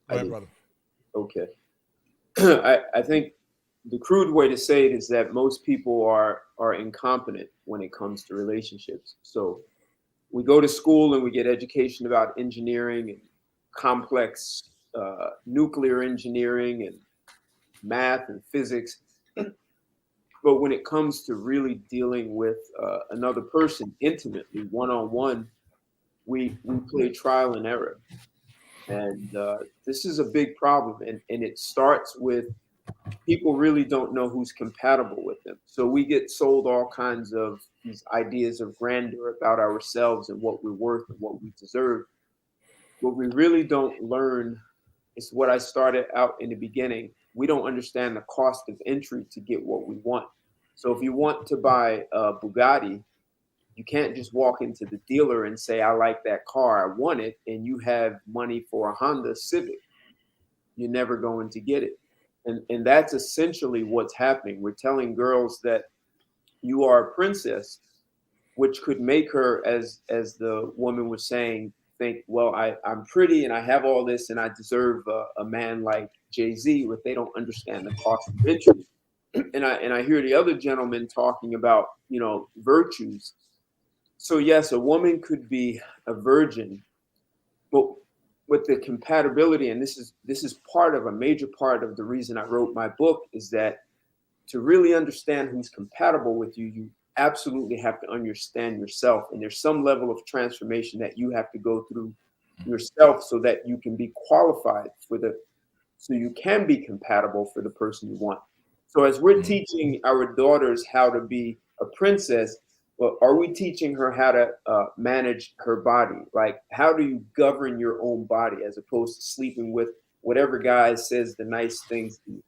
Go ahead, brother. Okay. I think the crude way to say it is that most people are incompetent when it comes to relationships. So we go to school and we get education about engineering and complex nuclear engineering and math and physics. But when it comes to really dealing with another person intimately, one-on-one, we play trial and error. And this is a big problem. And it starts with people really don't know who's compatible with them. So we get sold all kinds of these ideas of grandeur about ourselves and what we're worth and what we deserve. What we really don't learn is what I started out in the beginning. We don't understand the cost of entry to get what we want. So if you want to buy a Bugatti, you can't just walk into the dealer and say, I like that car, I want it, and you have money for a Honda Civic. You're never going to get it. And that's essentially what's happening. We're telling girls that you are a princess, which could make her, as the woman was saying, think, well, I'm pretty and I have all this and I deserve a man like Jay-Z, but they don't understand the cost of entry. And I hear the other gentleman talking about, you know, virtues. So yes, a woman could be a virgin, but with the compatibility, and this is part of a major part of the reason I wrote my book, is that to really understand who's compatible with you, you absolutely have to understand yourself. And there's some level of transformation that you have to go through yourself so that you can be qualified so you can be compatible for the person you want. So as we're teaching our daughters how to be a princess, well, are we teaching her how to manage her body? Like, how do you govern your own body as opposed to sleeping with whatever guy says the nice things to you?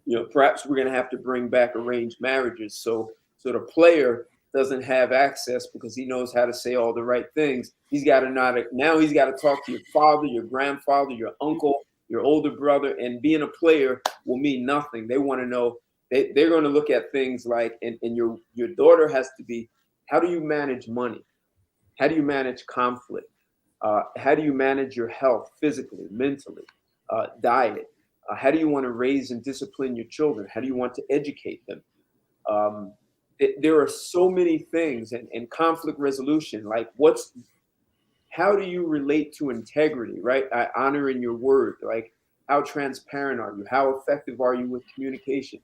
You know, perhaps we're going to have to bring back arranged marriages so the player doesn't have access because he knows how to say all the right things. He's got to talk to your father, your grandfather, your uncle, your older brother, and being a player will mean nothing. They want to know. They're going to look at things like, and your daughter has to be, how do you manage money? How do you manage conflict? How do you manage your health physically, mentally, diet? How do you want to raise and discipline your children? How do you want to educate them? There are so many things, and conflict resolution, like how do you relate to integrity, right? Honoring your word, like how transparent are you? How effective are you with communication?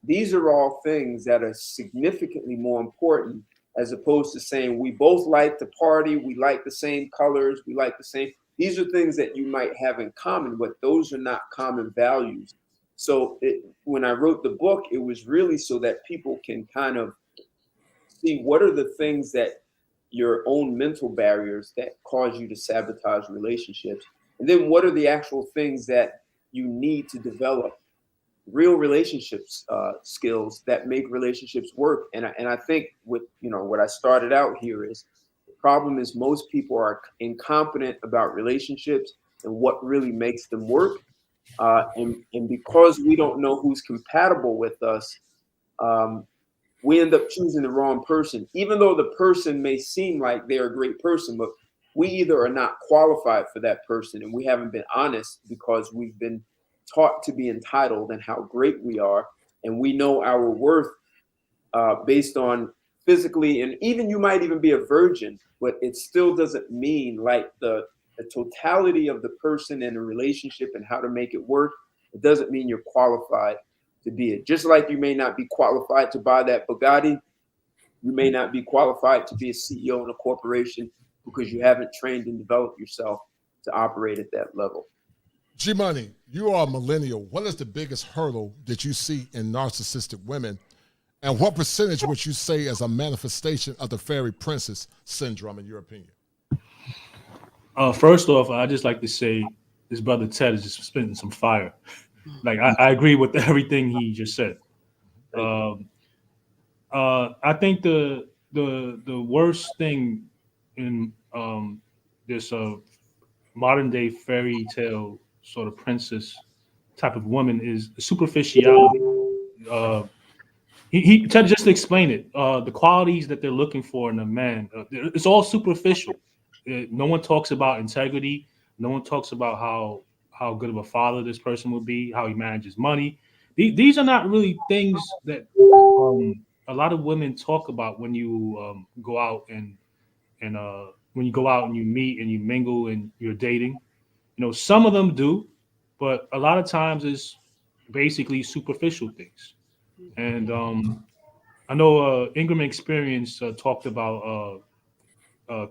These are all things that are significantly more important as opposed to saying we both like to party, we like the same colors, we like the same. These are things that you might have in common, but those are not common values. So when I wrote the book, it was really so that people can kind of see what are the things that your own mental barriers that cause you to sabotage relationships. And then what are the actual things that you need to develop real relationships skills that make relationships work. And I think with, what I started out here is the problem is most people are incompetent about relationships and what really makes them work. And because we don't know who's compatible with us, we end up choosing the wrong person, even though the person may seem like they're a great person, but we either are not qualified for that person and we haven't been honest because we've been taught to be entitled and how great we are. And we know our worth based on physically, and even you might even be a virgin, but it still doesn't mean like the totality of the person and the relationship and how to make it work. It doesn't mean you're qualified to be it. Just like you may not be qualified to buy that Bugatti, you may not be qualified to be a CEO in a corporation. because you haven't trained and developed yourself to operate at that level. G-Money, you are a millennial. What is the biggest hurdle that you see in narcissistic women? And what percentage would you say is a manifestation of the fairy princess syndrome, in your opinion? First off, I just like to say this brother Ted is just spitting some fire. Like I agree with everything he just said. I think the worst thing in this modern day fairy tale sort of princess type of woman is the superficiality. He Ted just explained it. The qualities that they're looking for in a man, it's all superficial. No one talks about integrity. No one talks about how good of a father this person will be, how he manages money. These are not really things that a lot of women talk about when you go out and when you go out and you meet and you mingle and you're dating. You know, some of them do, but a lot of times it's basically superficial things. And I know Ingram Experience talked about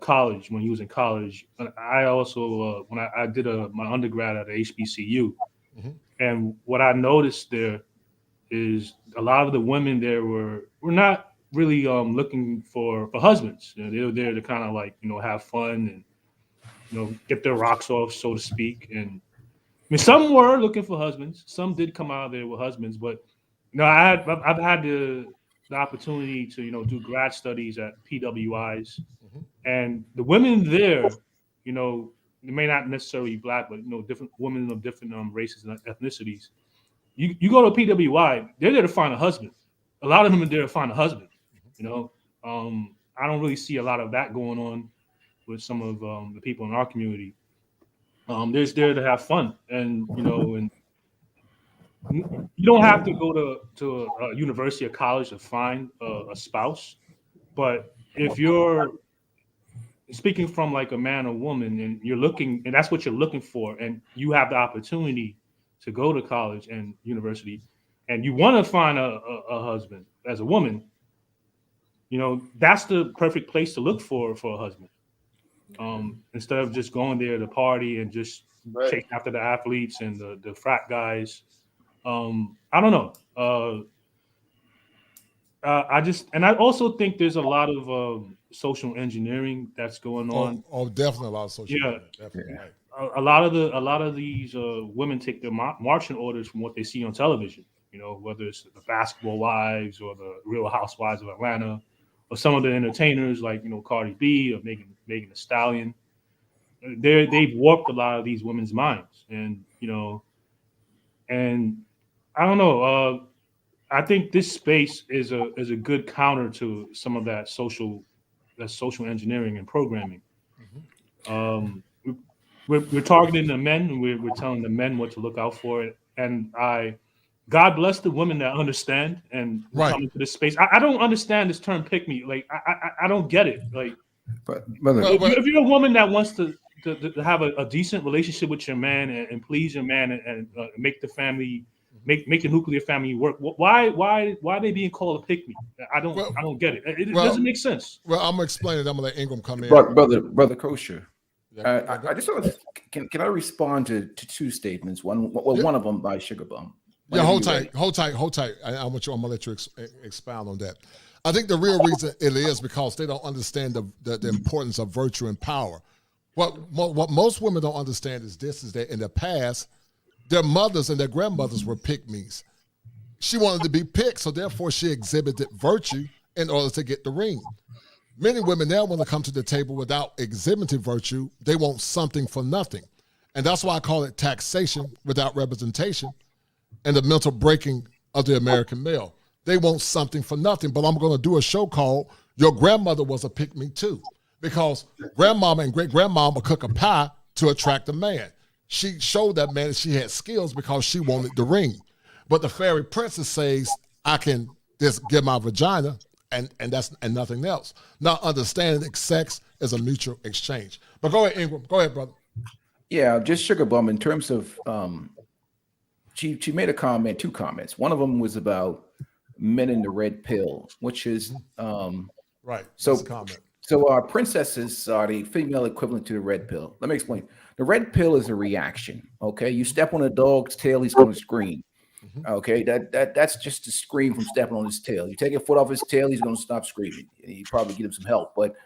college when he was in college. I also when I did my undergrad at HBCU, and what I noticed there is a lot of the women there were not really looking for husbands. You know, they were there to kind of like have fun and get their rocks off, so to speak. And I mean, some were looking for husbands. Some did come out there with husbands, but I've had the opportunity to do grad studies at PWIs, and the women there, they may not necessarily be black, but different women of different races and ethnicities. You go to PWI, they're there to find a husband. A lot of them are there to find a husband. I don't really see a lot of that going on with some of the people in our community. They're just there to have fun, and and you don't have to go to a university or college to find a spouse. But if you're speaking from like a man or woman and you're looking, and that's what you're looking for, and you have the opportunity to go to college and university, and you want to find a husband as a woman, that's the perfect place to look for a husband. Instead of just going there to party and just chasing after the athletes and the frat guys. I don't know. I also think there's a lot of social engineering that's going on. Oh, definitely a lot of social engineering. Definitely. Right. A lot of these women take their marching orders from what they see on television. Whether it's the Basketball Wives or the Real Housewives of Atlanta, or some of the entertainers like Cardi B or Megan Thee Stallion. They've warped a lot of these women's minds, and and I don't know. I think this space is a good counter to some of that social engineering and programming. We're targeting the men, and we're telling the men what to look out for. And God bless the women that understand and come into this space. I don't understand this term "pick me." Like I don't get it. Like, but if you're a woman that wants to have a decent relationship with your man and please your man and make the family. Make the nuclear family work. Why are they being called a pick me? I don't get it. It doesn't make sense. Well, I'm gonna explain it. I'm gonna let Ingram come in. Brother Kosher. Yeah, I just want to can I respond to two statements? One of them by Sugar Bum. Yeah, hold tight. I'm gonna let you expound on that. I think the real reason it is because they don't understand the importance of virtue and power. What most women don't understand is that in the past, their mothers and their grandmothers were pick-me's. She wanted to be picked, so therefore she exhibited virtue in order to get the ring. Many women now want to come to the table without exhibiting virtue. They want something for nothing. And that's why I call it taxation without representation and the mental breaking of the American male. They want something for nothing, but I'm going to do a show called Your Grandmother Was a Pick-Me Too, because grandmama and great-grandmama would cook a pie to attract a man. She showed that man that she had skills because she wanted the ring. But the fairy princess says, I can just give my vagina and nothing else. Not understanding that sex is a mutual exchange. But go ahead, Ingram. Go ahead, brother. Yeah, just Sugar Bum in terms of she made a comment, two comments. One of them was about men in the red pill, which is right. So So princesses are the female equivalent to the red pill. Let me explain. The red pill is a reaction. Okay, you step on a dog's tail, he's going to scream. Okay, that's just a scream from stepping on his tail. You take your foot off his tail, he's going to stop screaming. You probably get him some help. But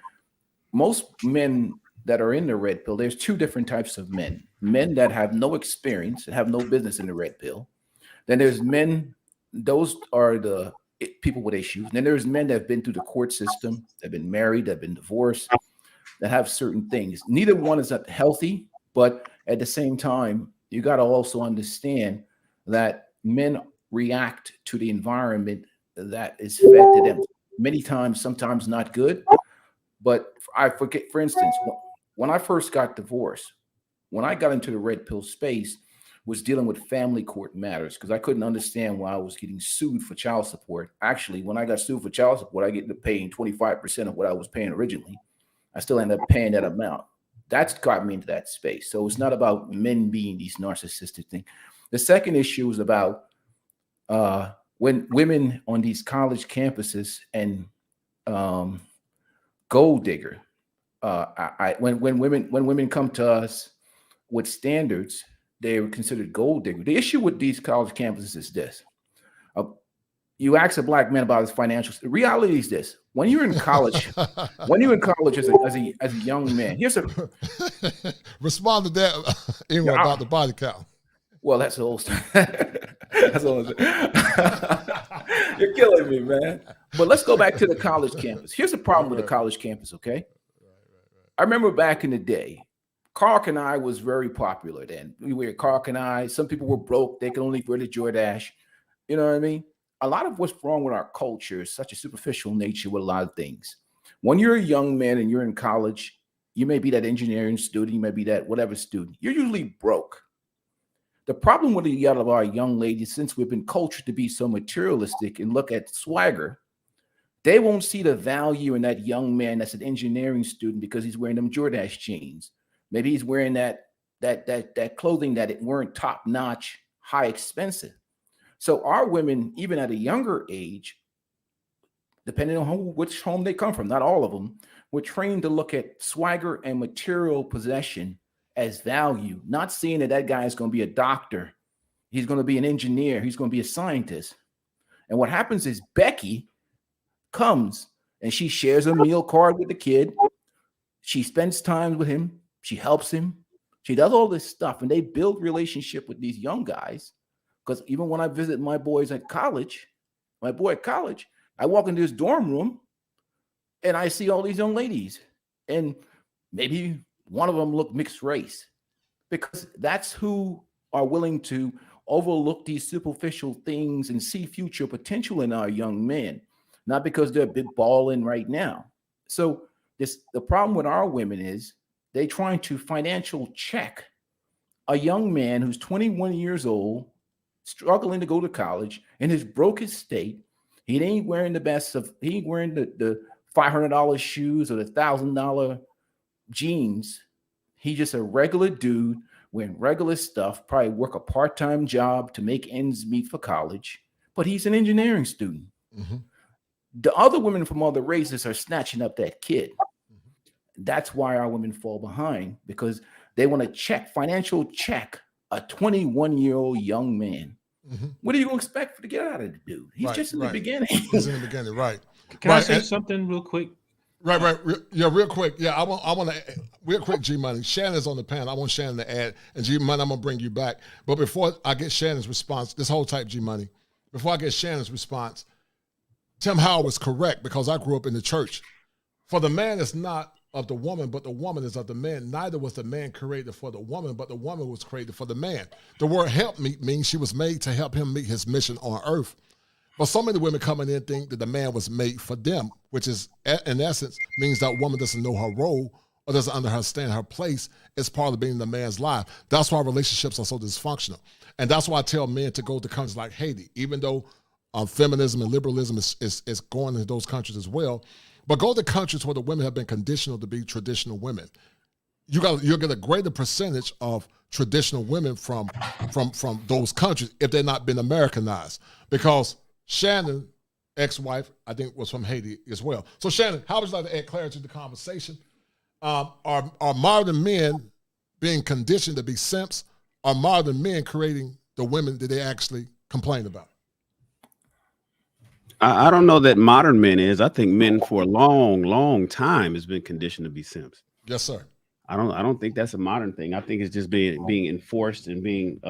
most men that are in the red pill, there's two different types of men. Men that have no experience and have no business in the red pill. Then there's men, those are the people with issues. And then there's men that have been through the court system, that have been married, that have been divorced, that have certain things. Neither one is not healthy, but at the same time, you got to also understand that men react to the environment that is fed to them. Many times, sometimes not good. But I forget, for instance, when I first got divorced, when I got into the red pill space, was dealing with family court matters because I couldn't understand why I was getting sued for child support. Actually, when I got sued for child support, I get to paying 25% of what I was paying originally. I still ended up paying that amount. That's got me into that space. So it's not about men being these narcissistic things. The second issue is about when women on these college campuses and gold digger. When women come to us with standards, they were considered gold digger. The issue with these college campuses is this. You ask a black man about his financial. The reality is this: when you're in college, as a young man, here's a respond to that anyway about the body count. Well, that's the whole story. That's all. You're killing me, man. But let's go back to the college campus. Here's the problem with the college campus. Okay, I remember back in the day, Kark and I was very popular then. We were Kark and I. Some people were broke; they could only wear the Jordache. You know what I mean? A lot of what's wrong with our culture is such a superficial nature with a lot of things. When you're a young man and you're in college, you may be that engineering student, you may be that whatever student. You're usually broke. The problem with a lot of our young ladies, since we've been cultured to be so materialistic and look at swagger, they won't see the value in that young man that's an engineering student because he's wearing them Jordache jeans. Maybe he's wearing that clothing that it weren't top notch, high expensive. So our women, even at a younger age, depending on which home they come from, not all of them, were trained to look at swagger and material possession as value, not seeing that guy is going to be a doctor, he's going to be an engineer, he's going to be a scientist. And what happens is Becky comes and she shares a meal card with the kid. She spends time with him. She helps him. She does all this stuff, and they build relationship with these young guys. Because even when I visit my boy at college, I walk into his dorm room and I see all these young ladies. And maybe one of them look mixed race, because that's who are willing to overlook these superficial things and see future potential in our young men, not because they're big balling right now. So the problem with our women is they trying to financial check a young man who's 21 years old, struggling to go to college in his broken state. He ain't wearing he ain't wearing the $500 shoes or the $1,000 jeans. He's just a regular dude wearing regular stuff, probably work a part-time job to make ends meet for college, but he's an engineering student. Mm-hmm. The other women from other races are snatching up that kid. That's why our women fall behind, because they want to financial check a 21-year-old young man. Mm-hmm. What are you going to expect to get out of the dude? He's just in the beginning. He's in the beginning, right. Can I say something real quick? Right. Yeah, real quick. Yeah, I want to, real quick, G-Money. Shannon's on the panel. I want Shannon to add. And G-Money, I'm going to bring you back. But before I get Shannon's response, this whole type, G-Money, before I get Shannon's response, Tim Howard was correct, because I grew up in the church. For the man is not of the woman, but the woman is of the man. Neither was the man created for the woman, but the woman was created for the man. The word help meet means she was made to help him meet his mission on earth. But so many women come in and think that the man was made for them, which is, in essence, means that woman doesn't know her role or doesn't understand her place as part of being in the man's life. That's why relationships are so dysfunctional. And that's why I tell men to go to countries like Haiti, even though feminism and liberalism is going into those countries as well. But go to countries where the women have been conditioned to be traditional women. You'll get a greater percentage of traditional women from those countries if they've not been Americanized. Because Shannon ex-wife, I think, was from Haiti as well. So, Shannon, how would you like to add clarity to the conversation? Are modern men being conditioned to be simps? Are modern men creating the women that they actually complain about? I don't know that modern men is. I think men for a long time has been conditioned to be simps. Yes, sir. I don't think that's a modern thing. I think it's just being enforced and being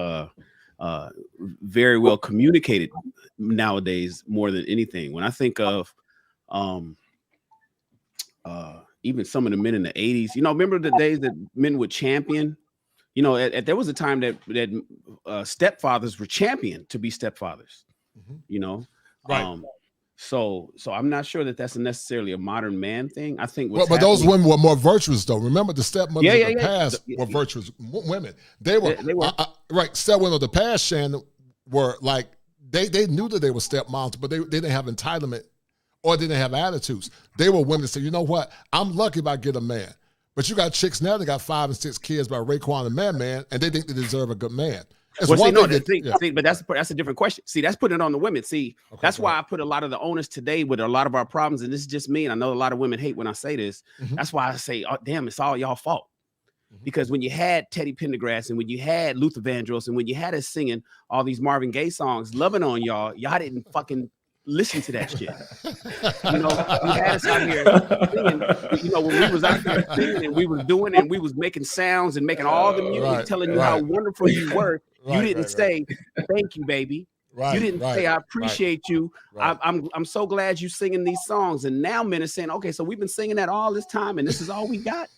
very well communicated nowadays more than anything. When I think of even some of the men in the 80s, you know, remember the days that men would champion? You know, there was a time that stepfathers were championed to be stepfathers. Mm-hmm. You know, right. So I'm not sure that that's necessarily a modern man thing. I think, but those women were more virtuous, though. Remember, the stepmothers of the past were virtuous women. They were right. Stepwomen of the past, Shannon, were like they knew that they were stepmoms, but they didn't have entitlement or didn't have attitudes. They were women that said, you know what, I'm lucky if I get a man. But you got chicks now that got 5 and 6 kids by Raekwon and Man, and they think they deserve a good man. But that's a different question. See, that's putting it on the women. See, okay, that's why I put a lot of the onus today with a lot of our problems, and this is just me, and I know a lot of women hate when I say this. Mm-hmm. That's why I say, oh, damn, it's all y'all fault. Mm-hmm. Because when you had Teddy Pendergrass and when you had Luther Vandross and when you had us singing all these Marvin Gaye songs, loving on y'all didn't fucking listen to that shit. You know, you had us out here singing, you know, when we was out here singing and we was doing and we was making sounds and making all the music telling you how wonderful you were. You didn't say, thank you, baby. You didn't say, I appreciate you. I'm so glad you singing these songs. And now men are saying, okay, so we've been singing that all this time and this is all we got.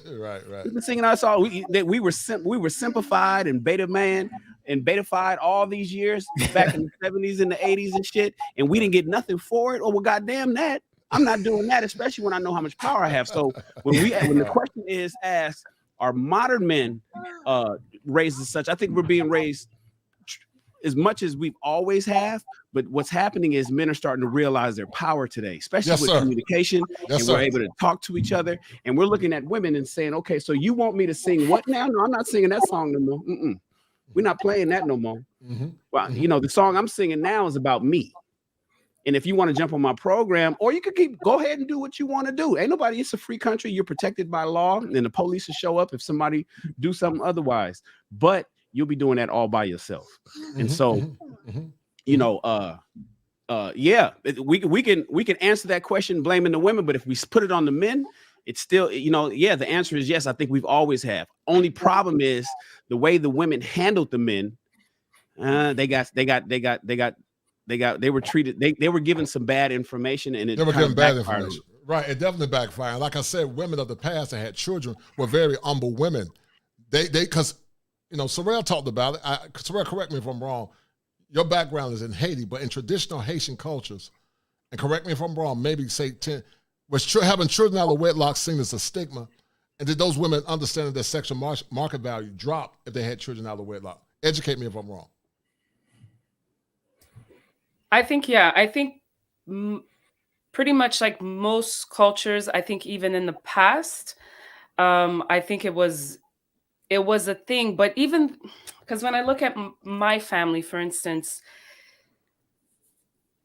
Right. We've been singing our song. We were simplified and betafied all these years back in the 70s and the 80s and shit, and we didn't get nothing for it. Oh, well, goddamn that. I'm not doing that, especially when I know how much power I have. So when the question is asked, are modern men raised as such? I think we're being raised as much as we've always have, but what's happening is men are starting to realize their power today, especially with communication, and we're able to talk to each other, and we're looking at women and saying, okay, so you want me to sing what now? No, I'm not singing that song no more. Mm-mm. We're not playing that no more. Mm-hmm. Well, you know, the song I'm singing now is about me. And if you want to jump on my program, or you could go ahead and do what you want to do. Ain't nobody, it's a free country. You're protected by law, and the police will show up if somebody do something otherwise. But you'll be doing that all by yourself. Mm-hmm. And so, you know, we can answer that question blaming the women, but if we put it on the men, it's still, you know, the answer is yes. I think we've always have. Only problem is the way the women handled the men. They were treated. They were given some bad information, and they were given bad information. Right, it definitely backfired. Like I said, women of the past that had children were very humble women. They because you know, Sorrel talked about it. Sorrel, correct me if I'm wrong. Your background is in Haiti, but in traditional Haitian cultures, and correct me if I'm wrong, maybe say 10. Was having children out of wedlock seen as a stigma, and did those women understand that their sexual market value dropped if they had children out of wedlock? Educate me if I'm wrong. I think pretty much like most cultures, I think even in the past, I think it was a thing. But even because when I look at my family, for instance,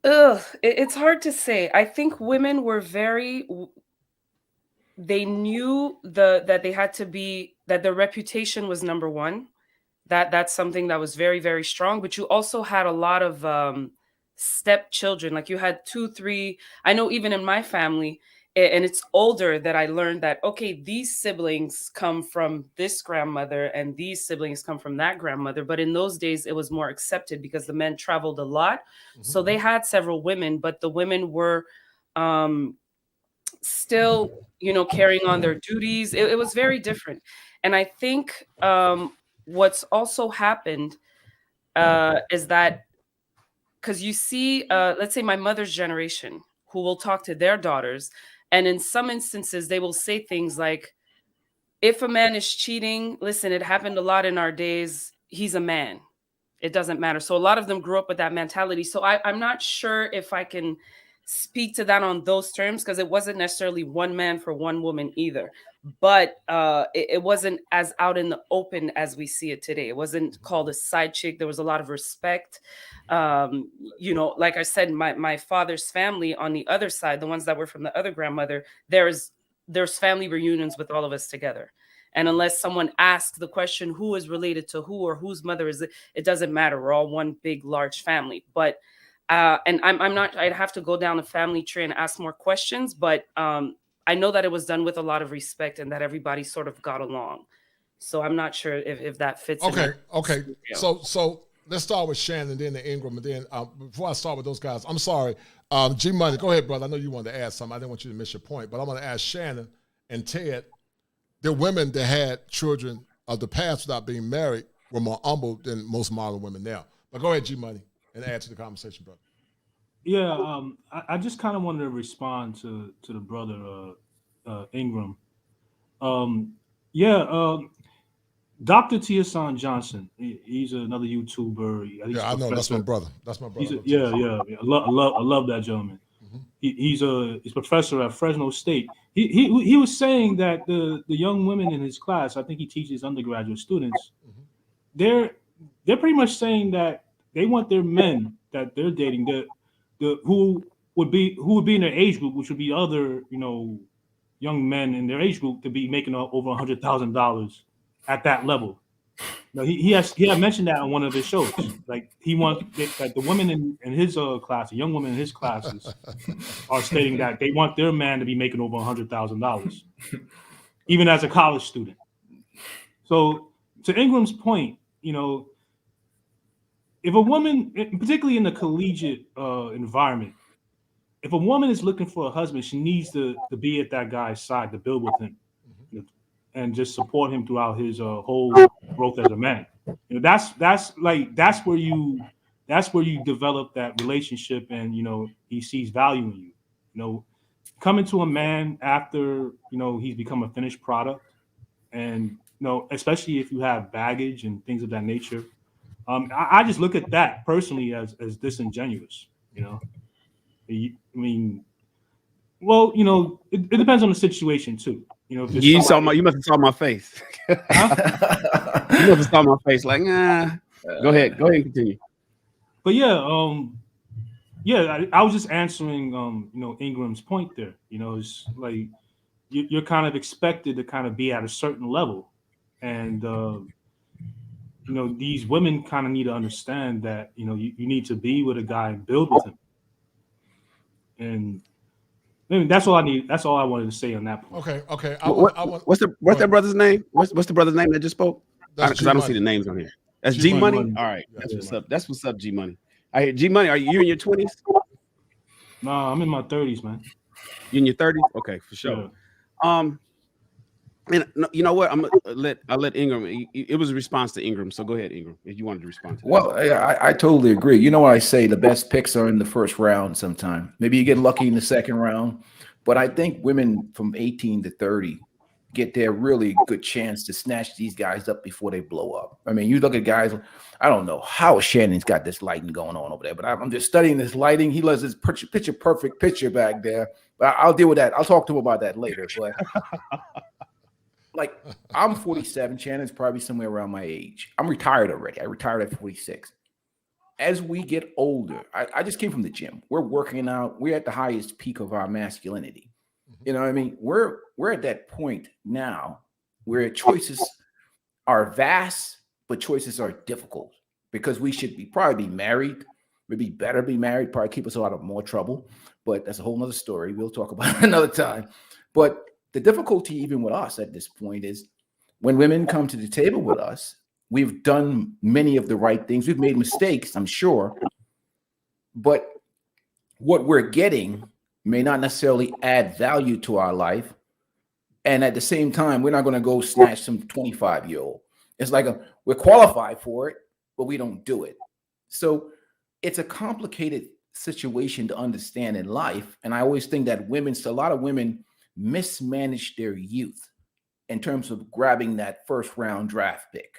it's hard to say. I think women were they knew that they had to be, that their reputation was number one. That's something that was very, very strong. But you also had a lot of stepchildren. Like you had 2, 3. I know even in my family, and it's older that I learned that, okay, these siblings come from this grandmother and these siblings come from that grandmother. But in those days, it was more accepted because the men traveled a lot. Mm-hmm. So they had several women, but the women were still, you know, carrying on their duties. It was very different. And I think what's also happened is that, because you see, let's say my mother's generation, who will talk to their daughters, and in some instances, they will say things like, if a man is cheating, listen, it happened a lot in our days, he's a man. It doesn't matter. So a lot of them grew up with that mentality. So I'm not sure if I can speak to that on those terms, because it wasn't necessarily one man for one woman either. but it wasn't as out in the open as we see it today. It wasn't called a side chick. There was a lot of respect. You know, like I said, my father's family on the other side, the ones that were from the other grandmother, there's family reunions with all of us together. And unless someone asks the question, who is related to who or whose mother is it, it doesn't matter. We're all one big, large family. But and I'm not, I'd have to go down the family tree and ask more questions, but I know that it was done with a lot of respect and that everybody sort of got along. So I'm not sure if that fits. Okay. Okay. So let's start with Shannon, then the Ingram, and then before I start with those guys, I'm sorry. G Money, go ahead, brother. I know you wanted to add something. I didn't want you to miss your point, but I want to ask Shannon and Ted. The women that had children of the past without being married were more humble than most modern women now. But go ahead, G Money, and add to the conversation, brother. Yeah, I just kind of wanted to respond to the brother Ingram. Dr. Tiasan Johnson, he's another YouTuber. I know, that's my brother. That's my brother. I love that gentleman. Mm-hmm. He's a professor at Fresno State. He was saying that the young women in his class, I think he teaches undergraduate students, they're pretty much saying that they want their men that they're dating, who would be in their age group, which would be other, young men in their age group, to be making over $100,000 at that level. No, he had mentioned that on one of his shows. Like he wants that the women in his class, the young women in his classes, are stating that they want their man to be making over $100,000, even as a college student. So to Ingram's point, if a woman, particularly in the collegiate environment, if a woman is looking for a husband, she needs to be at that guy's side to build with him and just support him throughout his whole growth as a man. That's where you develop that relationship, and he sees value in you. Coming to a man after he's become a finished product, and especially if you have baggage and things of that nature. I just look at that personally as disingenuous. I mean, well, it depends on the situation too. You must have saw my face. Huh? You must have saw my face. Like, nah. Go ahead and continue. But yeah, I was just answering, Ingram's point there. It's like you're kind of expected to kind of be at a certain level, and these women kind of need to understand that you need to be with a guy and build with him. And that's all I need. That's all I wanted to say on that point. Okay. What's that brother's name? What's the brother's name that just spoke? Because I don't see the names on here. That's G Money. All right, that's what's up. That's what's up, G Money. I hear G Money. Are you in your 20s? No, I'm in my 30s, man. You in your 30s? Okay, for sure. Yeah. And you know what? I'll let Ingram. It was a response to Ingram, so go ahead, Ingram, if you wanted to respond to that. Well, I totally agree. You know what I say? The best picks are in the first round. Sometime maybe you get lucky in the second round, but I think women from 18 to 30 get their really good chance to snatch these guys up before they blow up. I mean, you look at guys. I don't know how Shannon's got this lighting going on over there, but I'm just studying this lighting. He loves this picture perfect picture back there. But I'll deal with that. I'll talk to him about that later. But like, I'm 47. Shannon's probably somewhere around my age. I'm retired already. I retired at 46. As we get older, I just came from the gym. We're working out. We're at the highest peak of our masculinity. You know what I mean? We're at that point now where choices are vast, but choices are difficult because we should probably be married. Maybe better be married, probably keep us out of more trouble. But that's a whole nother story. We'll talk about it another time. But the difficulty even with us at this point is when women come to the table with us, we've done many of the right things. We've made mistakes, I'm sure. But what we're getting may not necessarily add value to our life. And at the same time, we're not going to go snatch some 25-year-old. It's like we're qualified for it, but we don't do it. So it's a complicated situation to understand in life. And I always think that a lot of women mismanage their youth in terms of grabbing that first round draft pick.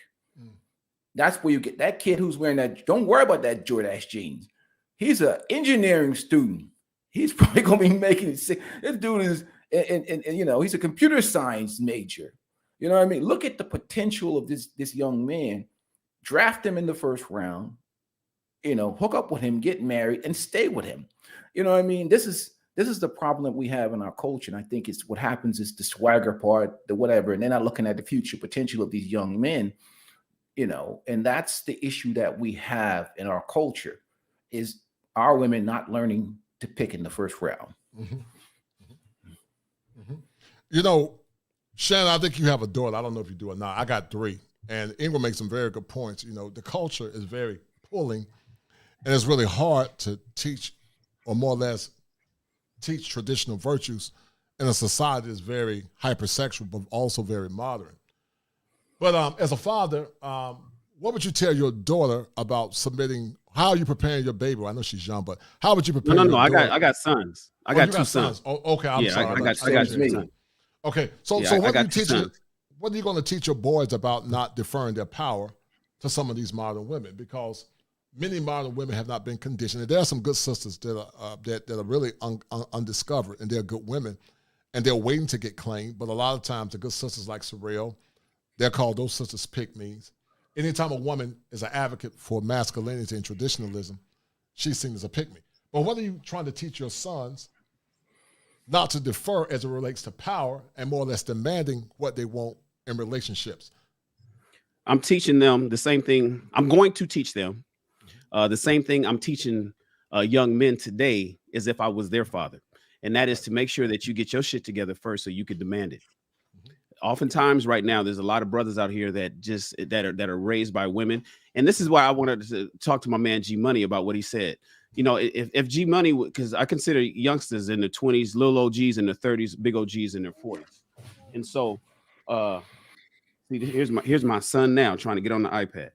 That's where you get that kid who's wearing that. Don't worry about that Jordache jeans. He's an engineering student. He's probably going to be making it sick. This dude is and you know, he's a computer science major. You know what I mean? Look at the potential of this young man. Draft him in the first round, you know, hook up with him, get married, and stay with him. You know what I mean? This is the problem that we have in our culture. And I think it's what happens is the swagger part, the whatever, and they're not looking at the future potential of these young men, you know, and that's the issue that we have in our culture is our women not learning to pick in the first round. Mm-hmm. Mm-hmm. Mm-hmm. You know, Shannon, I think you have a daughter. I don't know if you do or not. I got 3. And Ingram makes some very good points. You know, the culture is very pulling, and it's really hard to teach or more or less teach traditional virtues in a society that's very hypersexual, but also very modern. But as a father, what would you tell your daughter about submitting? How are you preparing your baby? Well, I know she's young, but how would you prepare? No. I got sons. I got 2 sons. Oh, okay, I'm sorry. I got 2 sons. Okay, so what are you teaching? What are you going to teach your boys about not deferring their power to some of these modern women? Because many modern women have not been conditioned. And there are some good sisters that are really undiscovered, and they're good women, and they're waiting to get claimed. But a lot of times, the good sisters like Sorrel, they're called those sisters pick-me's. Anytime a woman is an advocate for masculinity and traditionalism, she's seen as a pick-me. But what are you trying to teach your sons not to defer as it relates to power and more or less demanding what they want in relationships? I'm teaching them the same thing. I'm going to teach them the same thing I'm teaching young men today as if I was their father. And that is to make sure that you get your shit together first so you can demand it. Oftentimes right now, there's a lot of brothers out here that are raised by women. And this is why I wanted to talk to my man G Money about what he said. You know, if G Money, because I consider youngsters in their 20s, little OGs in their 30s, big OGs in their 40s. And so, see, here's my son now trying to get on the iPad.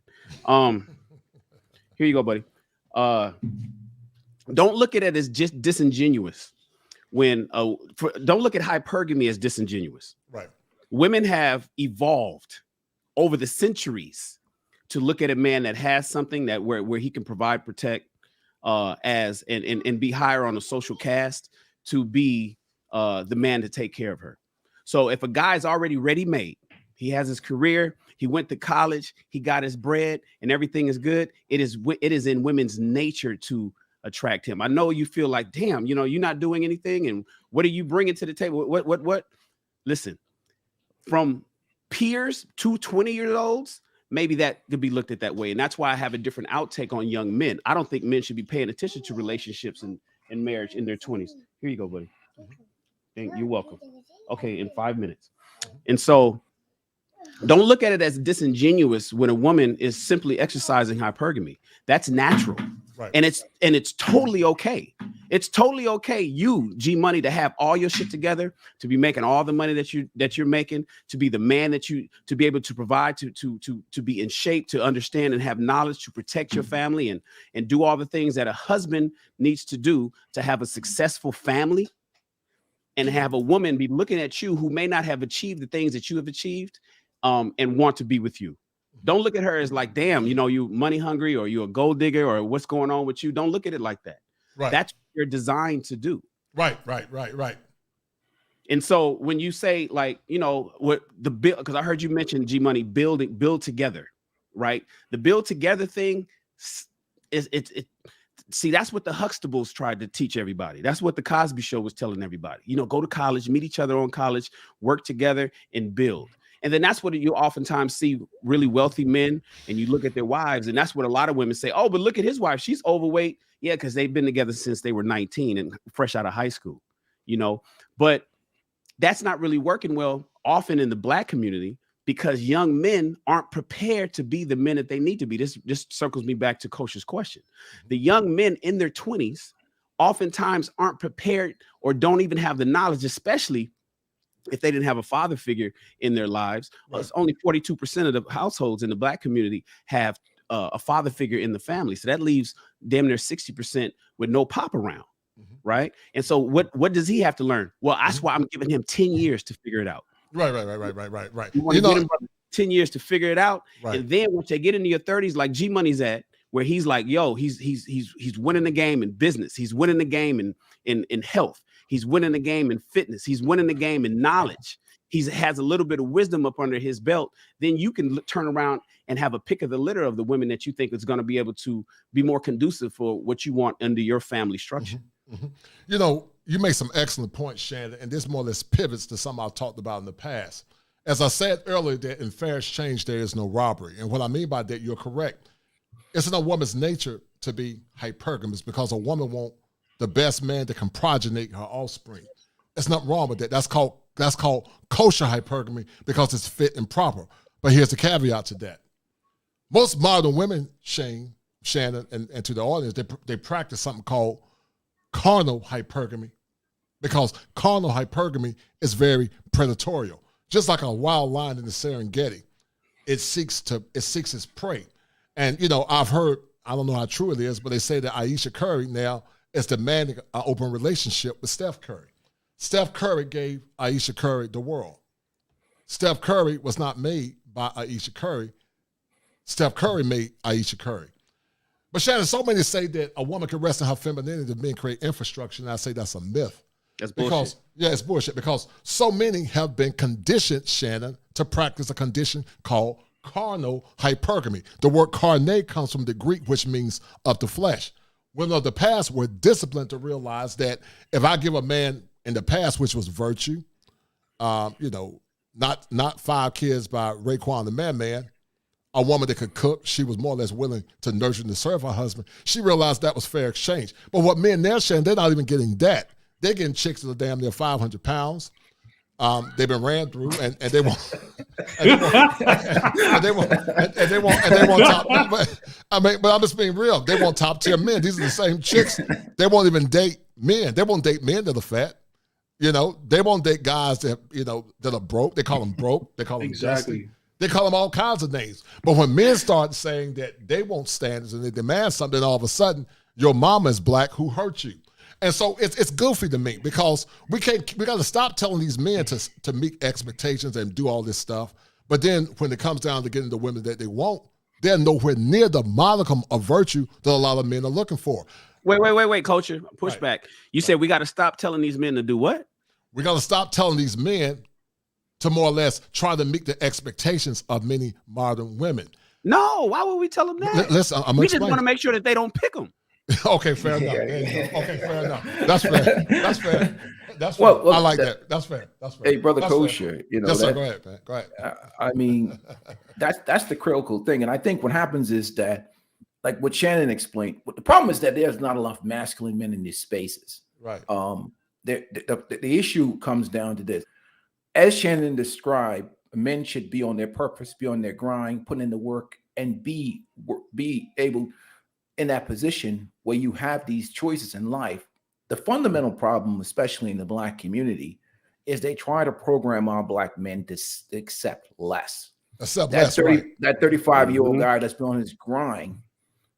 Here you go, buddy. Don't look at it as just disingenuous. Don't look at hypergamy as disingenuous. Right. Women have evolved over the centuries to look at a man that has something that where he can provide, protect, and be higher on the social caste to be the man to take care of her. So if a guy's already ready-made, he has his career, he went to college, he got his bread, and everything is good, it is in women's nature to attract him. I know you feel like, damn, you know, you're not doing anything, and what are you bringing to the table? What? Listen, from peers to 20-year-olds, maybe that could be looked at that way. And that's why I have a different outtake on young men. I don't think men should be paying attention to relationships and marriage in their 20s. Here you go, buddy. You're welcome. Okay, in 5 minutes. And so don't look at it as disingenuous when a woman is simply exercising hypergamy. That's natural. Right. And it's totally okay. It's totally okay, you G Money, to have all your shit together, to be making all the money that you're making, to be the man to be able to provide, to be in shape, to understand and have knowledge, to protect your family and do all the things that a husband needs to do to have a successful family, and have a woman be looking at you who may not have achieved the things that you have achieved, and want to be with you. Don't look at her as like, damn, you know, you money hungry, or you a gold digger, or what's going on with you. Don't look at it like that. Right. That's what you're designed to do. Right. And so when you say, like, you know, what the build, because I heard you mention G Money build together, right? The build together thing is see, that's what the Huxtables tried to teach everybody. That's what the Cosby Show was telling everybody. You know, go to college, meet each other on college, work together, and build. And then that's what you oftentimes see really wealthy men, and you look at their wives, and that's what a lot of women say, oh, but look at his wife, she's overweight. Yeah, because they've been together since they were 19 and fresh out of high school, you know. But that's not really working well often in the Black community, because young men aren't prepared to be the men that they need to be. This circles me back to Coach's question. The young men in their 20s oftentimes aren't prepared, or don't even have the knowledge, especially if they didn't have a father figure in their lives. Right. It's only 42% of the households in the Black community have a father figure in the family. So that leaves damn near 60% with no pop around. Mm-hmm. Right. And so what does he have to learn? Well, that's why I'm giving him 10 years to figure it out. Right. You want to give him 10 years to figure it out. Right. And then once they get into your 30s, like G Money's at, where he's like, yo, he's winning the game in business. He's winning the game in health. He's winning the game in fitness. He's winning the game in knowledge. He has a little bit of wisdom up under his belt. Then you can turn around and have a pick of the litter of the women that you think is going to be able to be more conducive for what you want under your family structure. Mm-hmm. You know, you make some excellent points, Shannon, and this more or less pivots to something I've talked about in the past. As I said earlier, that in fair exchange, there is no robbery. And what I mean by that, you're correct. It's in a woman's nature to be hypergamous because a woman wants the best man that can progenate her offspring. There's nothing wrong with that. That's called kosher hypergamy because it's fit and proper. But here's the caveat to that. Most modern women, Shannon, and to the audience, they practice something called carnal hypergamy because carnal hypergamy is very predatorial. Just like a wild lion in the Serengeti, it seeks its prey. And, you know, I've heard, I don't know how true it is, but they say that Ayesha Curry now is demanding an open relationship with Steph Curry. Steph Curry gave Ayesha Curry the world. Steph Curry was not made by Ayesha Curry. Steph Curry made Ayesha Curry. But Shannon, so many say that a woman can rest in her femininity to men create infrastructure, and I say that's a myth. That's bullshit. It's bullshit because so many have been conditioned, Shannon, to practice a condition called carnal hypergamy. The word carne comes from the Greek, which means of the flesh. Women of the past were disciplined to realize that if I give a man in the past, which was virtue, you know, not 5 kids by Raekwon the Man, a woman that could cook, she was more or less willing to nurture and to serve her husband. She realized that was fair exchange. But what men now, Shannon, they're not even getting that. They're getting chicks that are damn near 500 pounds. They've been ran through, and they want, and they want top. But I'm just being real. They want top tier men. These are the same chicks. They won't even date men. They won't date men that are fat. You know, they won't date guys that that are broke. They call them broke. They call them dusty. They call them all kinds of names. But when men start saying that they want standards and they demand something, all of a sudden your mama is black who hurt you. And so it's goofy to me because we got to stop telling these men to meet expectations and do all this stuff. But then when it comes down to getting the women that they want, they're nowhere near the modicum of virtue that a lot of men are looking for. Wait, culture, push back. You said we got to stop telling these men to do what? We got to stop telling these men to more or less try to meet the expectations of many modern women. No, why would we tell them that? Listen, we just want to make sure that they don't pick them. Okay, fair enough. Okay, fair enough. That's fair. That's fair. That's fair. Well, I like that. That's fair. That's fair. Hey, brother that's Kosher, fair. you know. Yes, sir. Go ahead, man. Go ahead. I mean, that's the critical thing, and I think what happens is that, like what Shannon explained, the problem is that there's not enough masculine men in these spaces. Right. The issue comes down to this: as Shannon described, men should be on their purpose, be on their grind, put in the work, and be able in that position where you have these choices in life. The fundamental problem, especially in the Black community, is they try to program our Black men to accept less. That 35-year-old guy that's been on his grind.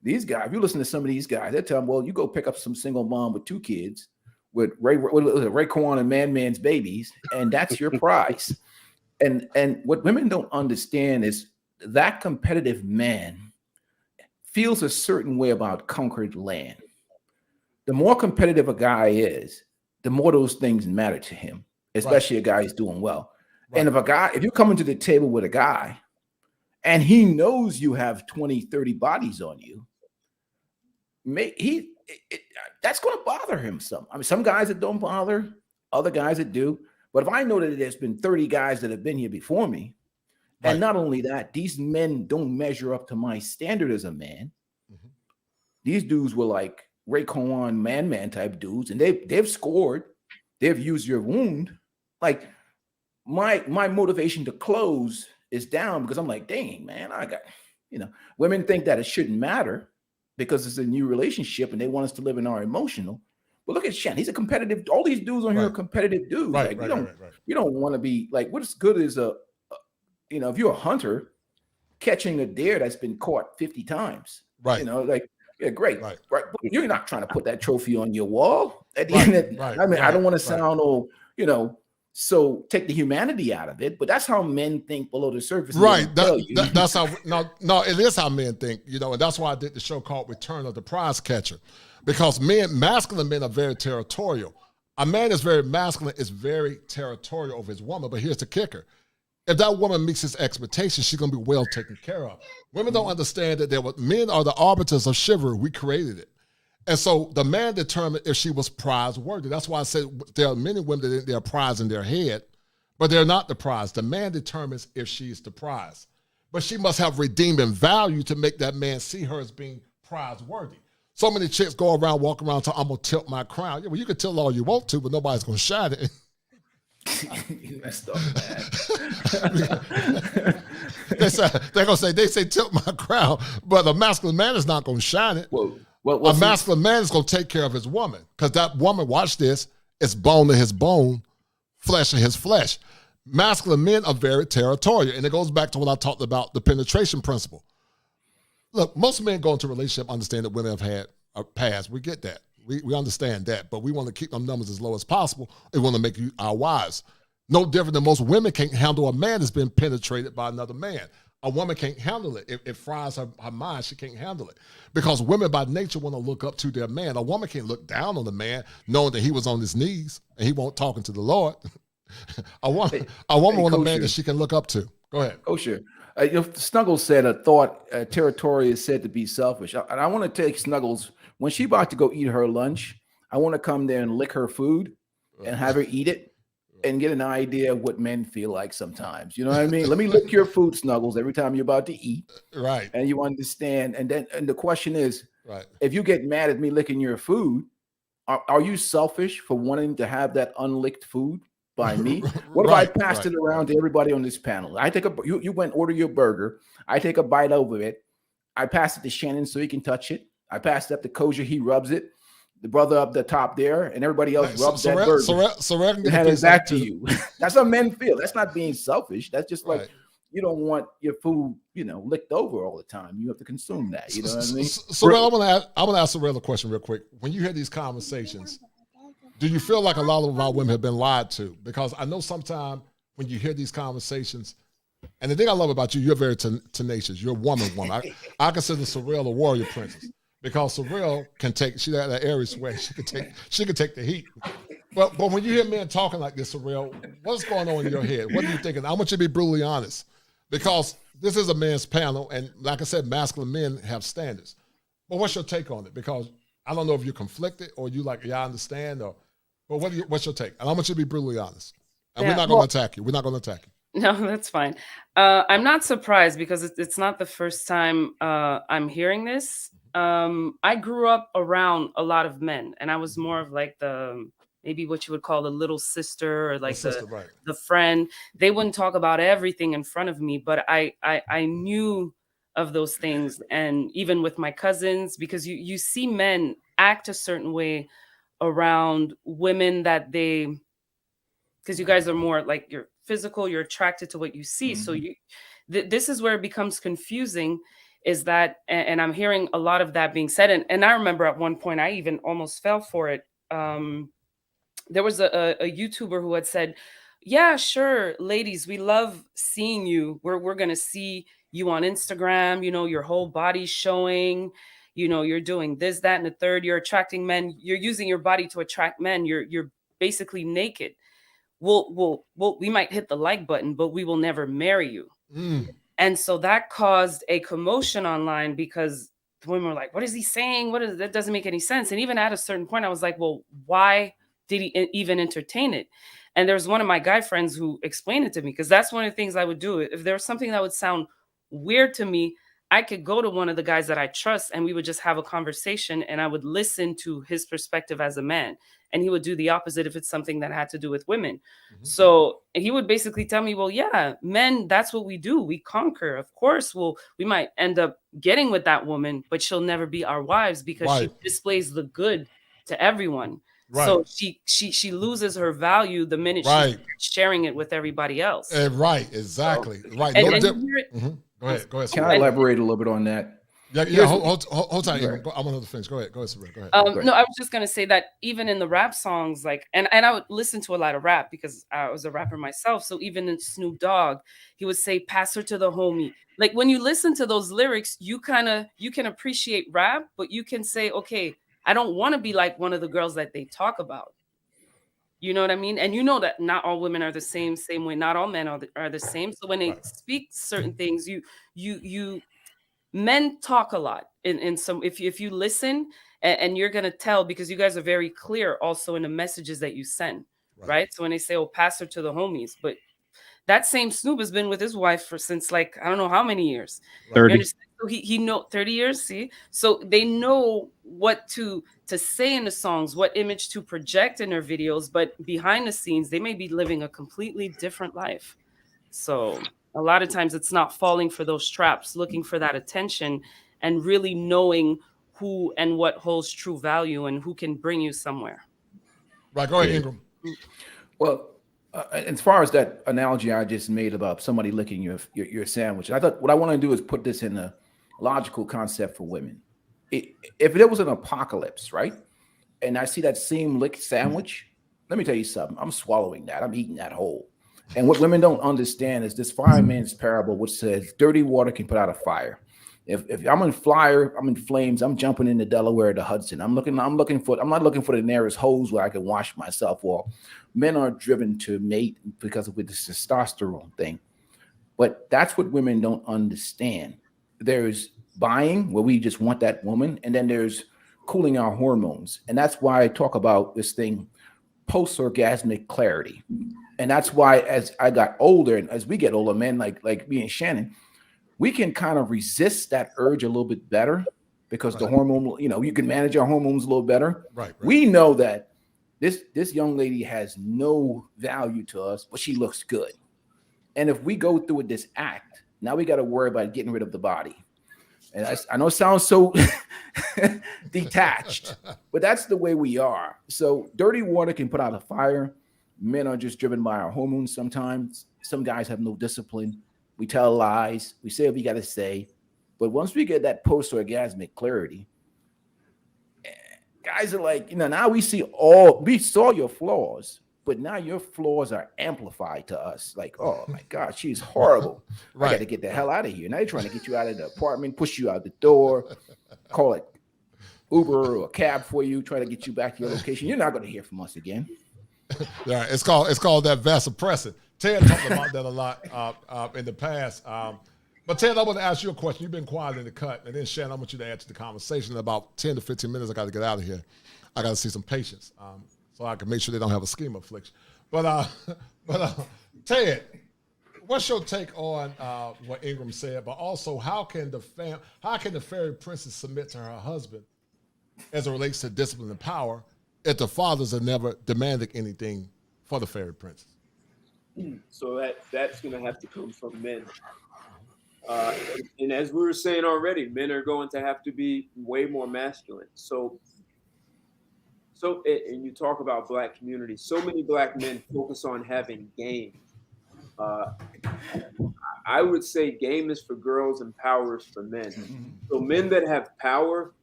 These guys, if you listen to some of these guys, they tell them, well, you go pick up some single mom with 2 kids with Raekwon and Man's babies, and that's your prize. And what women don't understand is that competitive man feels a certain way about conquered land. The more competitive a guy is, the more those things matter to him, especially a guy who's doing well. Right. And if you're coming to the table with a guy and he knows you have 20, 30 bodies on you, that's going to bother him some. I mean, some guys that don't bother, other guys that do. But if I know that there's been 30 guys that have been here before me, right. And not only that, these men don't measure up to my standard as a man. Mm-hmm. These dudes were like Raekwon man type dudes, and they've scored. They've used your wound. Like my motivation to close is down because I'm like, dang, man, I got, women think that it shouldn't matter because it's a new relationship and they want us to live in our emotional. But look at Shen. He's a competitive. All these dudes on here are competitive dudes. Right, like you don't want to be like, what's good is if you're a hunter catching a deer that's been caught 50 times, right? Yeah, great. Right. But you're not trying to put that trophy on your wall at the end. I don't want to sound all, so take the humanity out of it, but that's how men think below the surface. Right. That's how, no, it is how men think, and that's why I did the show called Return of the Prize Catcher, because masculine men are very territorial. A man is very masculine, is very territorial over his woman, but here's the kicker. If that woman meets his expectations, she's going to be well taken care of. Women don't understand that men are the arbiters of chivalry. We created it. And so the man determined if she was prize worthy. That's why I said there are many women that they're prize in their head, but they're not the prize. The man determines if she's the prize. But she must have redeeming value to make that man see her as being prize worthy. So many chicks go around, walk around, saying, I'm going to tilt my crown. Yeah, well, you can tilt all you want to, but nobody's going to shine it. You messed up, man. they say tilt my crown, but a masculine man is not going to shine it. Well, a masculine man is going to take care of his woman, because that woman, watch this, is bone to his bone, flesh to his flesh. Masculine men are very territorial, and it goes back to what I talked about, the penetration principle. Look, most men go into a relationship understand that women have had a past. We get that. We understand that, but we want to keep them numbers as low as possible. We want to make you our wives. No different than most women can't handle a man that's been penetrated by another man. A woman can't handle it. It fries her mind. She can't handle it. Because women by nature want to look up to their man. A woman can't look down on the man knowing that he was on his knees and he won't talking to the Lord. a woman want a man that she can look up to. Go ahead. Oh, sure. Snuggles said a thought territory is said to be selfish. And I want to take Snuggles, when she about to go eat her lunch, I want to come there and lick her food and have her eat it and get an idea of what men feel like sometimes. You know what I mean? Let me lick your food, Snuggles, every time you're about to eat. Right. And you understand. And the question is, right, if you get mad at me licking your food, are you selfish for wanting to have that unlicked food by me? What if I passed it around to everybody on this panel? I take you went order your burger. I take a bite over it. I pass it to Shannon so he can touch it. I pass it up to Kosher. He rubs it. The brother up the top there, and everybody else rubs that burger. So I can get hand it back to you. That's how men feel. That's not being selfish. That's just like you don't want your food, licked over all the time. You have to consume that. You know what I mean? So I'm gonna ask Sorrel a question real quick. When you hear these conversations, do you feel like a lot of our women have been lied to? Because I know sometimes when you hear these conversations, and the thing I love about you, you're very tenacious. You're a woman. I consider Sorrel a warrior princess because Sorrel can take. She got that Aries way. She can take the heat. But when you hear men talking like this, Sorrel, what's going on in your head? What are you thinking? I want you to be brutally honest, because this is a men's panel, and like I said, masculine men have standards. But what's your take on it? Because I don't know if you're conflicted or you like, I understand, or. But what's your take? And I want you to be brutally honest. And we're not going to attack you. We're not going to attack you. No, that's fine. I'm not surprised because it's not the first time I'm hearing this. I grew up around a lot of men, and I was more of like maybe what you would call the little sister or like the friend. They wouldn't talk about everything in front of me, but I knew of those things. And even with my cousins, because you see men act a certain way around women that because you guys are more like you're physical, you're attracted to what you see. Mm-hmm. So this is where it becomes confusing, is that, and I'm hearing a lot of that being said. And I remember at one point, I even almost fell for it. There was a YouTuber who had said, yeah, sure, ladies, we love seeing you. We're going to see you on Instagram, your whole body's showing, you're doing this, that, and the third. You're attracting men. You're using your body to attract men. You're basically naked. We might hit the like button, but we will never marry you. Mm. And so that caused a commotion online because the women were like, what is he saying? That doesn't make any sense. And even at a certain point, I was like, well, why did he even entertain it? And there's one of my guy friends who explained it to me, because that's one of the things I would do. If there was something that would sound weird to me, I could go to one of the guys that I trust and we would just have a conversation and I would listen to his perspective as a man. And he would do the opposite if it's something that had to do with women. Mm-hmm. So he would basically tell me, well, yeah, men, that's what we do. We conquer. Of course, we might end up getting with that woman, but she'll never be our wives because she displays the good to everyone. Right. So she loses her value the minute she's sharing it with everybody else. Right, exactly. So, right. Mm-hmm. Go ahead. Can I elaborate a little bit on that? Yeah. Hold tight. I want to finish. Go ahead, Sabrina. Go ahead. No, I was just gonna say that even in the rap songs, like, and I would listen to a lot of rap because I was a rapper myself. So even in Snoop Dogg, he would say, "Pass her to the homie." Like when you listen to those lyrics, you can appreciate rap, but you can say, okay, I don't want to be like one of the girls that they talk about. You know what I mean? And you know that not all women are the same way. Not all men are the same. So when they Right. speak certain things, you men talk a lot in some, if you listen, and you're gonna tell, because you guys are very clear also in the messages that you send, right? So when they say, oh, pass her to the homies, but that same Snoop has been with his wife for since, like, I don't know how many years. 30. You understand? So he know 30 years, see? So they know what to say in the songs, what image to project in their videos, but behind the scenes, they may be living a completely different life. So a lot of times it's not falling for those traps, looking for that attention, and really knowing who and what holds true value and who can bring you somewhere. Right. Go ahead, Ingram. Well, as far as that analogy I just made about somebody licking your sandwich, I thought what I want to do is put this in a logical concept for women. If there was an apocalypse, right, and I see that same licked sandwich, let me tell you something. I'm swallowing that. I'm eating that whole. And what women don't understand is this fireman's parable, which says dirty water can put out a fire. If I'm in flames, I'm jumping into Delaware to Hudson. I'm not looking for the nearest hose where I can wash myself off. Men are driven to mate because of the testosterone thing. But that's what women don't understand. There's buying, where we just want that woman, and then there's cooling our hormones. And that's why I talk about this thing, post-orgasmic clarity. And that's why as I got older, and as we get older, men like me and Shannon, we can kind of resist that urge a little bit better because the hormone, you can manage our hormones a little better. Right. We know that this young lady has no value to us, but she looks good. And if we go through with this act, now we got to worry about getting rid of the body. And I know it sounds so detached, but that's the way we are. So dirty water can put out a fire. Men are just driven by our hormones sometimes. Some guys have no discipline. We tell lies. We say what we got to say. But once we get that post-orgasmic clarity, guys are like, now we saw your flaws, but now your flaws are amplified to us. Like, oh my God, she's horrible. I got to get the hell out of here. Now they're trying to get you out of the apartment, push you out the door, call it Uber or a cab for you, try to get you back to your location. You're not going to hear from us again. Yeah, it's called that vasopressin. Ted talked about that a lot in the past. But Ted, I want to ask you a question. You've been quiet in the cut, and then Shannon, I want you to add to the conversation. In about 10 to 15 minutes, I got to get out of here. I got to see some patients, so I can make sure they don't have a schema affliction. But Ted, what's your take on what Ingram said? But also, how can the fairy princess submit to her husband as it relates to discipline and power if the fathers are never demanding anything for the fairy princess? So that's going to have to come from men. And as we were saying already, men are going to have to be way more masculine. So and you talk about Black communities. So many Black men focus on having game. I would say game is for girls and power is for men. So men that have power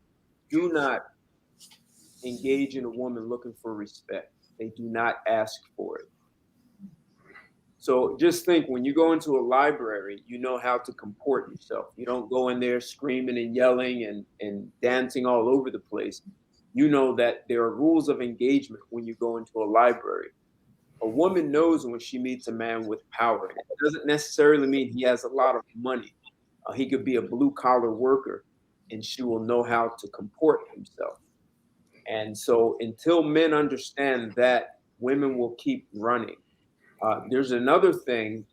do not engage in a woman looking for respect. They do not ask for it. So just think, when you go into a library, you know how to comport yourself. You don't go in there screaming and yelling and dancing all over the place. You know that there are rules of engagement when you go into a library. A woman knows when she meets a man with power. It doesn't necessarily mean he has a lot of money. He could be a blue-collar worker, and she will know how to comport himself. And so until men understand that, women will keep running. There's another thing,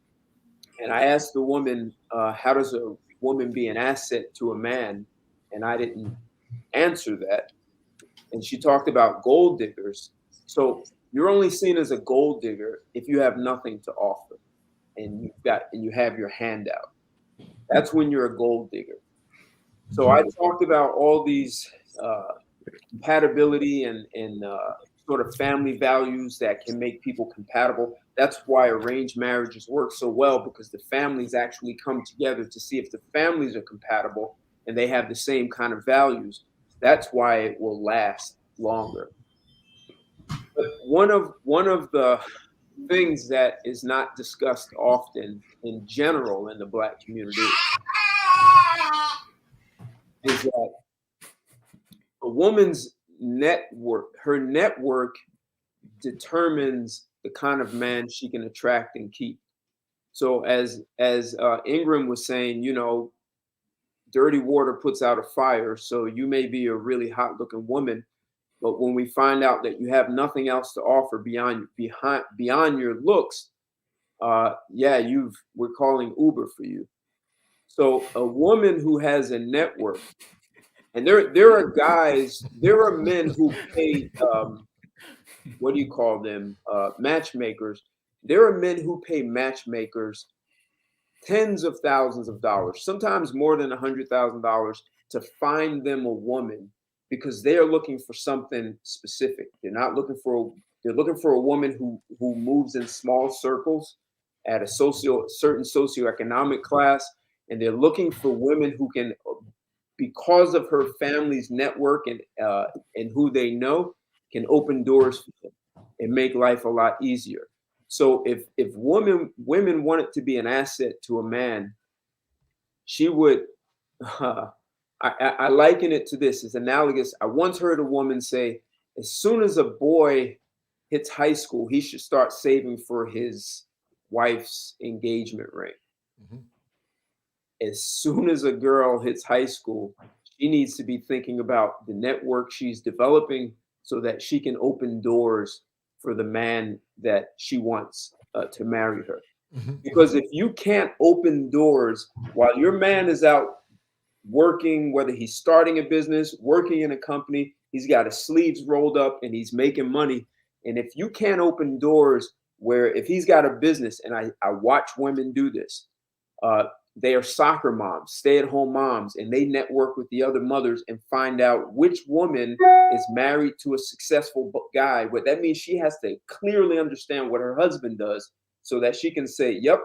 and I asked the woman, how does a woman be an asset to a man? And I didn't answer that. And she talked about gold diggers. So you're only seen as a gold digger if you have nothing to offer and you have your hand out. That's when you're a gold digger. So I talked about all these compatibility and sort of family values that can make people compatible. That's why arranged marriages work so well, because the families actually come together to see if the families are compatible and they have the same kind of values. That's why it will last longer. But one of the things that is not discussed often in general in the Black community is that a woman's network, her network determines the kind of man she can attract and keep. So as Ingram was saying, you know, dirty water puts out a fire. So you may be a really hot looking woman, but when we find out that you have nothing else to offer beyond your looks, yeah, we're calling Uber for you. So a woman who has a network, and there are men who pay what do you call them? Matchmakers. There are men who pay matchmakers tens of thousands of dollars, sometimes more than $100,000, to find them a woman because they are looking for something specific. They're looking for a woman who moves in small circles at a certain socioeconomic class, and they're looking for women who can, because of her family's network and who they know, can open doors for them and make life a lot easier. So if women wanted to be an asset to a man, she would. I liken it to this. It's analogous. I once heard a woman say, as soon as a boy hits high school, he should start saving for his wife's engagement ring. Mm-hmm. As soon as a girl hits high school, she needs to be thinking about the network she's developing so that she can open doors for the man that she wants to marry her. Mm-hmm. Because if you can't open doors while your man is out working, whether he's starting a business, working in a company, he's got his sleeves rolled up and he's making money. And if you can't open doors where, if he's got a business, and I watch women do this, they are soccer moms, stay-at-home moms, and they network with the other mothers and find out which woman is married to a successful guy. What that means, she has to clearly understand what her husband does so that she can say, yep,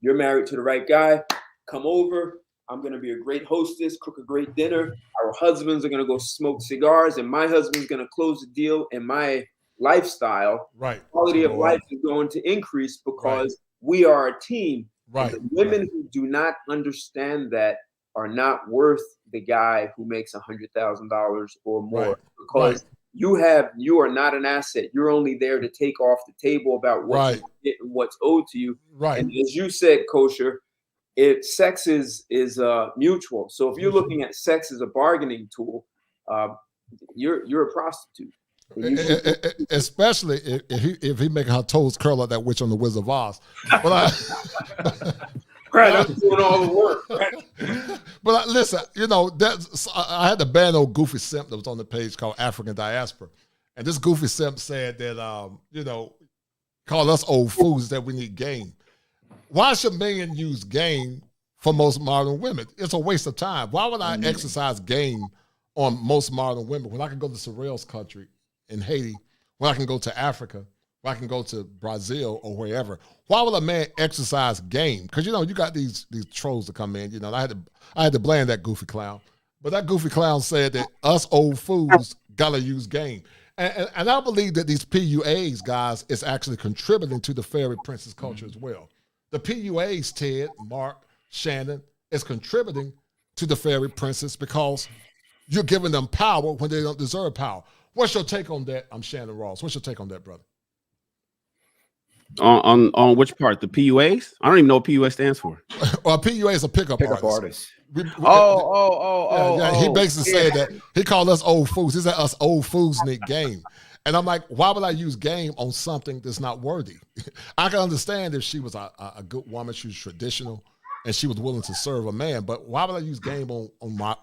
you're married to the right guy. Come over. I'm going to be a great hostess, cook a great dinner. Our husbands are going to go smoke cigars, and my husband's going to close the deal, and my lifestyle, quality of life is going to increase because we are a team. Right. The women who do not understand that are not worth the guy who makes $100,000 or more, because you are not an asset. You're only there to take off the table about what you get and what's owed to you. Right. And as you said, Kosher, sex is mutual. So if you're looking at sex as a bargaining tool, you're a prostitute. Especially if he making her toes curl like that witch on the Wizard of Oz. But I'm doing all the work. But listen, you know, I had the band old Goofy Simp that was on the page called African Diaspora, and this Goofy Simp said that you know, call us old fools that we need game. Why should men use game for most modern women? It's a waste of time. Why would I exercise game on most modern women when I can go to Sorrel's country in Haiti, when I can go to Africa, when I can go to Brazil or wherever? Why would a man exercise game? Because, you know, you got these trolls to come in, you know, I had to blame that goofy clown. But that goofy clown said that us old fools gotta use game. And I believe that these PUAs, guys, is actually contributing to the fairy princess culture as well. The PUAs, Ted, Mark, Shannon, is contributing to the fairy princess because you're giving them power when they don't deserve power. What's your take on that? I'm Shannon Ross. What's your take on that, brother? On which part? The PUAs? I don't even know what PUA stands for. Well, PUA is a pickup artist. He basically said that he called us old fools. He said us old fools need game. And I'm like, why would I use game on something that's not worthy? I can understand if she was a good woman, she was traditional, and she was willing to serve a man. But why would I use game on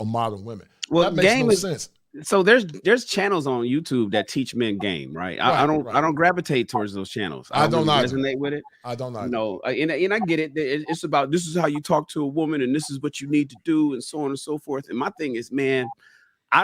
modern women? Well, that makes no sense. So there's channels on YouTube that teach men game, right? I don't gravitate towards those channels. I don't resonate with it. I don't know. No, and I get it. It's about, this is how you talk to a woman, and this is what you need to do, and so on and so forth. And my thing is, man, I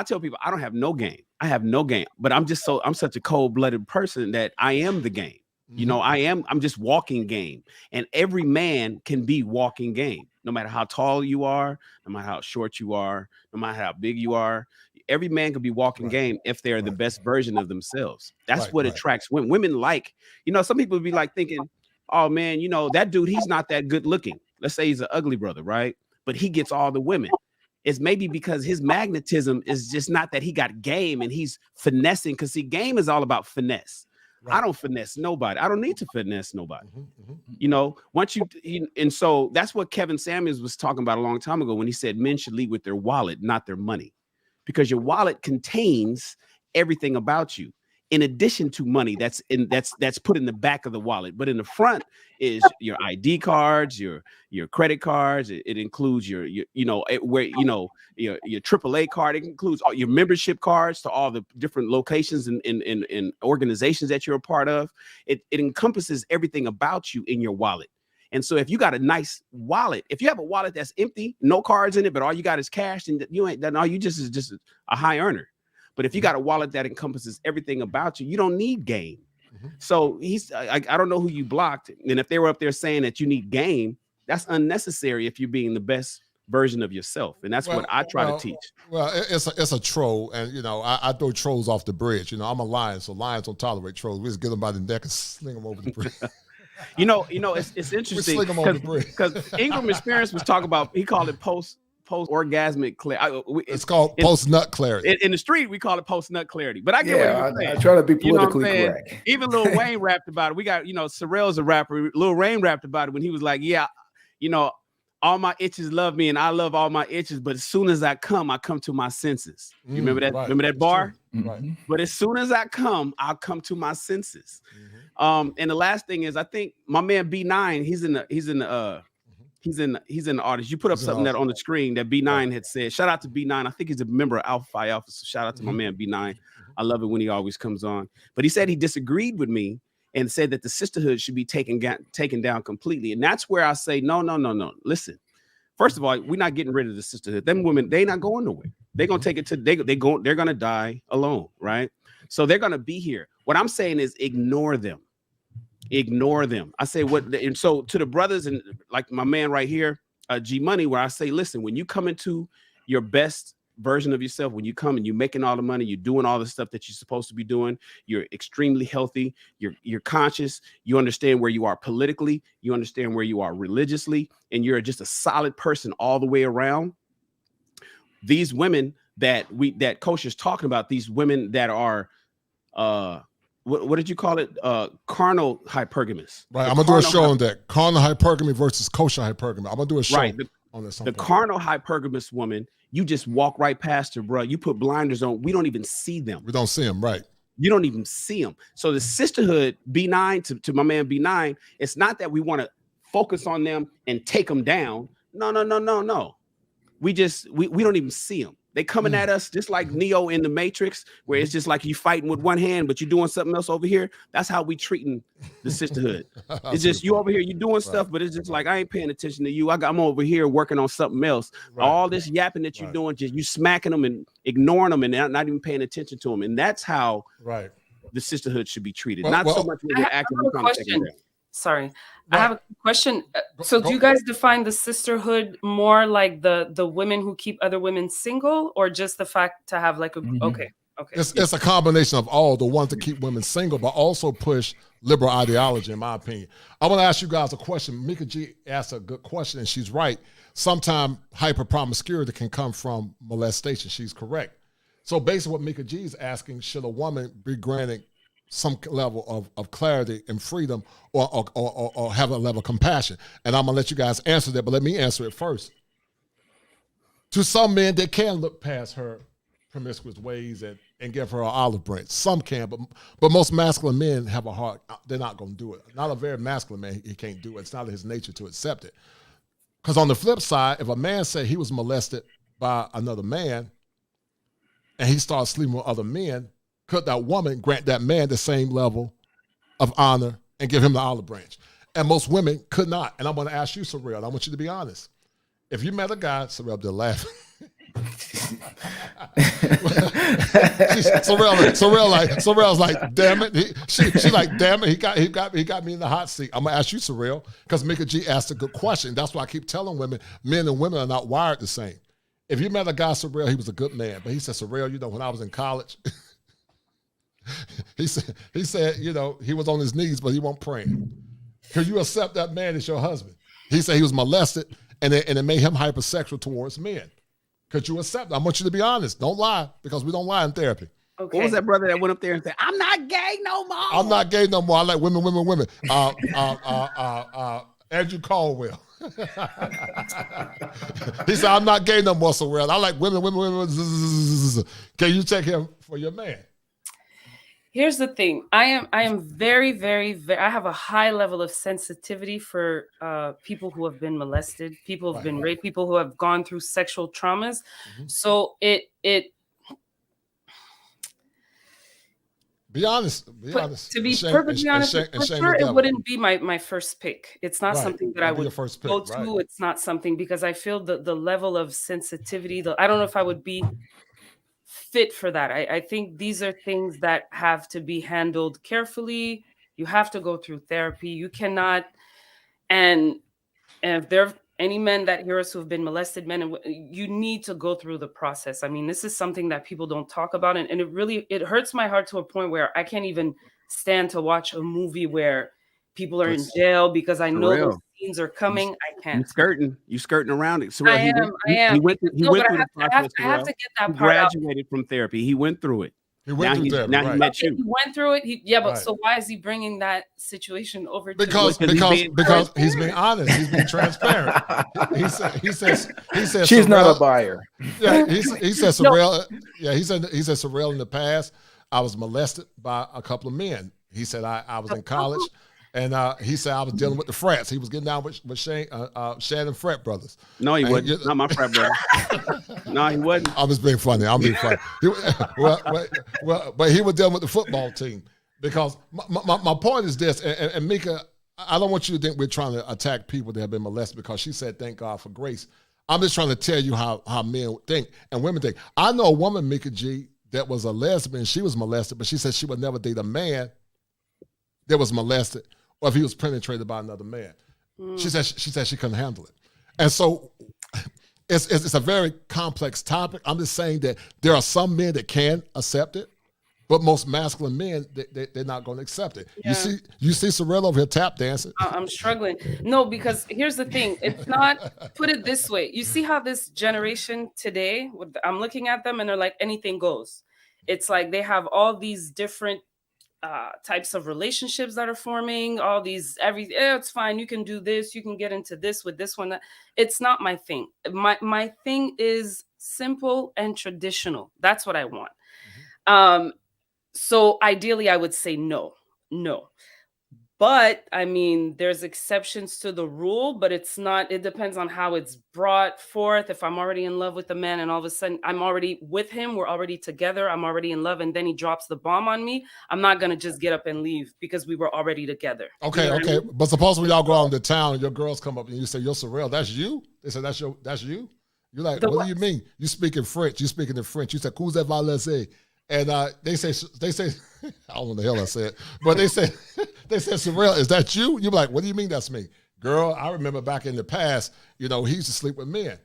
tell people I don't have no game. I have no game, but I'm such a cold-blooded person that I am the game. You know, I'm just walking game, and every man can be walking game, no matter how tall you are, no matter how short you are, no matter how big you are. Every man can be walking game if they're the best version of themselves. That's what attracts women. Women like, you know, some people be like thinking, oh man, you know, that dude, he's not that good looking. Let's say he's an ugly brother, right? But he gets all the women. it's maybe because his magnetism is just not that he got game and he's finessing. Because see, game is all about finesse. Right. I don't finesse nobody. I don't need to finesse nobody. You know, once and so that's what Kevin Samuels was talking about a long time ago when he said men should lead with their wallet, not their money, because your wallet contains everything about you. In addition to money, that's put in the back of the wallet, but in the front is your ID cards, your credit cards. It includes your AAA card. It includes all your membership cards to all the different locations and organizations that you're a part of. It encompasses everything about you in your wallet. And so if you got a nice wallet, if you have a wallet that's empty, no cards in it, but all you got is cash, and you ain't that all you just is just a high earner. But if you got a wallet that encompasses everything about you, you don't need game. So I don't know who you blocked. And if they were up there saying that you need game, that's unnecessary if you're being the best version of yourself. And that's what I try to teach. Well, it's a troll. And, you know, I throw trolls off the bridge. You know, I'm a lion, so lions don't tolerate trolls. We just get them by the neck and sling them over the bridge. you know, it's interesting because Ingram Experience was talking about, he called it post-orgasmic clarity. It's called post-nut clarity. In the street, we call it post-nut clarity. But I get what you're saying. I try to be politically correct. Even Lil Wayne rapped about it. We got, Sorrell's a rapper. Lil Wayne rapped about it when he was like, yeah, all my itches love me and I love all my itches, but as soon as I come to my senses. You remember that? Right. Remember that bar? Right. But as soon as I come, I'll come to my senses. And the last thing is, I think my man B9, he's in the artist. You put up something that on the screen that B9 had said. Shout out to B9. I think he's a member of Alpha Phi Alpha. So shout out to my man B9. I love it when he always comes on. But he said he disagreed with me and said that the sisterhood should be taken down completely. And that's where I say, no. Listen, first of all, we're not getting rid of the sisterhood. Them women, they not going nowhere. They're gonna take it to they're gonna die alone, right? So they're gonna be here. What I'm saying is ignore them. Ignore them. I say and so to the brothers and like my man right here, G Money, where I say, listen, when you come into your best version of yourself, when you come and you're making all the money, you're doing all the stuff that you're supposed to be doing, you're extremely healthy, you're conscious, you understand where you are politically, you understand where you are religiously, and you're just a solid person all the way around. These women that Coach is talking about, these women that are what did you call it? Carnal hypergamous. Right. I'm gonna do a show on that. Carnal hypergamy versus kosher hypergamy. I'm gonna do a show on this. The carnal hypergamous woman, you just walk right past her, bro. You put blinders on. We don't even see them. We don't see them, right? You don't even see them. So the sisterhood, B9 to my man B9, it's not that we want to focus on them and take them down. No. We don't even see them. They coming at us just like Neo in the Matrix, where it's just like you fighting with one hand, but you're doing something else over here. That's how we treating the sisterhood. It's just you over here, you doing stuff, but it's just like I ain't paying attention to you. I'm over here working on something else. Right. All this yapping that you're doing, just you smacking them and ignoring them and not even paying attention to them. And that's how the sisterhood should be treated. Not so much when they're actively trying to take them down. Sorry, I have a question. So do you guys define the sisterhood more like the women who keep other women single, or just the fact to have like a okay. It's a combination of all, the ones that keep women single, but also push liberal ideology, in my opinion. I want to ask you guys a question. Mika G asked a good question, and she's right. Sometimes hyper-promiscuity can come from molestation. She's correct. So basically what Mika G is asking, should a woman be granted some level of clarity and freedom or have a level of compassion? And I'm going to let you guys answer that, but let me answer it first. To some men, they can look past her promiscuous ways and give her an olive branch. Some can, but most masculine men have a heart. They're not going to do it. Not a very masculine man, he can't do it. It's not in his nature to accept it. Because on the flip side, if a man said he was molested by another man and he starts sleeping with other men, could that woman grant that man the same level of honor and give him the olive branch? And most women could not. And I'm going to ask you, Sorrell, I want you to be honest. If you met a guy, Sorrell did laugh. Sorrell's like, damn it. She's like, damn it. He got me in the hot seat. I'm gonna ask you, Sorrell, because Mika G asked a good question. That's why I keep telling women, men and women are not wired the same. If you met a guy, Sorrell, he was a good man, but he said, Sorrell, when I was in college. He said, he was on his knees, but he wasn't praying. Could you accept that man as your husband? He said he was molested, and it made him hypersexual towards men. Could you accept it? I want you to be honest. Don't lie, because we don't lie in therapy. Okay. What was that brother that went up there and said, "I'm not gay no more"? I'm not gay no more. I like women. Andrew Caldwell. He said, "I'm not gay no more, so well. I like women. Can you take him for your man?" Here's the thing. I am very, very, very, I have a high level of sensitivity for people who have been molested, people who have been raped, people who have gone through sexual traumas. So it be honest. Be honest. To be perfectly honest, for sure, it wouldn't be my first pick. It's not something that I would go to. It's not something, because I feel the level of sensitivity. I don't know if I would be fit for that. I think these are things that have to be handled carefully. You have to go through therapy. You cannot, and if there are any men that hear us who have been molested, men, you need to go through the process. I mean, this is something that people don't talk about, and it hurts my heart to a point where I can't even stand to watch a movie where people are in jail, because I know those scenes are coming. I can't. You skirting around it. So I am. He went through the process. I have to get that He part out. graduated from therapy. He went through it. He went through therapy. Now he met you. He went through it. But so why is he bringing that situation over? Because he's being honest. He's being transparent. He says she's not a buyer. Yeah, he said Sorrel. Yeah, he said Sorrel in the past, I was molested by a couple of men. He said I was in college, and he said I was dealing with the frats. He was getting down with Shannon Frat brothers. No, he wasn't. Not my frat brother. No, he wasn't. I'm just being funny. I'm being funny. But he was dealing with the football team, because my point is this, and Mika, I don't want you to think we're trying to attack people that have been molested, because she said, "Thank God for grace." I'm just trying to tell you how men think and women think. I know a woman, Mika G, that was a lesbian. She was molested, but she said she would never date a man that was molested, or if he was penetrated by another man. She said she couldn't handle it. And so it's a very complex topic. I'm just saying that there are some men that can accept it, but most masculine men, they're not going to accept it. Yeah. You see Sorrel over here tap dancing. I'm struggling. No, because here's the thing. It's not, put it this way. You see how this generation today, I'm looking at them and they're like, anything goes. It's like they have all these different types of relationships that are forming, all these, it's fine, you can do this, you can get into this with this one. That. It's not my thing. My thing is simple and traditional. That's what I want. So ideally I would say no. But I mean, there's exceptions to the rule, but it depends on how it's brought forth. If I'm already in love with the man and all of a sudden I'm already with him, we're already together, I'm already in love, and then he drops the bomb on me, I'm not going to just get up and leave because we were already together. Okay, you know okay. I mean? But suppose when y'all go out into town and your girls come up and you say, "Yo, Sorrel, that's you?" They say, that's you? You're like, what do you mean? You speaking French. You speaking in French. You said, "Who's that valese?" And they say, I don't know what the hell I said, but they said, "Sorrel, is that you?" You're like, "What do you mean that's me?" Girl, I remember back in the past, he used to sleep with men.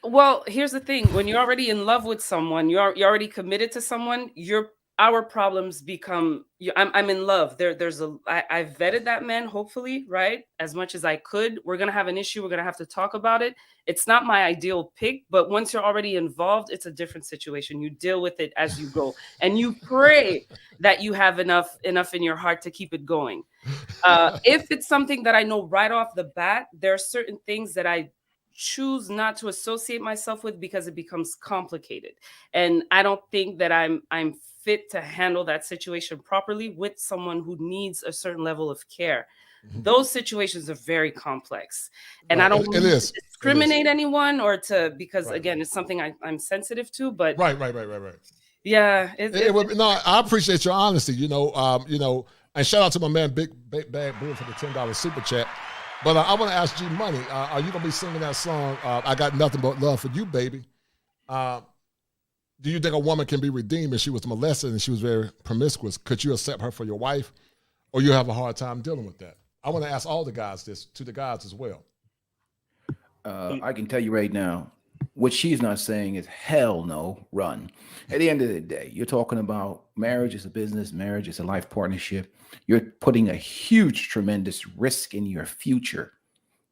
Well, here's the thing. When you're already in love with someone, you're already committed to someone, our problems become, I'm in love. I vetted that man, hopefully, right? As much as I could. We're going to have an issue. We're going to have to talk about it. It's not my ideal pick, but once you're already involved, it's a different situation. You deal with it as you go, and you pray that you have enough in your heart to keep it going. If it's something that I know right off the bat, there are certain things that I choose not to associate myself with because it becomes complicated. And I don't think that I'm fit to handle that situation properly with someone who needs a certain level of care. Mm-hmm. Those situations are very complex. And I don't want to discriminate anyone because again, it's something I'm sensitive to, but right. Yeah. I appreciate your honesty, and shout out to my man, Big Bad Blue, for the $10 super chat. But I want to ask G Money, are you going to be singing that song, "I Got Nothing But Love for You, Baby"? Do you think a woman can be redeemed if she was molested and she was very promiscuous? Could you accept her for your wife, or you have a hard time dealing with that? I want to ask all the guys this, to the guys as well. I can tell you right now, what she's not saying is hell no, run. At the end of the day, you're talking about marriage is a business, marriage is a life partnership. You're putting a huge, tremendous risk in your future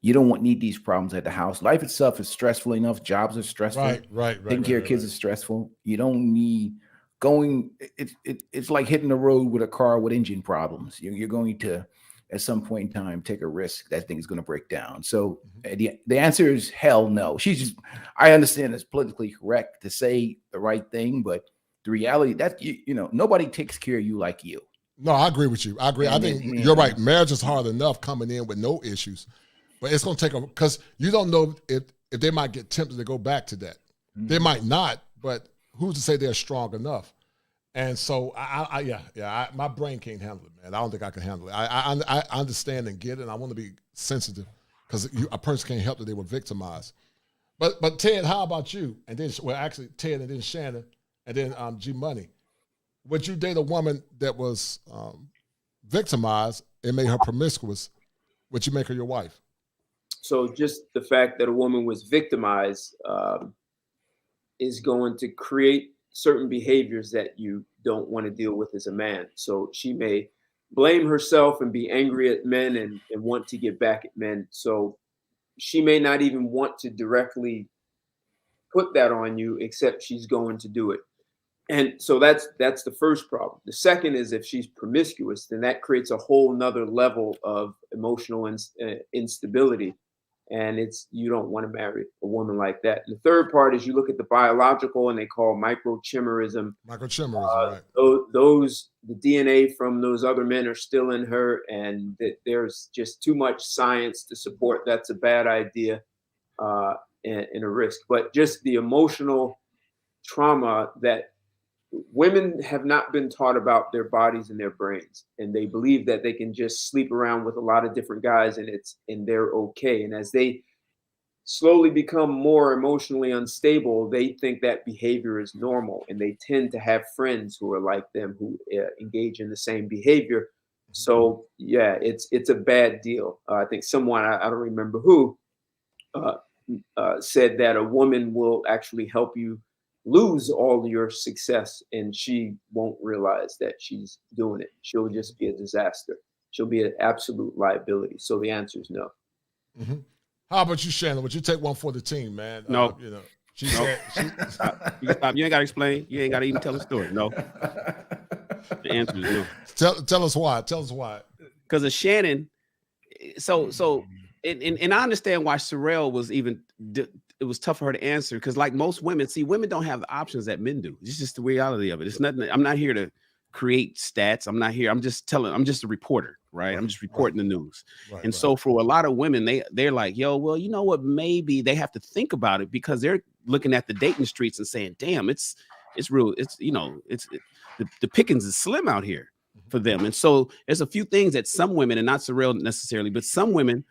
You don't need these problems at the house. Life itself is stressful enough. Jobs are stressful. Right. Taking care of kids is stressful. You don't need going. It's like hitting the road with a car with engine problems. You're going to, at some point in time, take a risk that thing is going to break down. So the answer is hell no. I understand it's politically correct to say the right thing, but the reality that nobody takes care of you like you. No, I agree with you. I agree. I think you're right. Marriage is hard enough coming in with no issues. But it's going to take because you don't know if they might get tempted to go back to that. They might not, but who's to say they're strong enough? And so, my brain can't handle it, man. I don't think I can handle it. I understand and get it, and I want to be sensitive because a person can't help that they were victimized. But Ted, how about you? And then, actually, Ted and then Shannon and then G Money. Would you date a woman that was victimized and made her promiscuous? Would you make her your wife? So just the fact that a woman was victimized is going to create certain behaviors that you don't want to deal with as a man. So she may blame herself and be angry at men and want to get back at men. So she may not even want to directly put that on you, except she's going to do it. And so that's the first problem. The second is if she's promiscuous, then that creates a whole nother level of emotional instability. And you don't want to marry a woman like that. And the third part is you look at the biological and they call microchimerism. Right. The DNA from those other men are still in her, and that there's just too much science to support that's a bad idea and a risk. But just the emotional trauma that women have not been taught about their bodies and their brains, and they believe that they can just sleep around with a lot of different guys and they're okay. And as they slowly become more emotionally unstable, they think that behavior is normal, and they tend to have friends who are like them who engage in the same behavior. So yeah, it's a bad deal. I think someone, I don't remember who, said that a woman will actually help you lose all your success, and she won't realize that she's doing it. She'll just be a disaster. She'll be an absolute liability. So the answer is no. Mm-hmm. How about you, Shannon? Would you take one for the team, man? No. She said. Stop. You can stop. You ain't got to explain. You ain't got to even tell the story. No. The answer is no. Tell us why. Tell us why. Because of Shannon. So, and I understand why Sorrel was even. It was tough for her to answer because, like most women, women don't have the options that men do. It's just the reality of it. It's nothing. I'm not here to create stats. I'm not here. I'm just a reporter, right? I'm just reporting the news. And so for a lot of women, they're like, yo, well, you know what? Maybe they have to think about it because they're looking at the dating streets and saying, damn, it's real. The pickings is slim out here for them. And so there's a few things that some women, and not Sorrel necessarily, but some women,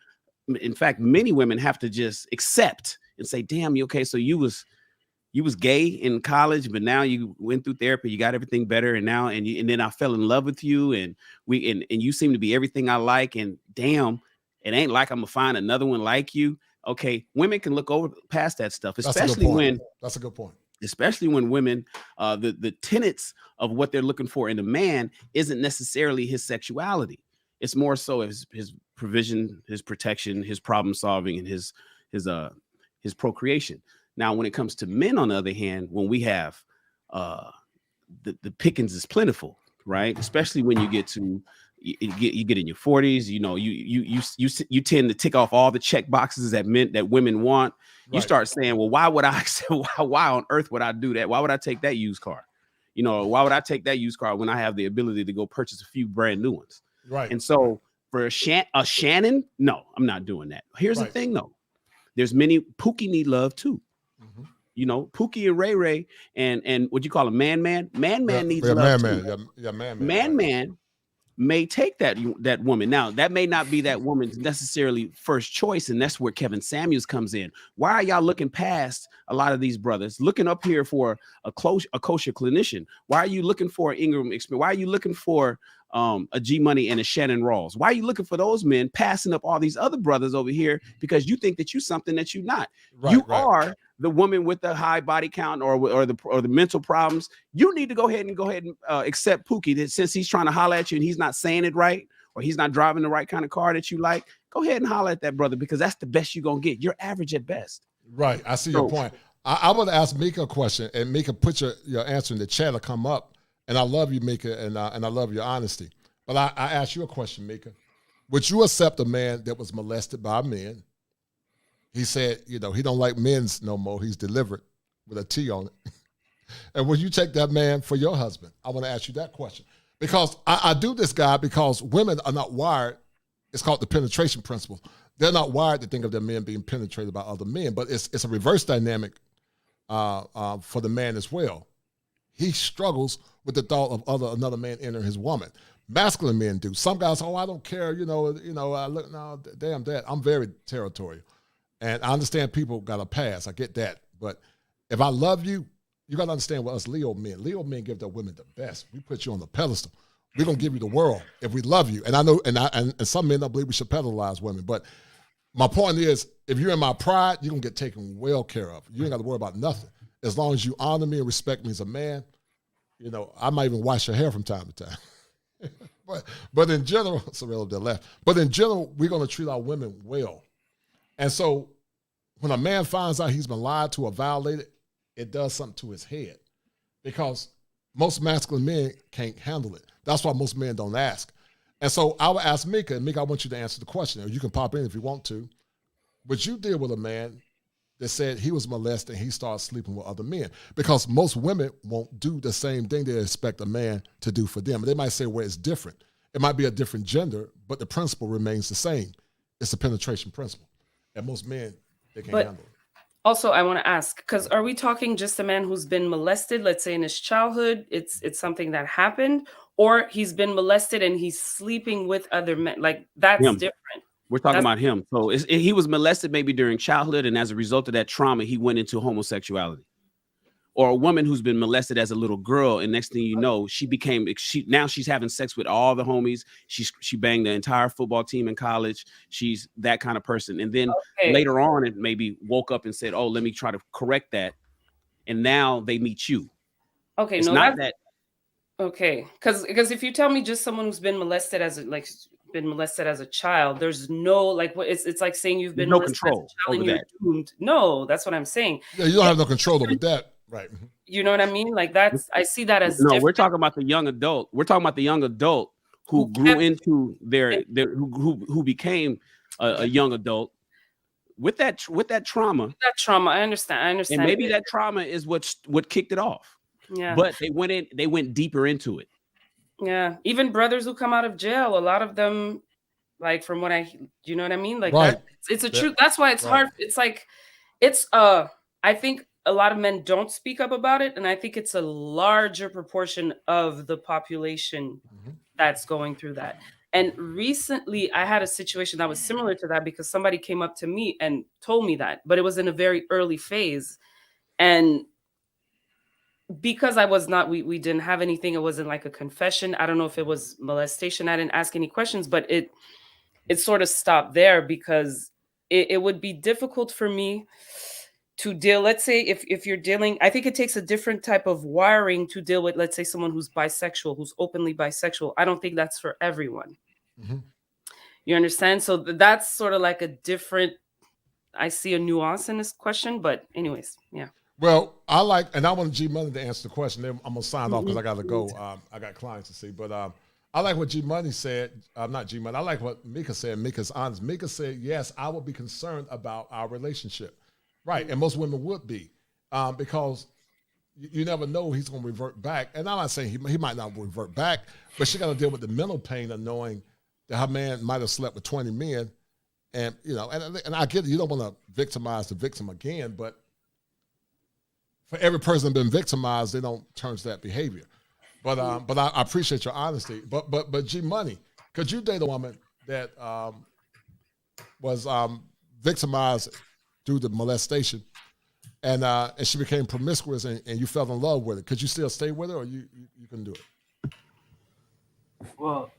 in fact, many women have to just accept and say, damn, you okay? So you was gay in college, but now you went through therapy, you got everything better, and then I fell in love with you, and you seem to be everything I like, and damn, it ain't like I'm gonna find another one like you. Okay, women can look over past that stuff, especially when that's a good point. Especially when women, the tenets of what they're looking for in a man isn't necessarily his sexuality. It's more so his provision, his protection, his problem solving, and his procreation. Now, when it comes to men, on the other hand, when we have the pickings is plentiful, right? Especially when you get in your 40s, you tend to tick off all the check boxes that women want. You start saying, well, why on earth would I do that? Why would I take that used car? Why would I take that used car when I have the ability to go purchase a few brand new ones? Right. And so for a Shannon, no, I'm not doing that. Here's the thing, though. There's many Pookie need love too. Mm-hmm. Pookie and Ray Ray and what you call a man needs love too. Man may take that woman. Now, that may not be that woman's necessarily first choice, and that's where Kevin Samuels comes in. Why are y'all looking past a lot of these brothers, looking up here for a kosher clinician? Why are you looking for an Ingram experience? Why are you looking for a G Money and a Shannon Rawls? Why are you looking for those men passing up all these other brothers over here because you think that you're something that you're not? You are the woman with the high body count or the mental problems. You need to go ahead and accept Pookie, that since he's trying to holler at you and he's not saying it right, or he's not driving the right kind of car that you like, go ahead and holler at that brother, because that's the best you're gonna get. You're average at best. Right. I see your point. I want to ask Mika a question, and Mika, put your answer in the chat to come up. And I love you, Mika, and I love your honesty. But I ask you a question, Mika. Would you accept a man that was molested by men? He said, he don't like men's no more. He's delivered with a T on it. And would you take that man for your husband? I want to ask you that question. Because I do this, guy, because women are not wired. It's called the penetration principle. They're not wired to think of their men being penetrated by other men, but it's a reverse dynamic for the man as well. He struggles with the thought of another man entering his woman. Masculine men do. Some guys, I don't care, I look, no, damn that. I'm very territorial. And I understand people got a pass. I get that. But if I love you, you got to understand what us Leo men give their women the best. We put you on the pedestal. We're going to give you the world if we love you. And I know, and some men don't believe we should pedestalize women. But my point is, if you're in my pride, you're going to get taken well care of. You ain't got to worry about nothing. As long as you honor me and respect me as a man, I might even wash your hair from time to time. but in general, it's a relative left. But in general, we're going to treat our women well. And so when a man finds out he's been lied to or violated, it does something to his head, because most masculine men can't handle it. That's why most men don't ask. And so I would ask Mika, and Mika, I want you to answer the question. Or you can pop in if you want to. Would you deal with a man that said he was molested and he started sleeping with other men? Because most women won't do the same thing they expect a man to do for them. They might say, well, it's different. It might be a different gender, but the principle remains the same. It's a penetration principle. And most men, they can't handle it. Also, I want to ask, because are we talking just a man who's been molested, let's say in his childhood, it's something that happened, or he's been molested and he's sleeping with other men? Like, that's different. We're talking about him. So he was molested maybe during childhood, and as a result of that trauma, he went into homosexuality. Or a woman who's been molested as a little girl, and next thing you know, now she's having sex with all the homies. She banged the entire football team in college. She's that kind of person. And then later on, it maybe woke up and said, "Oh, let me try to correct that." And now they meet you. Okay, it's not that. Okay, because if you tell me just someone who's been molested as a child, there's no it's like saying you've been molested control as a child over and that. you're doomed. No, that's what I'm saying. Yeah, you don't have no control over that. Right. You know what I mean? Like, I see that as no. different. We're talking about the young adult. We're talking about the young adult who grew into who became a young adult with that trauma. That trauma, I understand. And maybe that trauma is what kicked it off. Yeah. But they went deeper into it. Yeah. Even brothers who come out of jail, a lot of them, like, from what you know what I mean? Like, right. It's a truth. That's why it's hard. It's like, I think a lot of men don't speak up about it. And I think it's a larger proportion of the population that's going through that. And recently I had a situation that was similar to that, because somebody came up to me and told me that, but it was in a very early phase. And because I was not, we didn't have anything. It wasn't like a confession. I don't know if it was molestation. I didn't ask any questions, but it sort of stopped there, because it would be difficult for me to deal. Let's say if you're dealing, I think it takes a different type of wiring to deal with, let's say, someone who's bisexual, who's openly bisexual. I don't think that's for everyone. Mm-hmm. You understand? So that's sort of like a different, I see a nuance in this question, but anyways, yeah. Well, I want G Money to answer the question. Then I'm gonna sign off because I gotta go. I got clients to see, but I like what G Money said. Not G Money. I like what Mika said. Mika's honest. Mika said, yes, I would be concerned about our relationship. Right, and most women would be, because you never know he's going to revert back. And I'm not saying he might not revert back, but she got to deal with the mental pain of knowing that her man might have slept with 20 men, and and I get it. You don't want to victimize the victim again, but for every person been victimized, they don't turn to that behavior. But I appreciate your honesty. But G Money, could you date a woman that was victimized through the molestation, and she became promiscuous, and you fell in love with it? Could you still stay with her, or you couldn't do it? Well,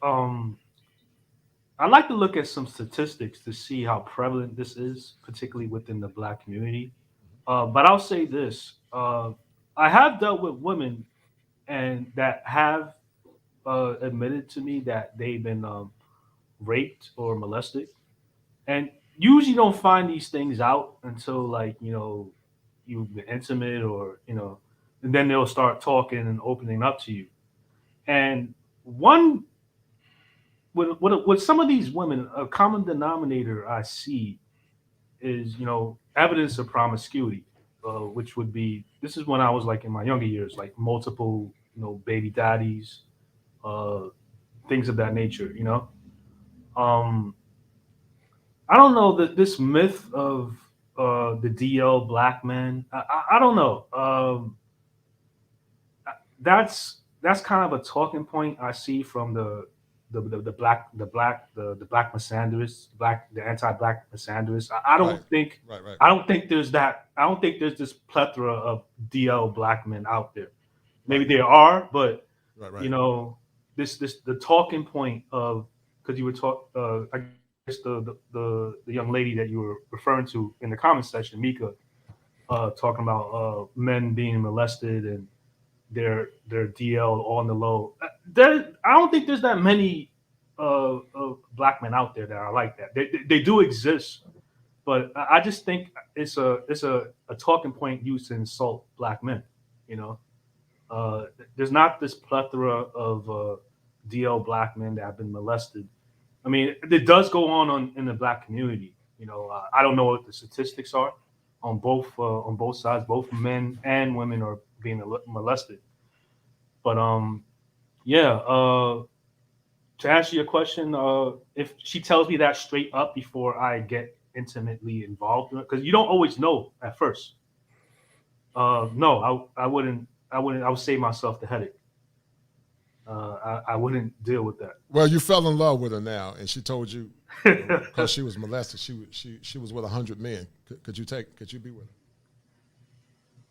I'd like to look at some statistics to see how prevalent this is, particularly within the Black community. But I'll say this: I have dealt with women, and that have admitted to me that they've been raped or molested. And usually don't find these things out until like, you've been intimate or, and then they'll start talking and opening up to you. And one, with some of these women, a common denominator I see is, evidence of promiscuity, which would be, this is when I was like in my younger years, like multiple, baby daddies, things of that nature, Um, I don't know that this myth of the DL black man. I don't know. That's kind of a talking point I see from the black misandrists, the anti-black misandrists. I don't think Right. I don't think there's that. I don't think there's this plethora of DL black men out there. Maybe there are, but right. this the talking point of, because you were I guess the young lady that you were referring to in the comment section, Mika, talking about men being molested and their DL on the low. I don't think there's that many black men out there that are like that. They do exist, but I just think it's a talking point used to insult black men. There's not this plethora of DL black men that have been molested. I mean, it does go on in the black community. I don't know what the statistics are on both sides. Both men and women are being molested. But yeah. To answer your question, if she tells me that straight up before I get intimately involved, because you don't always know at first. No, I wouldn't. I would save myself the headache. I wouldn't deal with that. Well, you fell in love with her now, and she told you because she was molested. She was with 100 men. Could you be with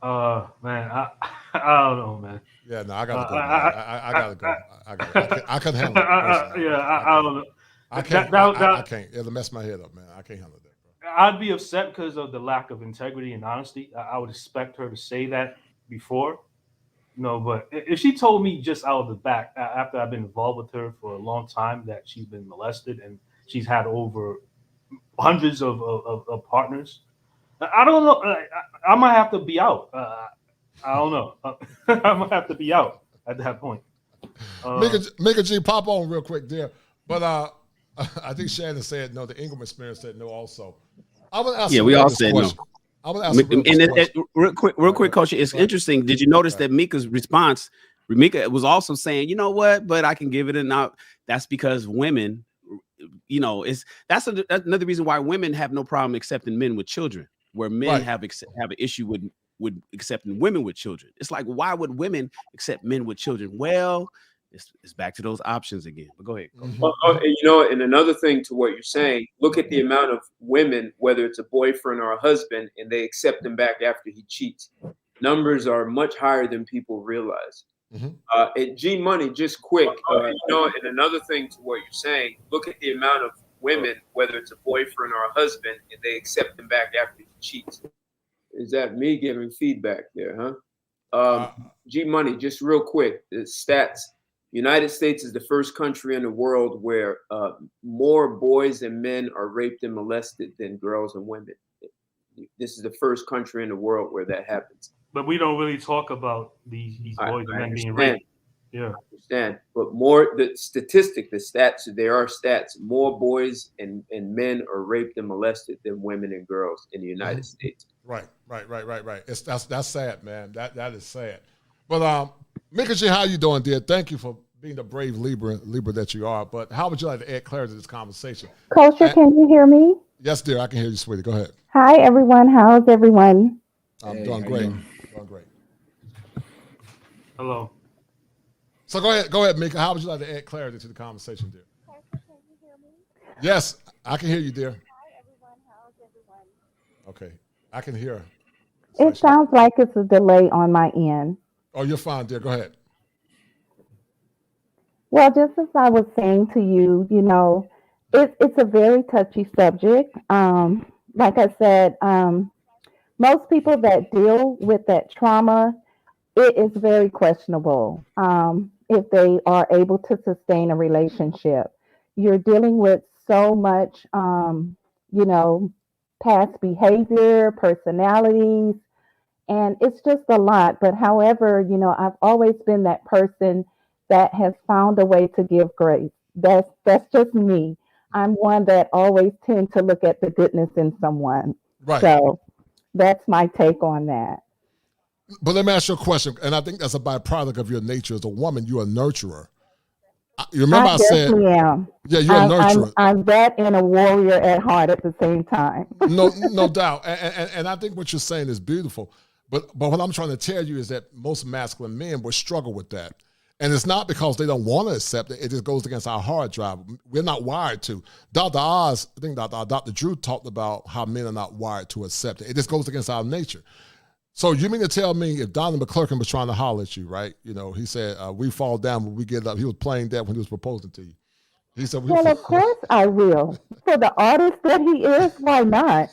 her? Man, I don't know, man. Yeah, no, I gotta go. I gotta go. I couldn't handle it. Yeah, I don't know. I can't. I can't. It'll mess my head up, man. I can't handle that, bro. I'd be upset because of the lack of integrity and honesty. I would expect her to say that before. No, but if she told me just out of the back, after I've been involved with her for a long time, that she's been molested and she's had over hundreds of partners, I don't know. I might have to be out. I don't know. I might have to be out at that point. Mika G, pop on real quick there. But I think Shannon said no. The Ingram experience said no also. I want to ask we all said question. no. I want to ask real quick, Coach. It's interesting. Did you notice that Mika's response? Mika was also saying, you know what? But I can give it a no. That's because women, that's another reason why women have no problem accepting men with children, where men have an issue with accepting women with children. It's like, why would women accept men with children? Well, it's back to those options again. But go ahead. And another thing to what you're saying, look at the amount of women, whether it's a boyfriend or a husband, and they accept him back after he cheats. Numbers are much higher than people realize. G Money, just quick, and another thing to what you're saying, look at the amount of women, whether it's a boyfriend or a husband, and they accept him back after he cheats. Is that me giving feedback there, huh? G Money, just real quick, the stats. United States is the first country in the world where more boys and men are raped and molested than girls and women. This is the first country in the world where that happens. But we don't really talk about these boys and men being raped. Yeah, I understand. But more the stats, there are stats. More boys and men are raped and molested than women and girls in the United States. Right. That's sad, man. That is sad. But Mika G, how you doing, dear? Thank you for being the brave Libra that you are. But how would you like to add clarity to this conversation? Culture, can you hear me? Yes, dear. I can hear you, sweetie. Go ahead. Hi, everyone. How's everyone? I'm doing great. Doing great. Hello. So go ahead, Mika. How would you like to add clarity to the conversation, dear? Culture, can you hear me? Yes, I can hear you, dear. Hi, everyone. How's everyone? Okay, I can hear. It sounds like it's a delay on my end. Oh, you're fine, dear. Go ahead. Well, just as I was saying to you, it's a very touchy subject. Like I said, most people that deal with that trauma, it is very questionable if they are able to sustain a relationship. You're dealing with so much past behavior, personalities, and it's just a lot. But however, I've always been that person that has found a way to give grace. That's just me. I'm one that always tend to look at the goodness in someone. Right. So that's my take on that. But let me ask you a question, and I think that's a byproduct of your nature as a woman. You're a nurturer. You remember I said, am. Yeah, you're a nurturer. I'm that and a warrior at heart at the same time. No doubt. And I think what you're saying is beautiful. But what I'm trying to tell you is that most masculine men will struggle with that. And it's not because they don't want to accept it. It just goes against our hard drive. We're not wired to. Dr. Oz, I think Dr. Drew talked about how men are not wired to accept it. It just goes against our nature. So you mean to tell me if Donnie McClurkin was trying to holler at you, right? He said, we fall down when we get up. He was playing that when he was proposing to you. He said, well, of course I will. For the artist that he is, why not?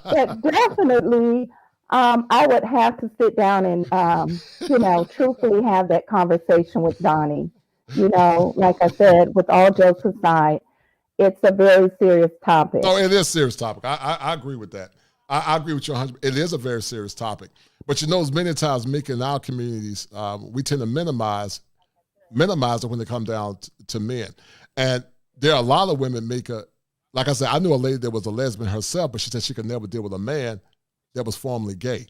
But definitely, I would have to sit down and, truthfully have that conversation with Donnie. Like I said, with all jokes aside, it's a very serious topic. No, it is a serious topic. I agree with that. I agree with you 100%. It is a very serious topic. But many times, Mika, in our communities, we tend to minimize it when they come down to men. And there are a lot of women, Mika, like I said, I knew a lady that was a lesbian herself, but she said she could never deal with a man that was formerly gay.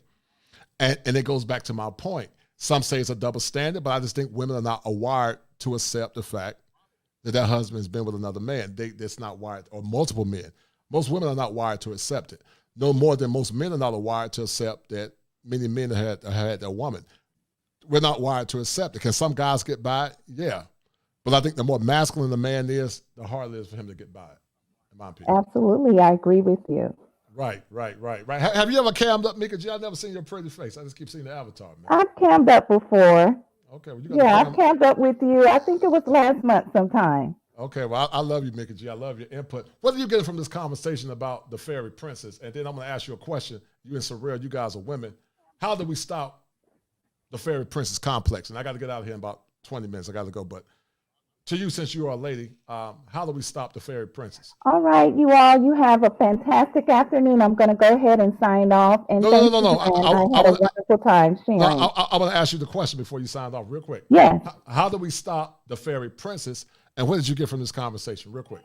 And it goes back to my point. Some say it's a double standard, but I just think women are not wired to accept the fact that their husband has been with another man. That's not wired, or multiple men. Most women are not wired to accept it. No more than most men are not wired to accept that many men have had their woman. We're not wired to accept it. Can some guys get by it? Yeah. But I think the more masculine the man is, the harder it is for him to get by it, in my opinion. Absolutely. I agree with you. Right. Have you ever cammed up, Mika G? I've never seen your pretty face. I just keep seeing the avatar, man. I've cammed up before. Okay. Well, I've cammed up with you. I think it was last month sometime. Okay, well, I love you, Mika G. I love your input. What are you getting from this conversation about the fairy princess? And then I'm going to ask you a question. You and Sorrel, you guys are women. How do we stop the fairy princess complex? And I got to get out of here in about 20 minutes. I got to go. But to you, since you are a lady, how do we stop the fairy princess? All right, you all. You have a fantastic afternoon. I'm going to go ahead and sign off. And No. I had a wonderful time sharing. No, I want to ask you the question before you sign off real quick. Yes. How do we stop the fairy princess? And what did you get from this conversation, real quick?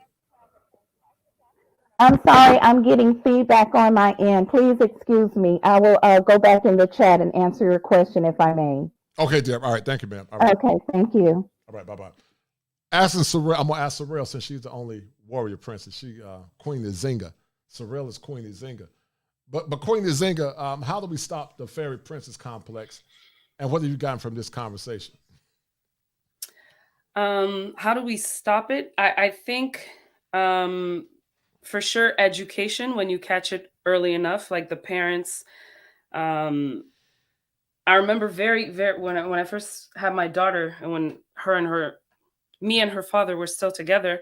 I'm sorry, I'm getting feedback on my end. Please excuse me. I will go back in the chat and answer your question if I may. Okay, dear. All right, thank you, ma'am. All right. Okay, thank you. All right, bye-bye. Asking Sorrel, I'm going to ask Sorrel since she's the only warrior princess. She, Queen Nzinga. Sorrel is Queen Nzinga. But Queen Nzinga, how do we stop the fairy princess complex? And what have you gotten from this conversation? How do we stop it? I think for sure education, when you catch it early enough, like the parents. I remember very when I first had my daughter, and when me and her father were still together,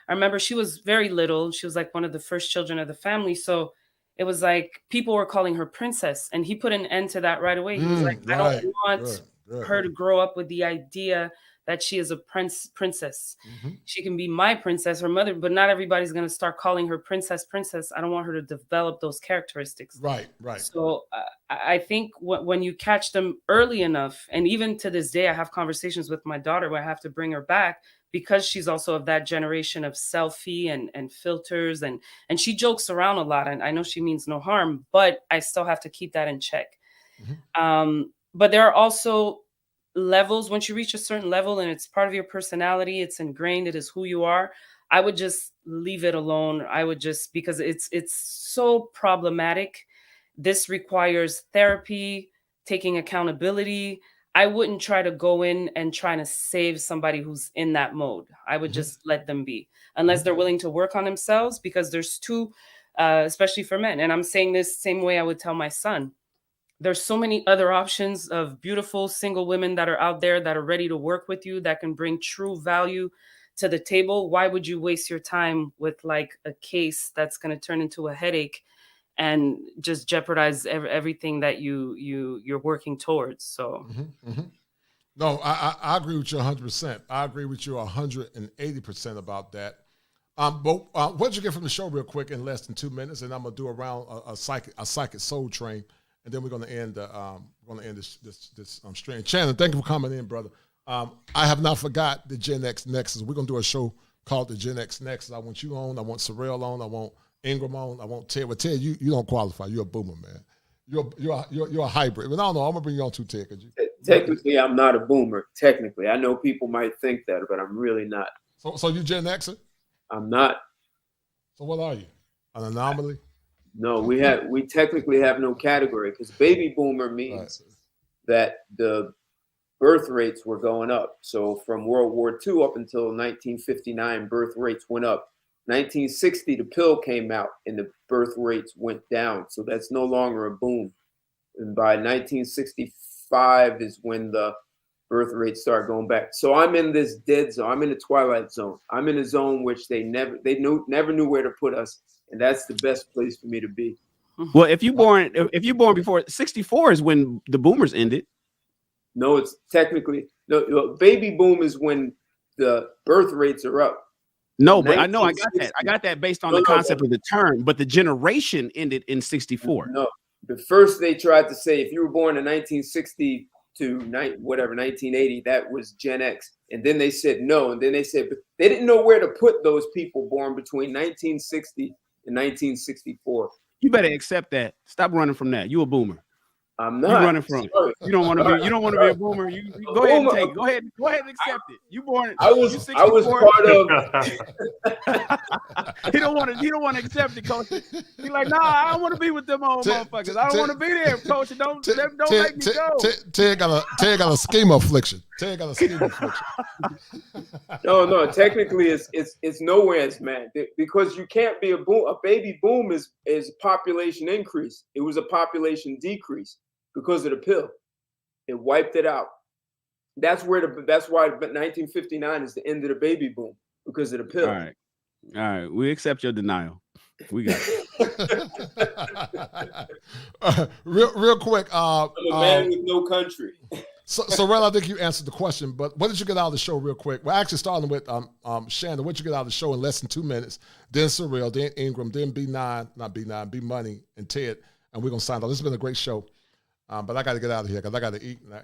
I remember she was very little. She was like one of the first children of the family. So it was like people were calling her princess, and he put an end to that right away. He was like, I don't want her to grow up with the idea that she is a princess. Mm-hmm. She can be my princess, her mother, but not everybody's going to start calling her princess. I don't want her to develop those characteristics. Right. So I think when you catch them early enough, and even to this day, I have conversations with my daughter where I have to bring her back because she's also of that generation of selfie and filters, and she jokes around a lot. And I know she means no harm, but I still have to keep that in check. Mm-hmm. But there are also levels. Once you reach a certain level and it's part of your personality, it's ingrained, it is who you are, I would just leave it alone. I would just, because it's so problematic. This requires therapy, taking accountability. I wouldn't try to go in and trying to save somebody who's in that mode. I would just let them be, unless they're willing to work on themselves, because there's two, especially for men. And I'm saying this same way I would tell my son. There's so many other options of beautiful single women that are out there that are ready to work with you, that can bring true value to the table. Why would you waste your time with like a case that's going to turn into a headache and just jeopardize everything that you're working towards? So, No, I agree with you 100%. I agree with you 180% about that. But what'd you get from the show, real quick, in less than 2 minutes, and I'm gonna do around a psychic soul train, and then we're gonna end this stream. Shannon, thank you for coming in, brother. I have not forgot the Gen X Nexus. We're gonna do a show called the Gen X Nexus. I want you on. I want Sorrell on. I want Ingram on. I want Ted. Well, Ted, you don't qualify. You're a boomer, man. You're a hybrid. But I don't know. I'm gonna bring you on too, Ted. Technically, I'm not a boomer. Technically, I know people might think that, but I'm really not. So you Gen Xer? I'm not. So what are you? An anomaly? No, we technically have no category, because baby boomer means that the birth rates were going up. So from World War II up until 1959, birth rates went up. 1960, the pill came out and the birth rates went down. So that's no longer a boom. And by 1965 is when the birth rates start going back. So I'm in this dead zone. I'm in the twilight zone. I'm in a zone which they never knew where to put us, and that's the best place for me to be. Well, if you born before 64 is when the boomers ended. No, it's technically baby boom is when the birth rates are up. No, but I got that. I got that based on the concept of the term, but the generation ended in 64. No, the first they tried to say if you were born in 1960 to 1980, that was Gen X. And then they said no. And then they said they didn't know where to put those people born between 1960 and 1964. You better accept that. Stop running from that. You a boomer. I'm not. You running from it. You don't want to be. You don't want to be a boomer. You go ahead and take. Go ahead and accept it. You born. I was part of. He don't want to accept it, coach. He's like, nah, I don't want to be with them old motherfuckers. I don't want to be there, coach. Don't make me go. Ted got a schema affliction. Ted got a schema affliction. No. Technically, it's nowhere, man. Because you can't be a boom. A baby boom is population increase. It was a population decrease. Because of the pill, it wiped it out. That's why 1959 is the end of the baby boom, because of the pill. All right. We accept your denial. We got it. Real quick. I'm a man with no country. So Rel, I think you answered the question, but what did you get out of the show, real quick? We're actually starting with Shannon. What did you get out of the show in less than 2 minutes? Then Sorrell, then Ingram, then B Money, and Ted, and we're gonna sign off. This has been a great show. But I got to get out of here because I got to eat. And I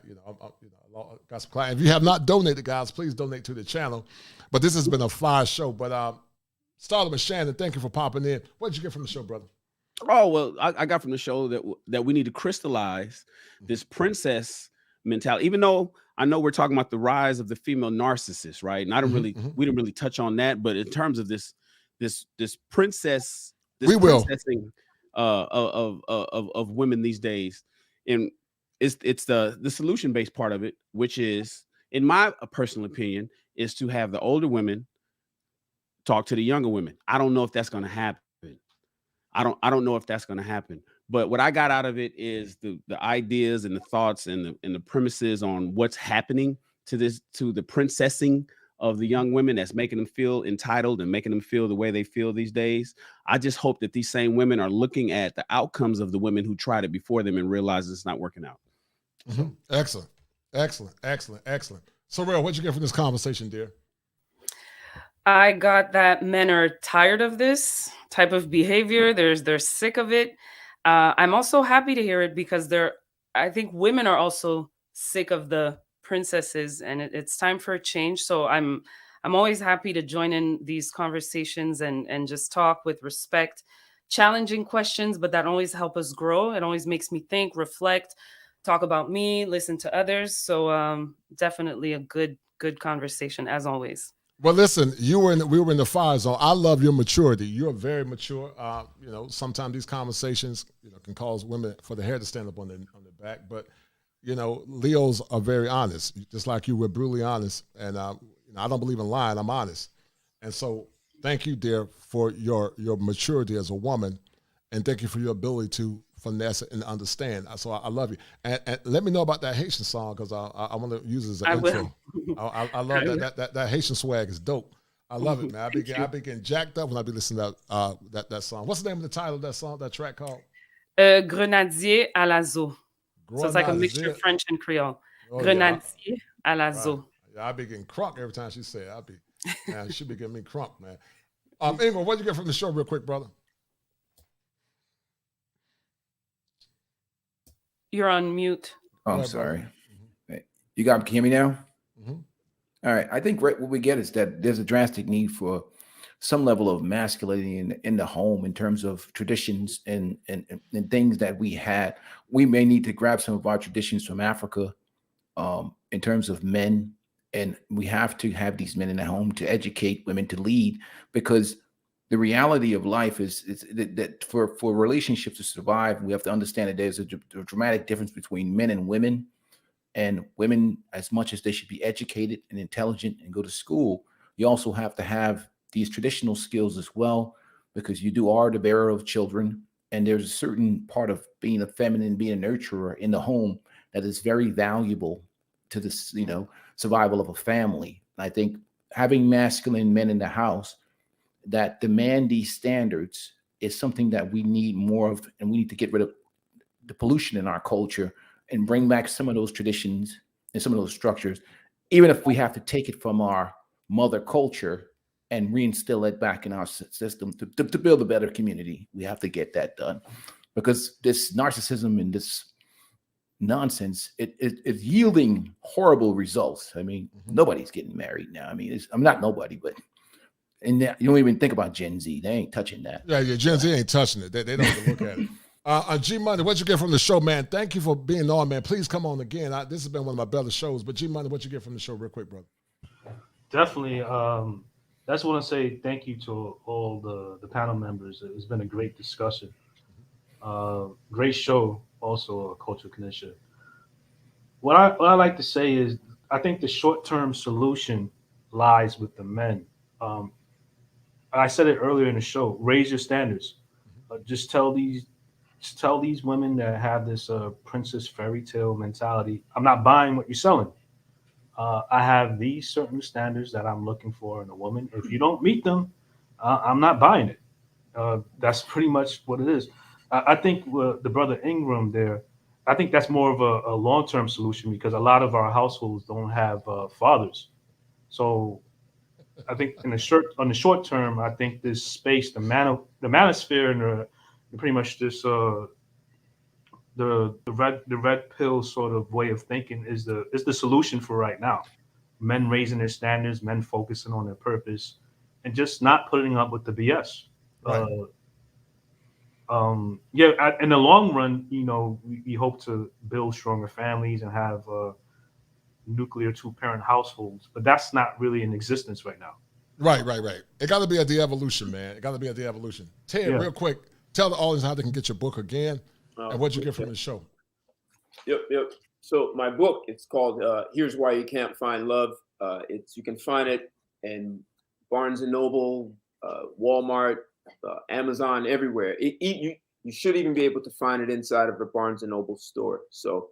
got some clients. If you have not donated, guys, please donate to the channel. But this has been a fire show. But starting with Shannon, thank you for popping in. What did you get from the show, brother? Oh, well, I got from the show that we need to crystallize this princess mentality. Even though I know we're talking about the rise of the female narcissist, right? And we didn't really touch on that. But in terms of this princess, princessing of women these days. And it's the solution-based part of it, which is, in my personal opinion, is to have the older women talk to the younger women. I don't know if that's going to happen. I don't know if that's going to happen. But what I got out of it is the ideas and the thoughts and the premises on what's happening to the princessing of the young women that's making them feel entitled and making them feel the way they feel these days. I just hope that these same women are looking at the outcomes of the women who tried it before them and realize it's not working out. Mm-hmm. Excellent. Sorrell, what'd you get from this conversation, dear? I got that men are tired of this type of behavior. They're sick of it. I'm also happy to hear it because I think women are also sick of the princesses, and it's time for a change. So I'm always happy to join in these conversations and just talk with respect, challenging questions, but that always help us grow. It always makes me think, reflect, talk about me, listen to others. So definitely a good conversation as always. Well, listen, we were in the fire zone. I love your maturity. You're very mature. Sometimes these conversations, can cause women for the hair to stand up on their back, but Leos are very honest, just like you. We're brutally honest, and I don't believe in lying. I'm honest, and so thank you, dear, for your maturity as a woman, and thank you for your ability to finesse and understand. So I love you, and let me know about that Haitian song because I want to use it as an intro. I love that Haitian swag is dope. I love it, man. I be getting jacked up when I be listening to that song. What's the name of the title of that song? That track called? Grenadier à la zoo. So it's like a mixture of French and Creole. Grenadier à la zoo. Yeah, I be getting crunk every time she say it. She be getting me crunk, man. Ingram, what did you get from the show, real quick, brother? You're on mute. Oh, I'm sorry. You got, can you hear me now? All right. I think what we get is that there's a drastic need for some level of masculinity in the home in terms of traditions and things that we had. We may need to grab some of our traditions from Africa in terms of men. And we have to have these men in the home to educate women to lead, because the reality of life is that for relationships to survive, we have to understand that there's a dramatic difference between men and women. And women, as much as they should be educated and intelligent and go to school, you also have to have these traditional skills as well, because you are the bearer of children. And there's a certain part of being a feminine, being a nurturer in the home that is very valuable to this, survival of a family. I think having masculine men in the house that demand these standards is something that we need more of, and we need to get rid of the pollution in our culture and bring back some of those traditions and some of those structures, even if we have to take it from our mother culture and reinstill it back in our system to build a better community. We have to get that done, because this narcissism and this nonsense, it's yielding horrible results. I mean, nobody's getting married now. I mean, I'm not nobody, but you don't even think about Gen Z. They ain't touching that. Yeah, Gen Z ain't touching it. They don't even look at it. G Money, what'd you get from the show, man? Thank you for being on, man. Please come on again. This has been one of my better shows. But G Money, what'd you get from the show, real quick, brother? Definitely. I just want to say thank you to all the panel members. It's been a great discussion. Great show, also a cultural connection. What I like to say is, I think the short-term solution lies with the men. I said it earlier in the show. Raise your standards. Just tell these women that have this princess fairy tale mentality, I'm not buying what you're selling. I have these certain standards that I'm looking for in a woman. If you don't meet them, I'm not buying it. That's pretty much what it is. I think the brother Ingram there, I think that's more of a long-term solution, because a lot of our households don't have fathers. So I think on the short term, I think this space, the manosphere, and pretty much this the red pill sort of way of thinking is the solution for right now. Men raising their standards, men focusing on their purpose, and just not putting up with the BS. Right. In the long run, we hope to build stronger families and have nuclear 2-parent households, but that's not really in existence right now. Right. It got to be a de-evolution, man. It got to be a de-evolution. Ted, real quick, tell the audience how they can get your book again, and what you get from the show. Yep. So my book, it's called "Here's Why You Can't Find Love." You can find it in Barnes and Noble, Walmart, Amazon, everywhere. You should even be able to find it inside of a Barnes and Noble store. So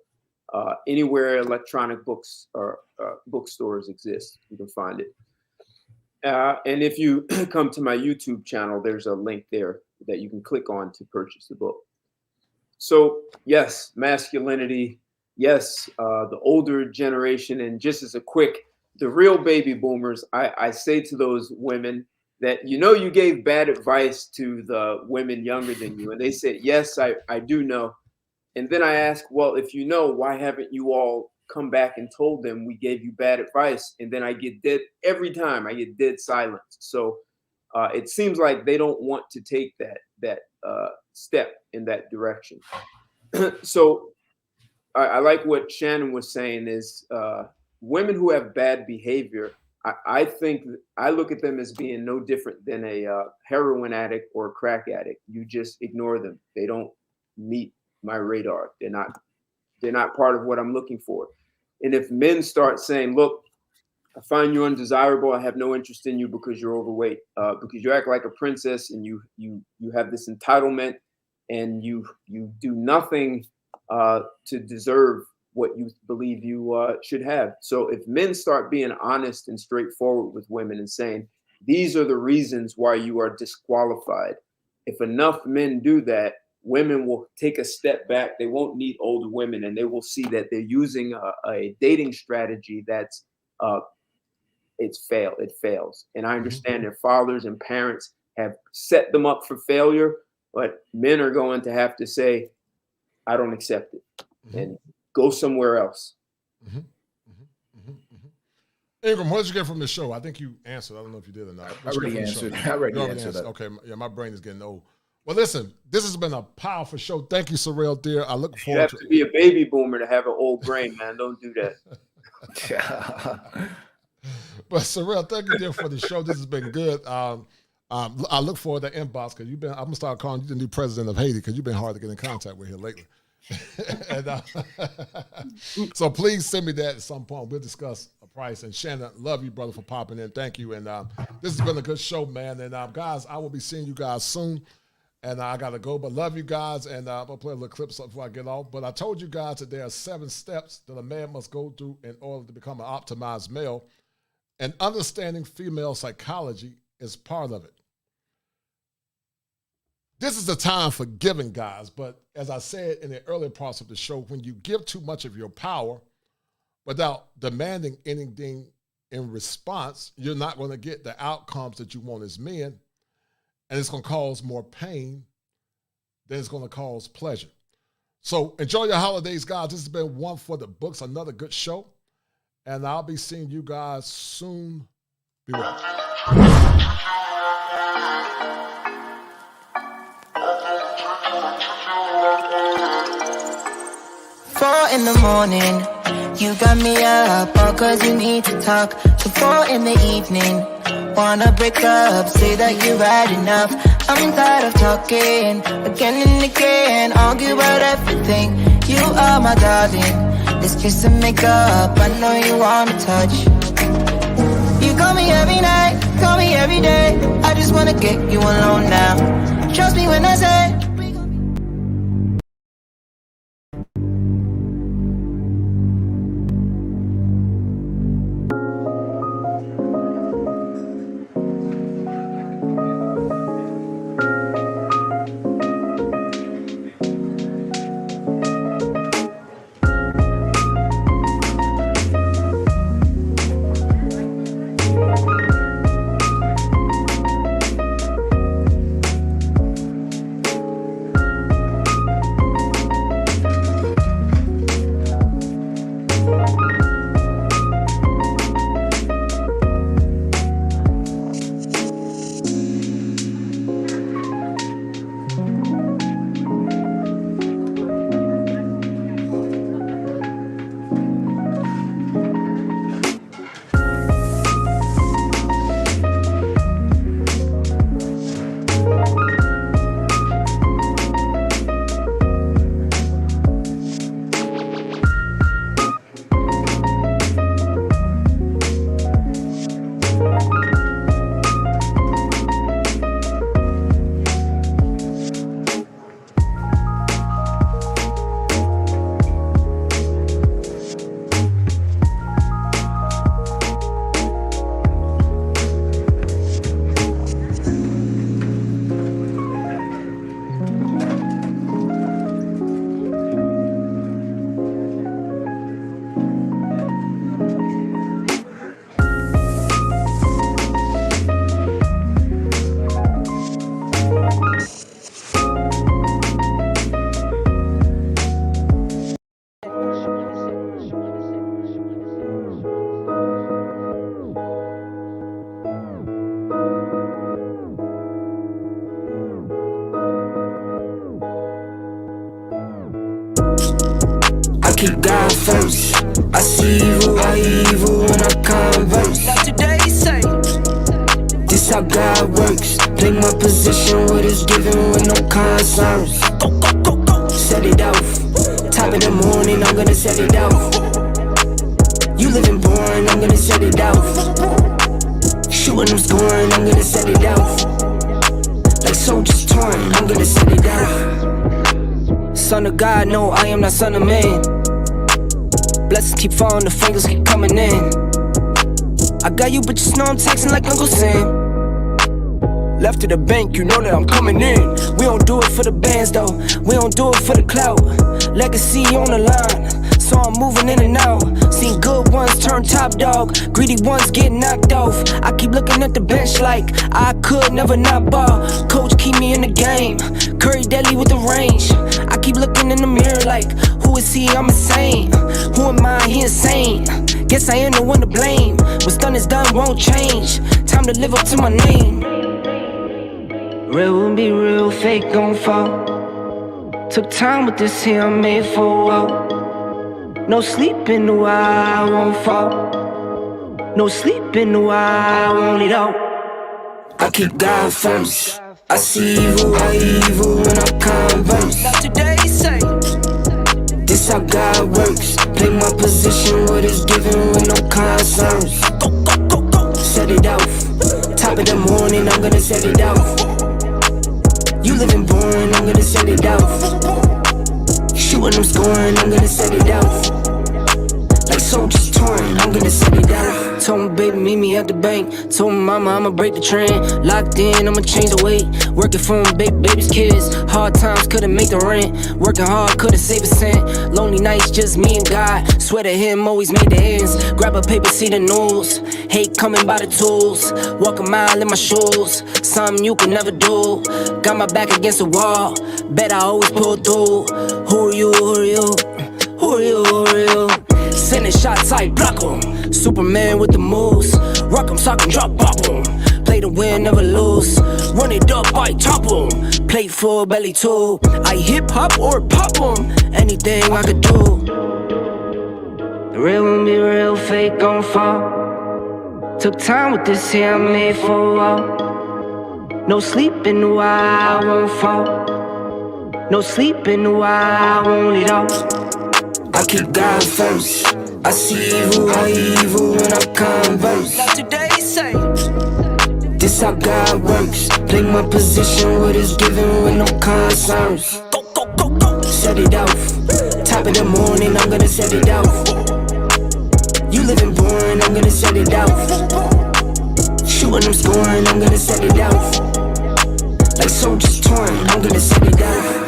anywhere electronic books or bookstores exist, you can find it. And if you come to my YouTube channel, there's a link there that you can click on to purchase the book. So yes, masculinity. Yes, the older generation. And just as a quick, the real baby boomers, I say to those women that, you gave bad advice to the women younger than you. And they said, yes, I do know. And then I ask, well, if you know, why haven't you all come back and told them we gave you bad advice? And then I get dead every time. I get dead silence. So it seems like they don't want to take that step in that direction. So I like what Shannon was saying is women who have bad behavior, I think I look at them as being no different than a heroin addict or a crack addict. You just ignore them. They don't meet my radar. They're not part of what I'm looking for. And if men start saying, look, I find you undesirable, I have no interest in you because you're overweight, because you act like a princess and you have this entitlement and you do nothing to deserve what you believe you should have. So if men start being honest and straightforward with women and saying, these are the reasons why you are disqualified. If enough men do that, women will take a step back. They won't need older women, and they will see that they're using a dating strategy that's it fails. And I understand their fathers and parents have set them up for failure, but men are going to have to say, I don't accept it, and go somewhere else. Ingram, what did you get from the show? I think you answered. I don't know if you did or not. I already answered. I already answered. Okay, yeah, my brain is getting old. Well, listen, this has been a powerful show. Thank you, Sorrell, dear. I look forward to it. You have to be a baby boomer to have an old brain, man. Don't do that. But Sorrell, thank you, dear, for the show. This has been good. I look forward to that inbox because I'm gonna start calling you the new president of Haiti because you've been hard to get in contact with here lately. And, so please send me that at some point. We'll discuss a price. And Shannon, love you, brother, for popping in. Thank you. And this has been a good show, man. And guys, I will be seeing you guys soon. And I got to go, but love you guys. And I'm going to play a little clip before I get off. But I told you guys that there are 7 steps that a man must go through in order to become an optimized male. And understanding female psychology is part of it. This is the time for giving, guys. But as I said in the earlier parts of the show, when you give too much of your power without demanding anything in response, you're not going to get the outcomes that you want as men. And it's going to cause more pain than it's going to cause pleasure. So enjoy your holidays, guys. This has been One for the Books, another good show. And I'll be seeing you guys soon. Be well. 4 in the morning, you got me up all cause you need to talk. To 4 in the evening, wanna break up, say that you've had enough. I'm tired of talking, again and again, argue about everything. You are my darling, let's kiss and make up, I know you wanna touch. You call me every night, call me every day, I just wanna get you alone now. Trust me when I say keep God first. I see evil, when I converse. Not today, say. This how God works. Play my position, what is given with no concerns. Go. Set it off. Top of the morning, I'm gonna set it off. You living boring, I'm gonna set it off. Shooting them scoring, I'm gonna set it off. Like soldiers torn, I'm gonna set it off. Son of God, no, I am not son of man. Blessings keep falling, the fingers keep coming in. I got you, but just know I'm texting like Uncle Sam. Left to the bank, you know that I'm coming in. We don't do it for the bands though, we don't do it for the clout. Legacy on the line, so I'm I'm moving in and out. Seen good ones turn top dog, greedy ones get knocked off. I keep looking at the bench like I could never not ball. Coach keep me in the game, Curry deadly with the range. I keep looking in the mirror like, who is he? I'm insane. Who am I? He insane. Guess I ain't the one to blame. What's done is done, won't change. Time to live up to my name. Real will be real, fake gon' fall. Took time with this here, I'm made for a while. No sleep in the while, I won't fall. No sleep in the while, I won't it out. I keep God first. I see evil, when I converse. Now today say, this how God works. Play my position, what is given with no concerns. Go, go, go, go. Set it off. Top of the morning, I'm gonna set it off. You living boring, I'm gonna set it off. Shooting, I'm scoring, I'm gonna set it off. Like soldiers torn, I'm gonna set it off. Told my baby, meet me at the bank. Told my mama, I'ma break the trend. Locked in, I'ma change the weight. Working for my baby's kids. Hard times couldn't make the rent. Working hard couldn't save a cent. Lonely nights, just me and God. Swear to him, always made the ends. Grab a paper, see the news. Hate coming by the tools. Walk a mile in my shoes. Something you can never do. Got my back against the wall. Bet I always pull through. Who are you? Who are you? Who are you? Who are you? Sending shots, I block 'em. Superman with the moves. Rock 'em, sock 'em, drop, pop 'em. Play to win, never lose. Run it up, I top 'em. Play full belly too. I hip hop or pop 'em. Anything I could do. The real won't be real, fake gon' fall. Took time with this here, I made for a while. No sleep in the while, I won't fall. No sleep in the while, I won't it out. I keep God first. I see evil, when I converse. Now today say, this how God works. Play my position, what is given with no concerns. Go, go, go, go. Set it off. Top of the morning, I'm gonna set it off. You living boring, I'm gonna set it off. Shooting, I'm scoring, I'm gonna set it off. Like soldiers torn, I'm gonna set it off.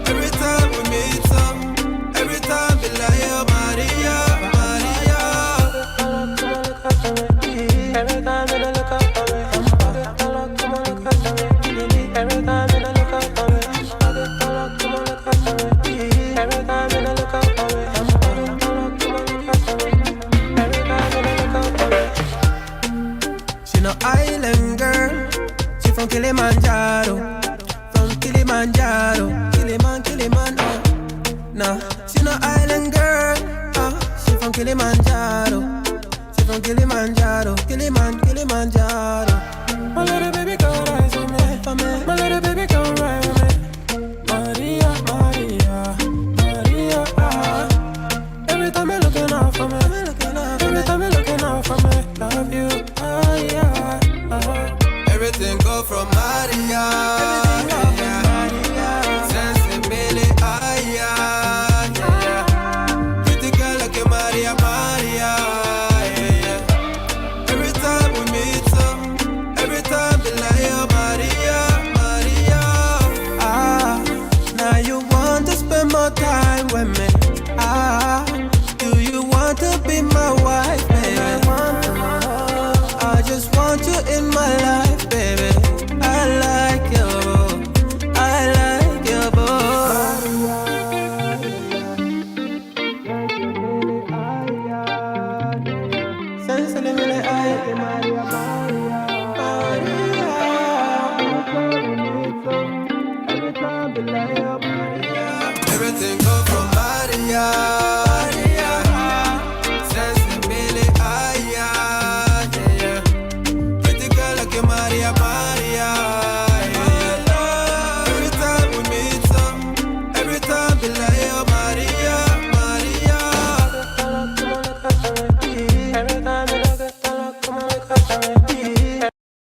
Every time we meet some, every time be like She no island girl, she from Kilimanjaro, Kiliman, oh. Nah, she no island girl, she from Kilimanjaro,